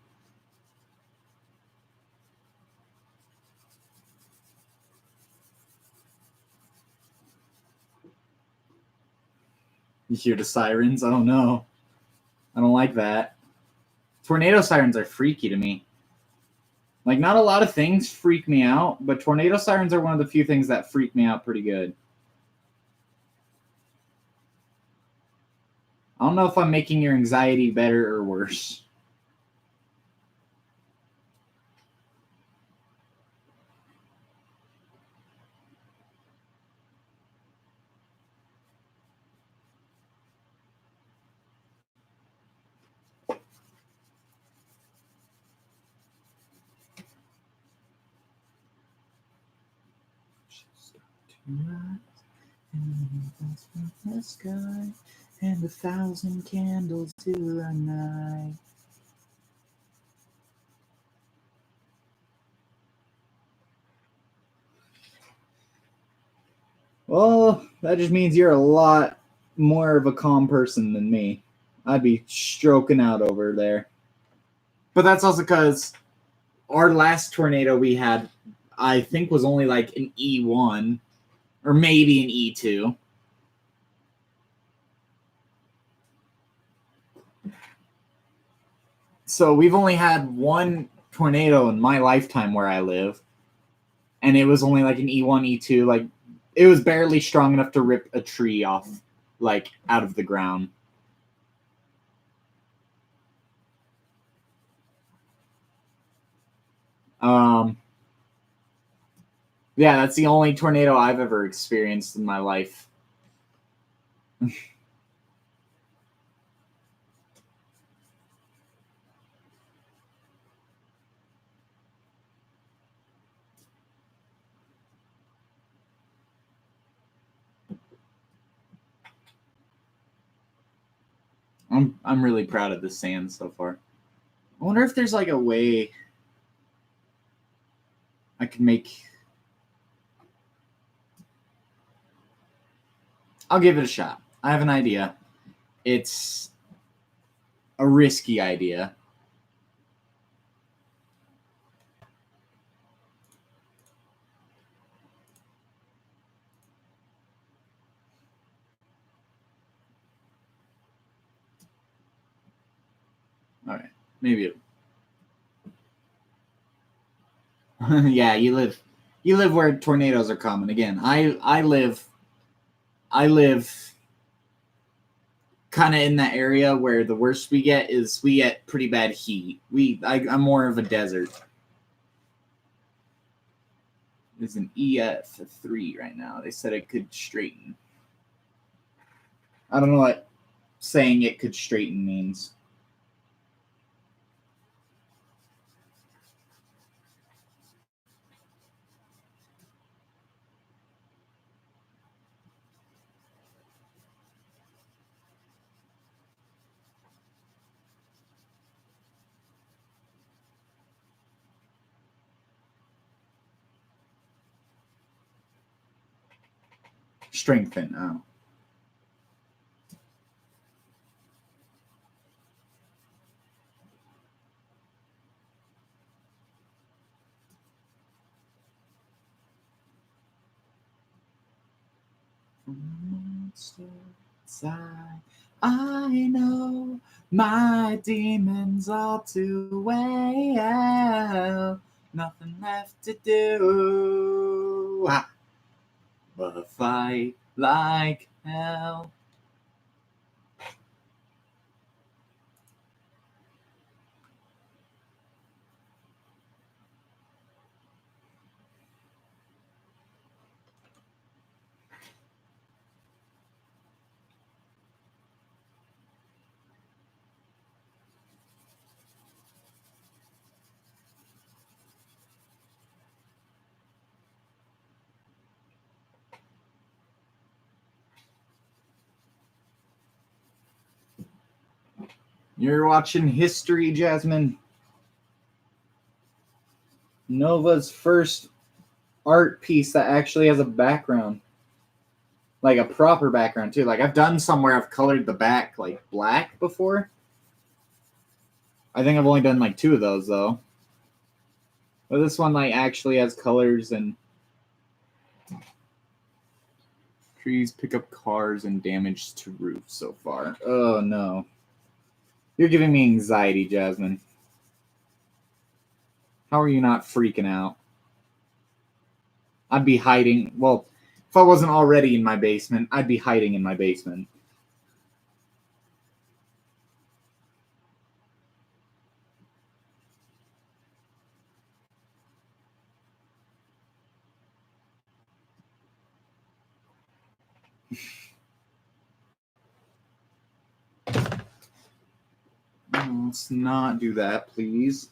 You hear the sirens? Oh no. I don't like that. Tornado sirens are freaky to me. Like, not a lot of things freak me out, but tornado sirens are one of the few things that freak me out pretty good. I don't know if I'm making your anxiety better or worse. The sky and 1,000 candles to the night. Well, that just means you're a lot more of a calm person than me. I'd be stroking out over there. But that's also because our last tornado we had, I think, was only like an E1 or maybe an E2. So we've only had one tornado in my lifetime where I live, and it was only like an E1, E2. Like, it was barely strong enough to rip a tree off, like, out of the ground. Yeah, that's the only tornado I've ever experienced in my life. I'm really proud of the sand so far. I wonder if there's like a way I could make... I'll give it a shot. I have an idea. It's a risky idea. All right, maybe it... Yeah, you live where tornadoes are common. Again, I live kind of in that area where the worst we get is we get pretty bad heat. I'm more of a desert. It's an EF3 right now. They said it could straighten. I don't know what saying it could straighten means. Strengthen. Oh. Inside, I know my demons all too well. Nothing left to do but fight like hell. You're watching history, Jasmine. Nova's first art piece that actually has a background. Like a proper background, too. Like, I've done some where I've colored the back, like, black before. I think I've only done, like, 2 of those, though. But this one, like, actually has colors and trees, pick up cars, and damage to roofs so far. Oh, no. You're giving me anxiety, Jasmine. How are you not freaking out? I'd be hiding. Well, if I wasn't already in my basement, I'd be hiding in my basement. Let's not do that, please.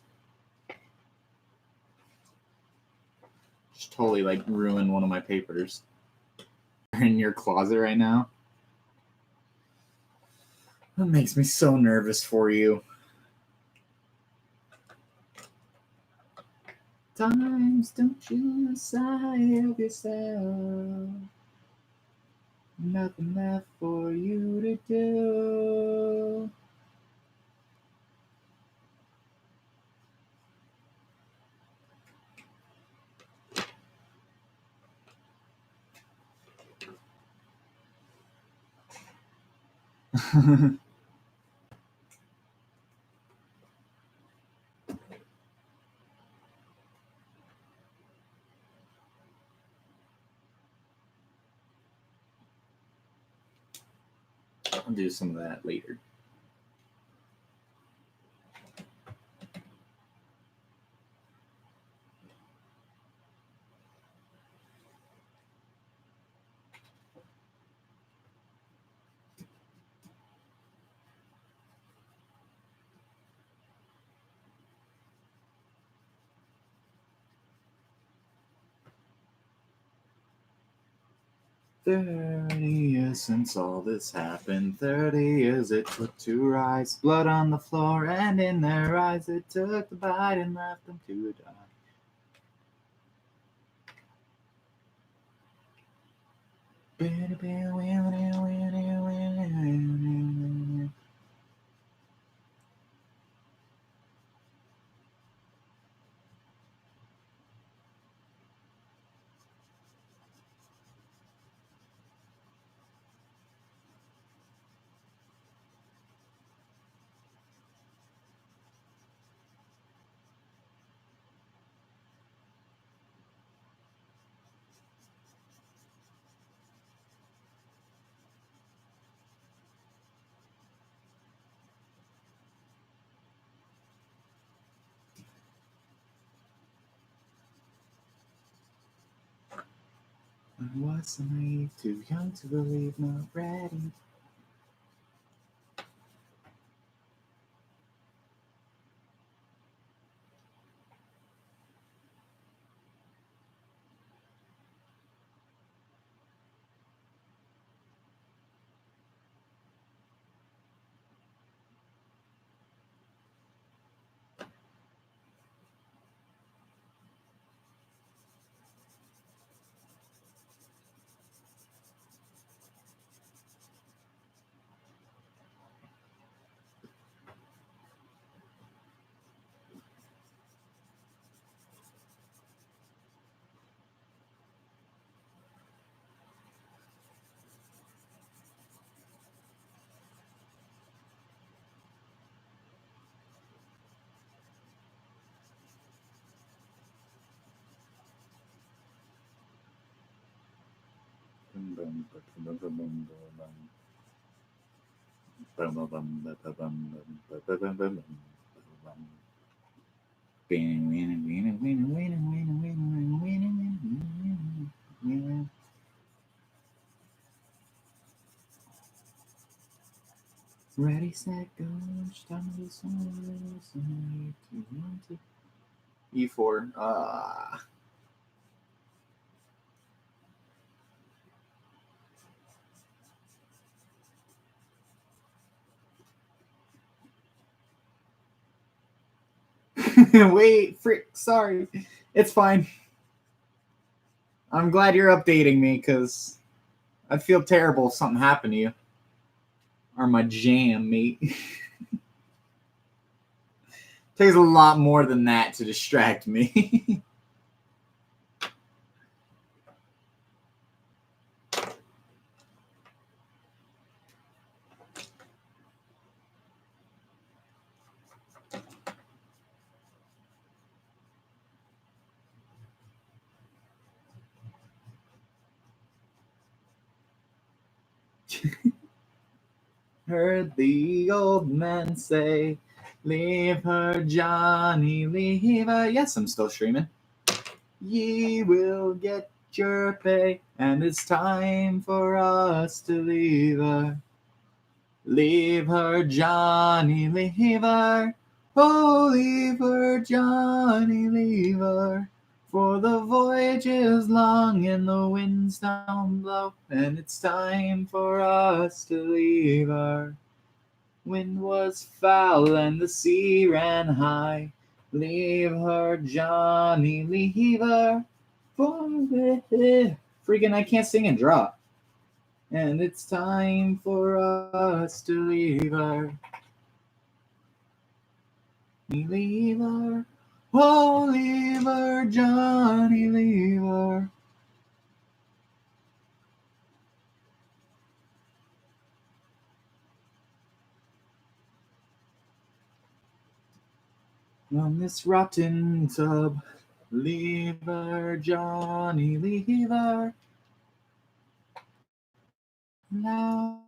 Just totally, like, ruin one of my papers. In your closet right now? That makes me so nervous for you. Times don't you sigh of yourself. Nothing left for you to do. I'll do some of that later. "30 years since all this happened. 30 years it took to rise. Blood on the floor and in their eyes. It took the bite and left them to die." I was naive, too young to believe, not ready. Ready, set, go. Time to do some E4. Wait, frick, sorry. It's fine. I'm glad you're updating me, because I'd feel terrible if something happened to you. Or my jam, mate. Takes a lot more than that to distract me. Heard the old man say, leave her, Johnny, leave her. Yes, I'm still streaming. Ye will get your pay, and it's time for us to leave her. Leave her, Johnny, leave her. Oh, leave her, Johnny, leave her. For the voyage is long and the winds down blow, and it's time for us to leave her. Wind was foul and the sea ran high. Leave her, Johnny, leave her. Freaking, I can't sing and draw. And it's time for us to leave her. Leave her. Oh, leave her, Johnny, leave her. On this rotten tub, leave her, Johnny, leave her. Loud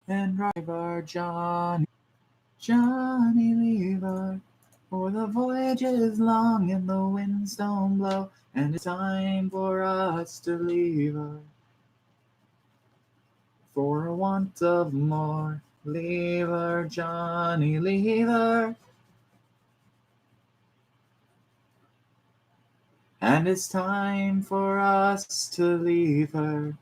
and drive her, Johnny, Johnny, leave her. For the voyage is long and the winds don't blow, and it's time for us to leave her. For want of more, leave her, Johnny, leave her. And it's time for us to leave her.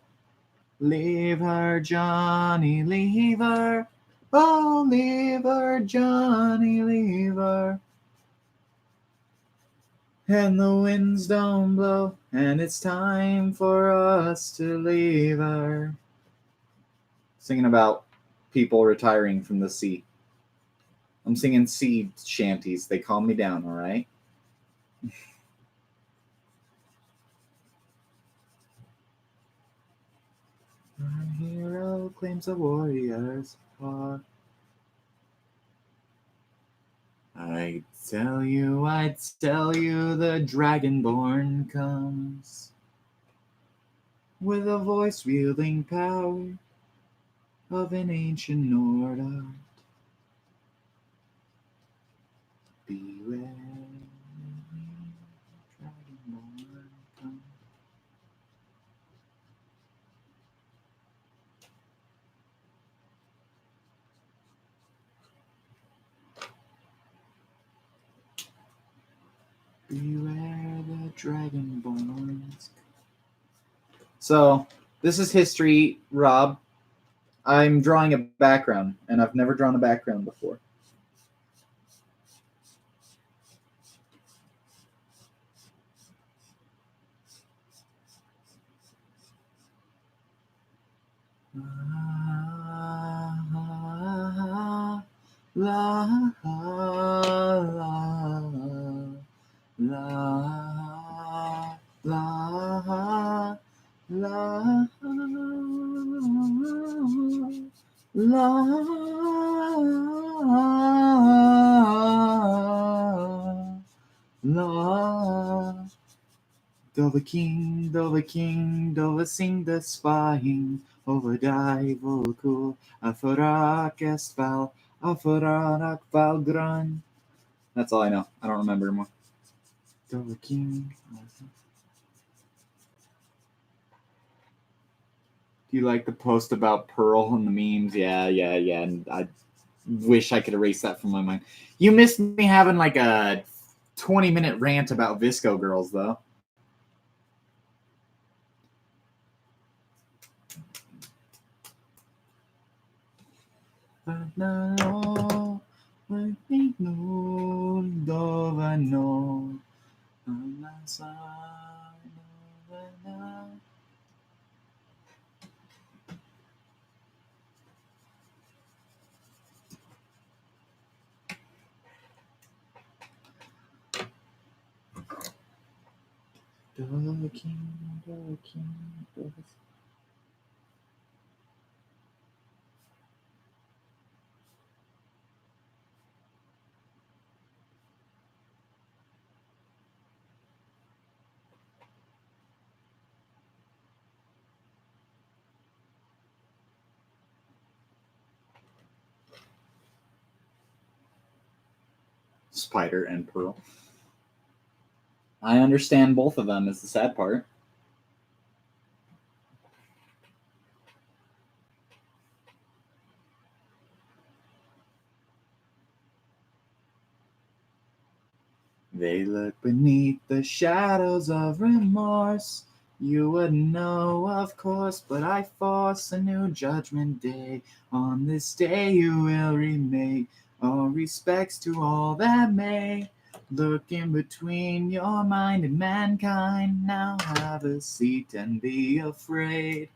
Leave her, Johnny, leave her. Oh, leave her, Johnny, leave her. And the winds don't blow, and it's time for us to leave her. Singing about people retiring from the sea. I'm singing sea shanties. They calm me down, all right? Our hero claims a warrior's heart. I'd tell you, the Dragonborn comes with a voice wielding power of an ancient Nord art. Beware, Dragonborn comes. Beware the Dragonborns. So, this is history, Rob. I'm drawing a background, and I've never drawn a background before. La la la la la la. Though the king, though sing the spying, over die cool, aforak estval, aforak valgran. That's all I know. I don't remember more. Though the king. Do you like the post about Pearl and the memes? Yeah. And I wish I could erase that from my mind. You missed me having like a 20-minute rant about Visco girls, though. Spider and Pearl. I understand both of them is the sad part. They look beneath the shadows of remorse. You would know, of course, but I force a new judgment day. On this day you will remake all respects to all that may. Look in between your mind and mankind. Now have a seat and be afraid.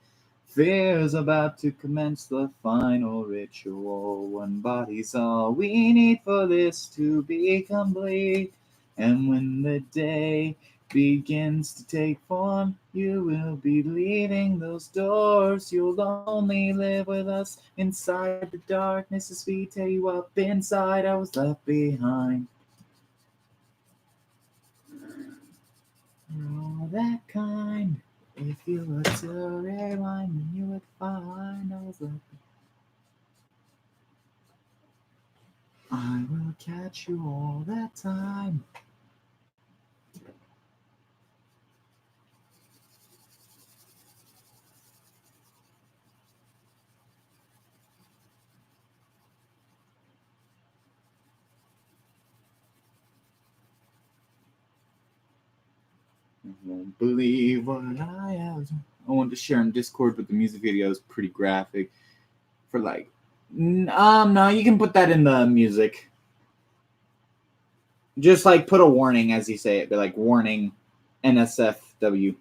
Fear's about to commence the final ritual. One body's all we need for this to be complete. And when the day begins to take form, you will be leaving those doors. You'll only live with us inside the darkness as we tear you up inside. I was left behind. You're all that kind. If you were to rewind, then you would find I was left behind. I will catch you all that time. I won't believe what I have. I wanted to share on Discord, but the music video is pretty graphic. For like, no, you can put that in the music. Just like put a warning as you say it, but like warning, NSFW.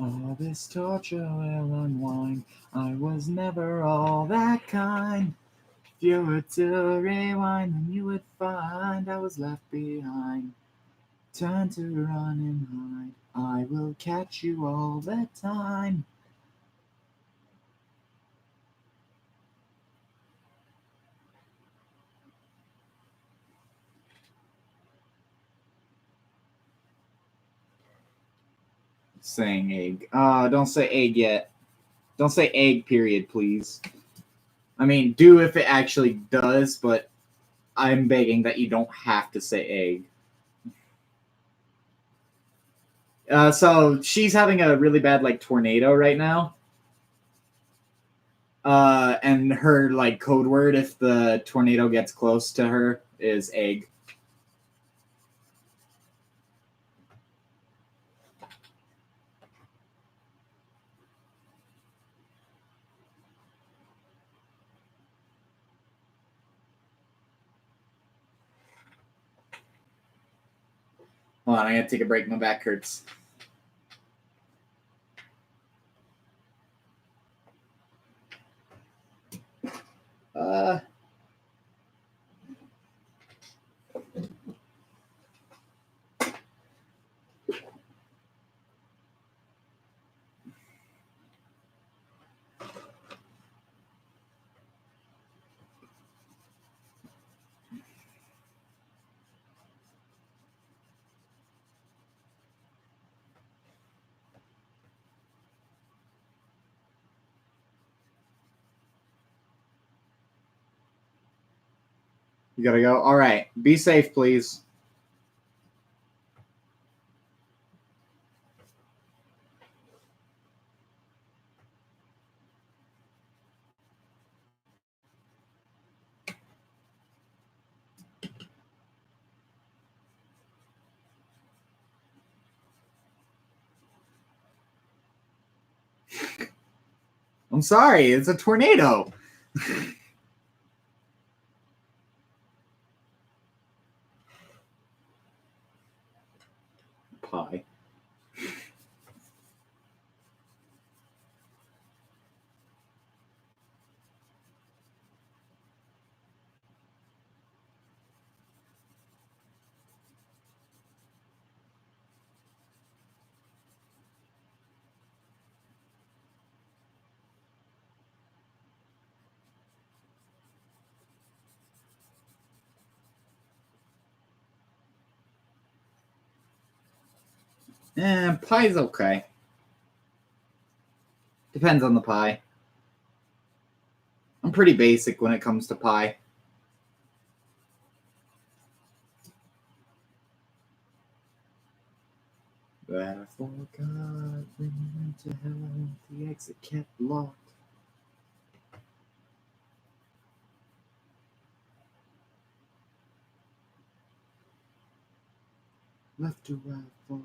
All this torture will unwind. I was never all that kind. If you were to rewind, then you would find I was left behind. Turn to run and hide. I will catch you all the time. Saying egg. Don't say egg yet. Don't say egg, period, please. I mean, do if it actually does, but I'm begging that you don't have to say egg. So she's having a really bad like tornado right now. And her like code word if the tornado gets close to her is egg. Hold on, I gotta take a break. My back hurts. You gotta go. All right. Be safe, please. I'm sorry, it's a tornado. Pie. Pie's okay. Depends on the pie. I'm pretty basic when it comes to pie. But I forgot when you went to hell, the exit kept locked. Left to right, fall.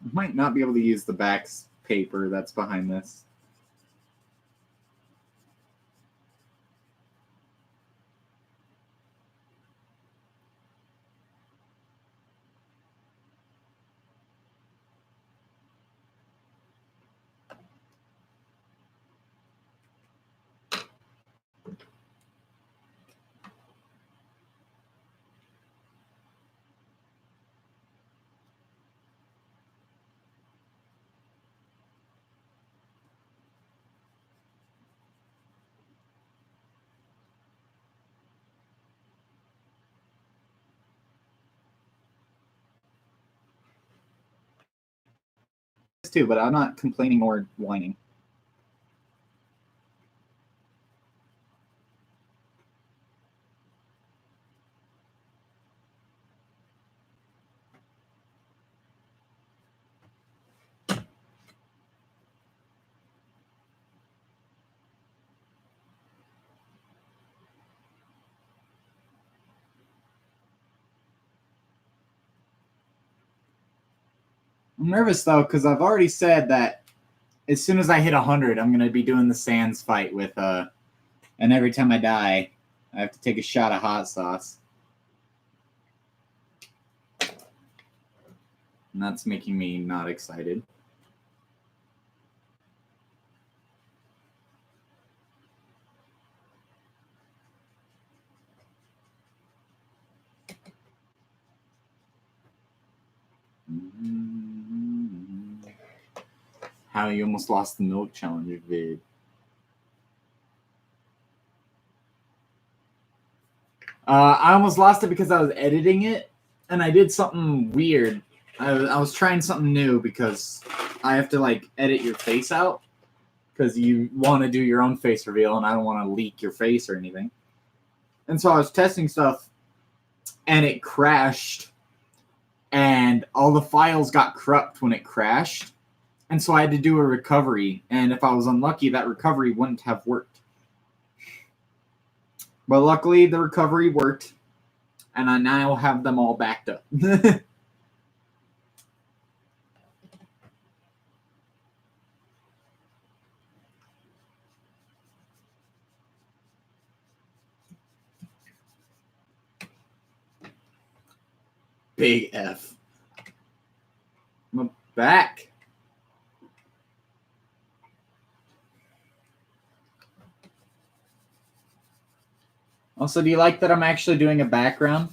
I might not be able to use the back paper that's behind this. Too, but I'm not complaining or whining. I'm nervous though because I've already said that as soon as I hit 100, I'm gonna be doing the Sans fight with and every time I die, I have to take a shot of hot sauce, and that's making me not excited. How you almost lost the milk challenge vid. I almost lost it because I was editing it, and I did something weird. I was trying something new because I have to like edit your face out because you want to do your own face reveal, and I don't want to leak your face or anything. And so I was testing stuff, and it crashed, and all the files got corrupt when it crashed. And so I had to do a recovery, and if I was unlucky, that recovery wouldn't have worked. But luckily, the recovery worked, and I now have them all backed up. Big F. I'm back. Also, do you like that I'm actually doing a background?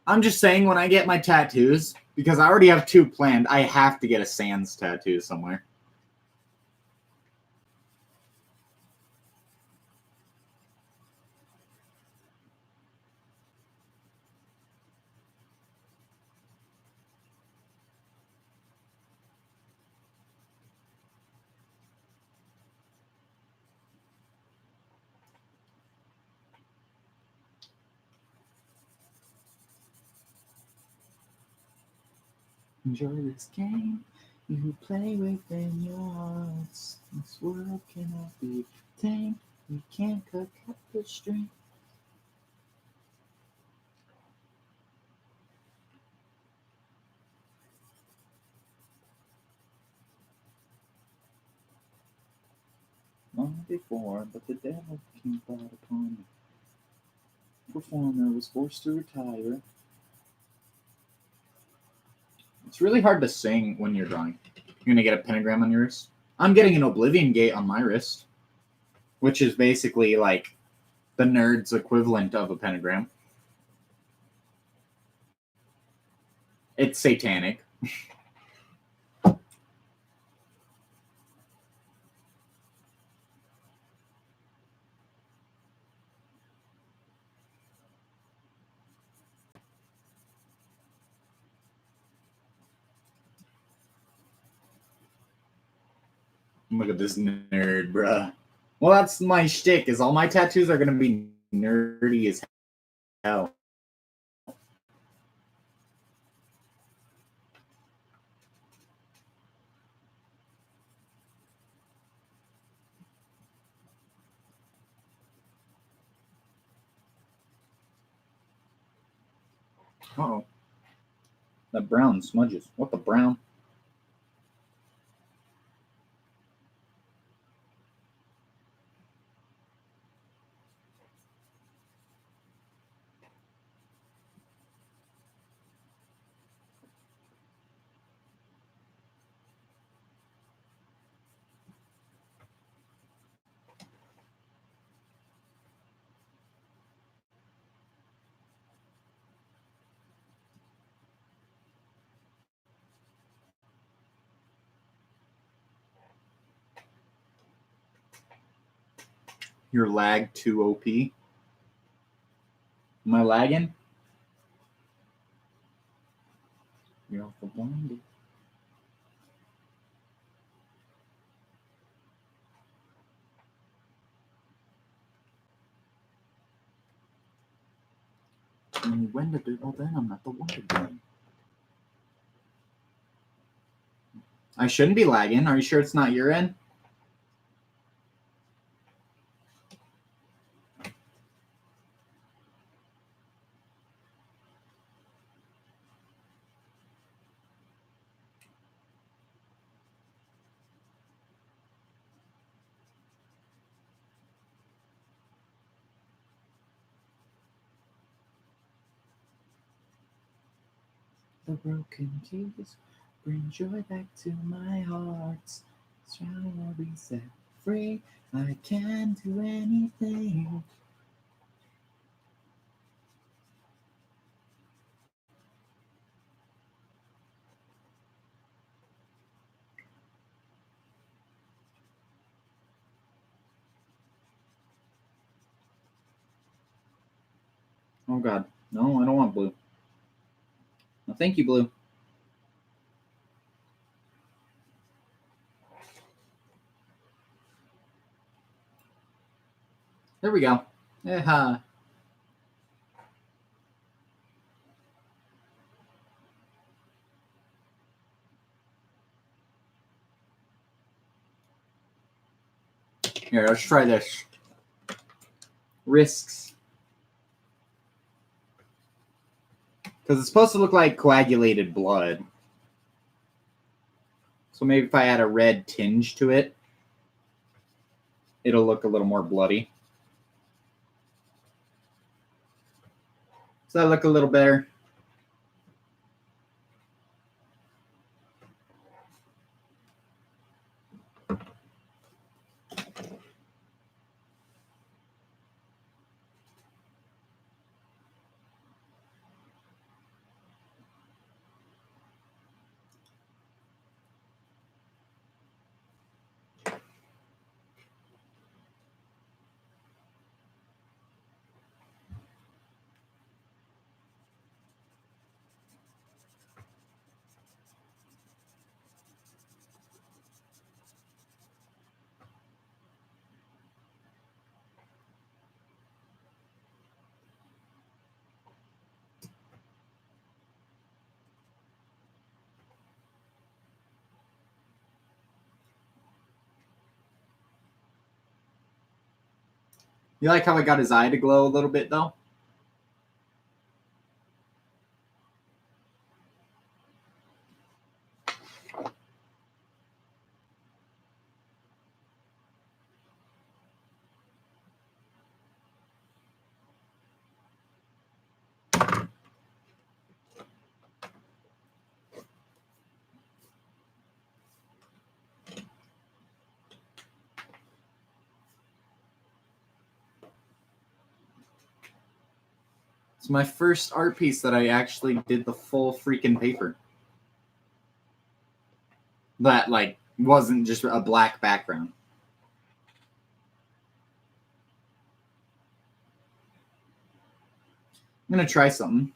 I'm just saying when I get my tattoos, because I already have 2 planned, I have to get a Sans tattoo somewhere. Enjoy this game you play within your hearts. This world cannot be tamed. We can't cut the string. Long before, but the devil came out upon me. Performer was forced to retire. It's really hard to sing when you're drawing. You're gonna get a pentagram on your wrist. I'm getting an Oblivion Gate on my wrist, which is basically like the nerd's equivalent of a pentagram. It's satanic. Look at this nerd, bruh. Well, that's my shtick, is all my tattoos are gonna be nerdy as hell. Uh-oh. That brown smudges. What the brown? You're lag too OP. Am I lagging? You're awful blinded. When to do? Well, then I'm not the one to blame. I shouldn't be lagging. Are you sure it's not your end? The broken keys bring joy back to my heart. Shall I be set free? I can do anything. Oh god. No, I don't want blue. No, thank you, blue. There we go. Yeah. Here, let's try this. Risks. Because it's supposed to look like coagulated blood. So maybe if I add a red tinge to it, it'll look a little more bloody. Does that look a little better? You like how I got his eye to glow a little bit, though? It's my first art piece that I actually did the full freaking paper. That, like, wasn't just a black background. I'm going to try something.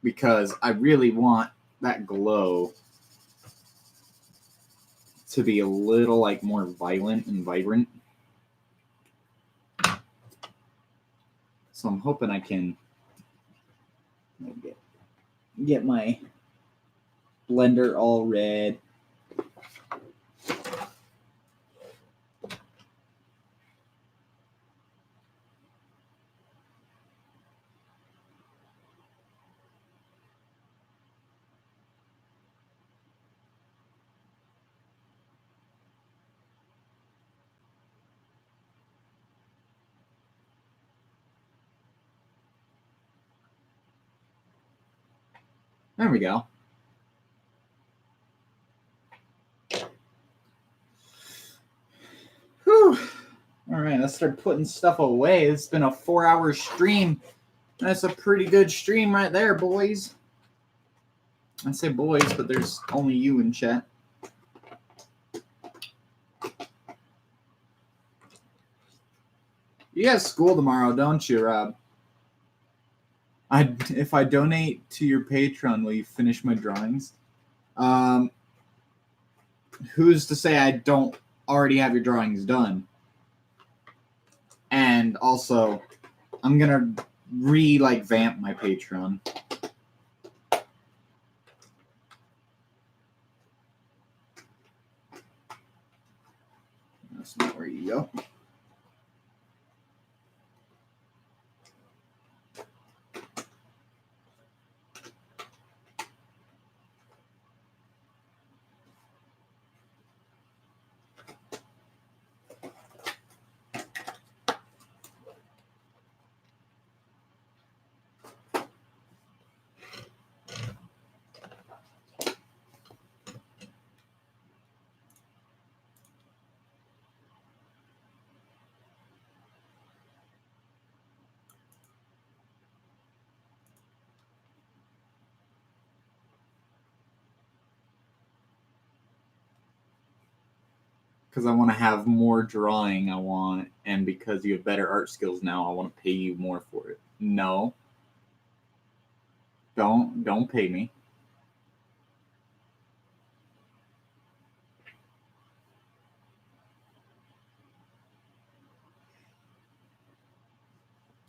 Because I really want that glow to be a little, like, more violent and vibrant. So I'm hoping I can get my blender all red. There we go. Whew. All right, let's start putting stuff away. It's been a 4-hour stream. That's a pretty good stream right there, boys. I say boys, but there's only you in chat. You have school tomorrow, don't you, Rob? If I donate to your Patreon, will you finish my drawings? Who's to say I don't already have your drawings done? And also, I'm gonna vamp my Patreon. That's not where you go. Because I want to have more drawing, and because you have better art skills now, I want to pay you more for it. No. Don't pay me.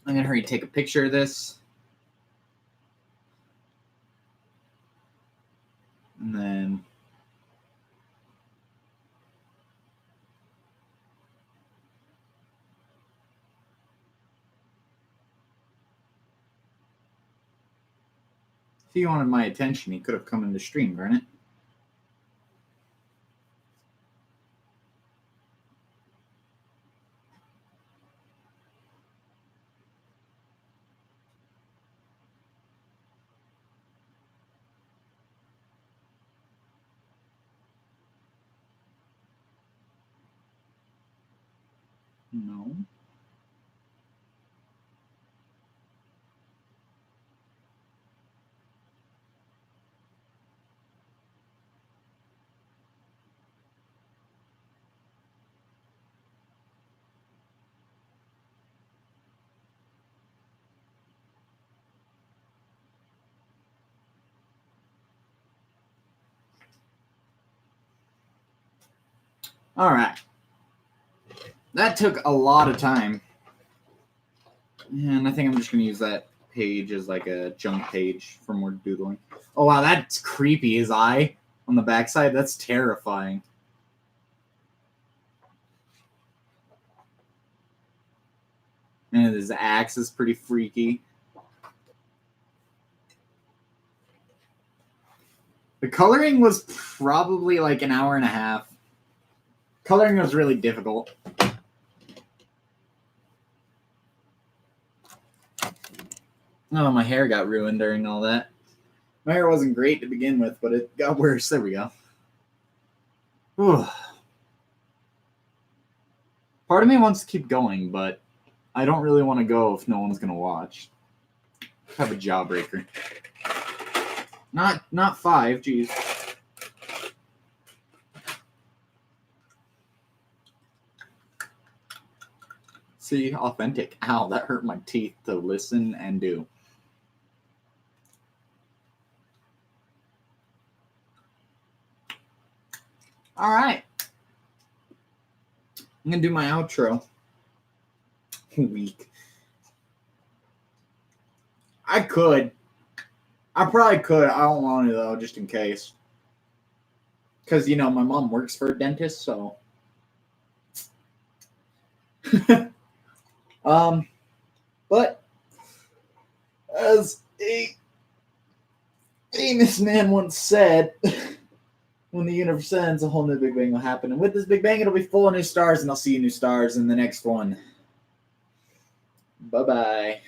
I'm gonna hurry take a picture of this. And then if he wanted my attention, he could have come in the stream, darn it. No. All right. That took a lot of time. And I think I'm just going to use that page as like a junk page for more doodling. Oh, wow, that's creepy. His eye on the backside, that's terrifying. And his axe is pretty freaky. The coloring was probably like an hour and a half. Coloring was really difficult. Oh, my hair got ruined during all that. My hair wasn't great to begin with, but it got worse. There we go. Whew. Part of me wants to keep going, but I don't really want to go if no one's going to watch. Have a jawbreaker. Not 5, geez. See, authentic. Ow, that hurt my teeth to listen and do. All right. I'm going to do my outro. Weak. I could. I probably could. I don't want to, though, just in case. Because, you know, my mom works for a dentist, so. But, as a famous man once said, when the universe ends, a whole new Big Bang will happen. And with this Big Bang, it'll be full of new stars, and I'll see you new stars in the next one. Bye-bye.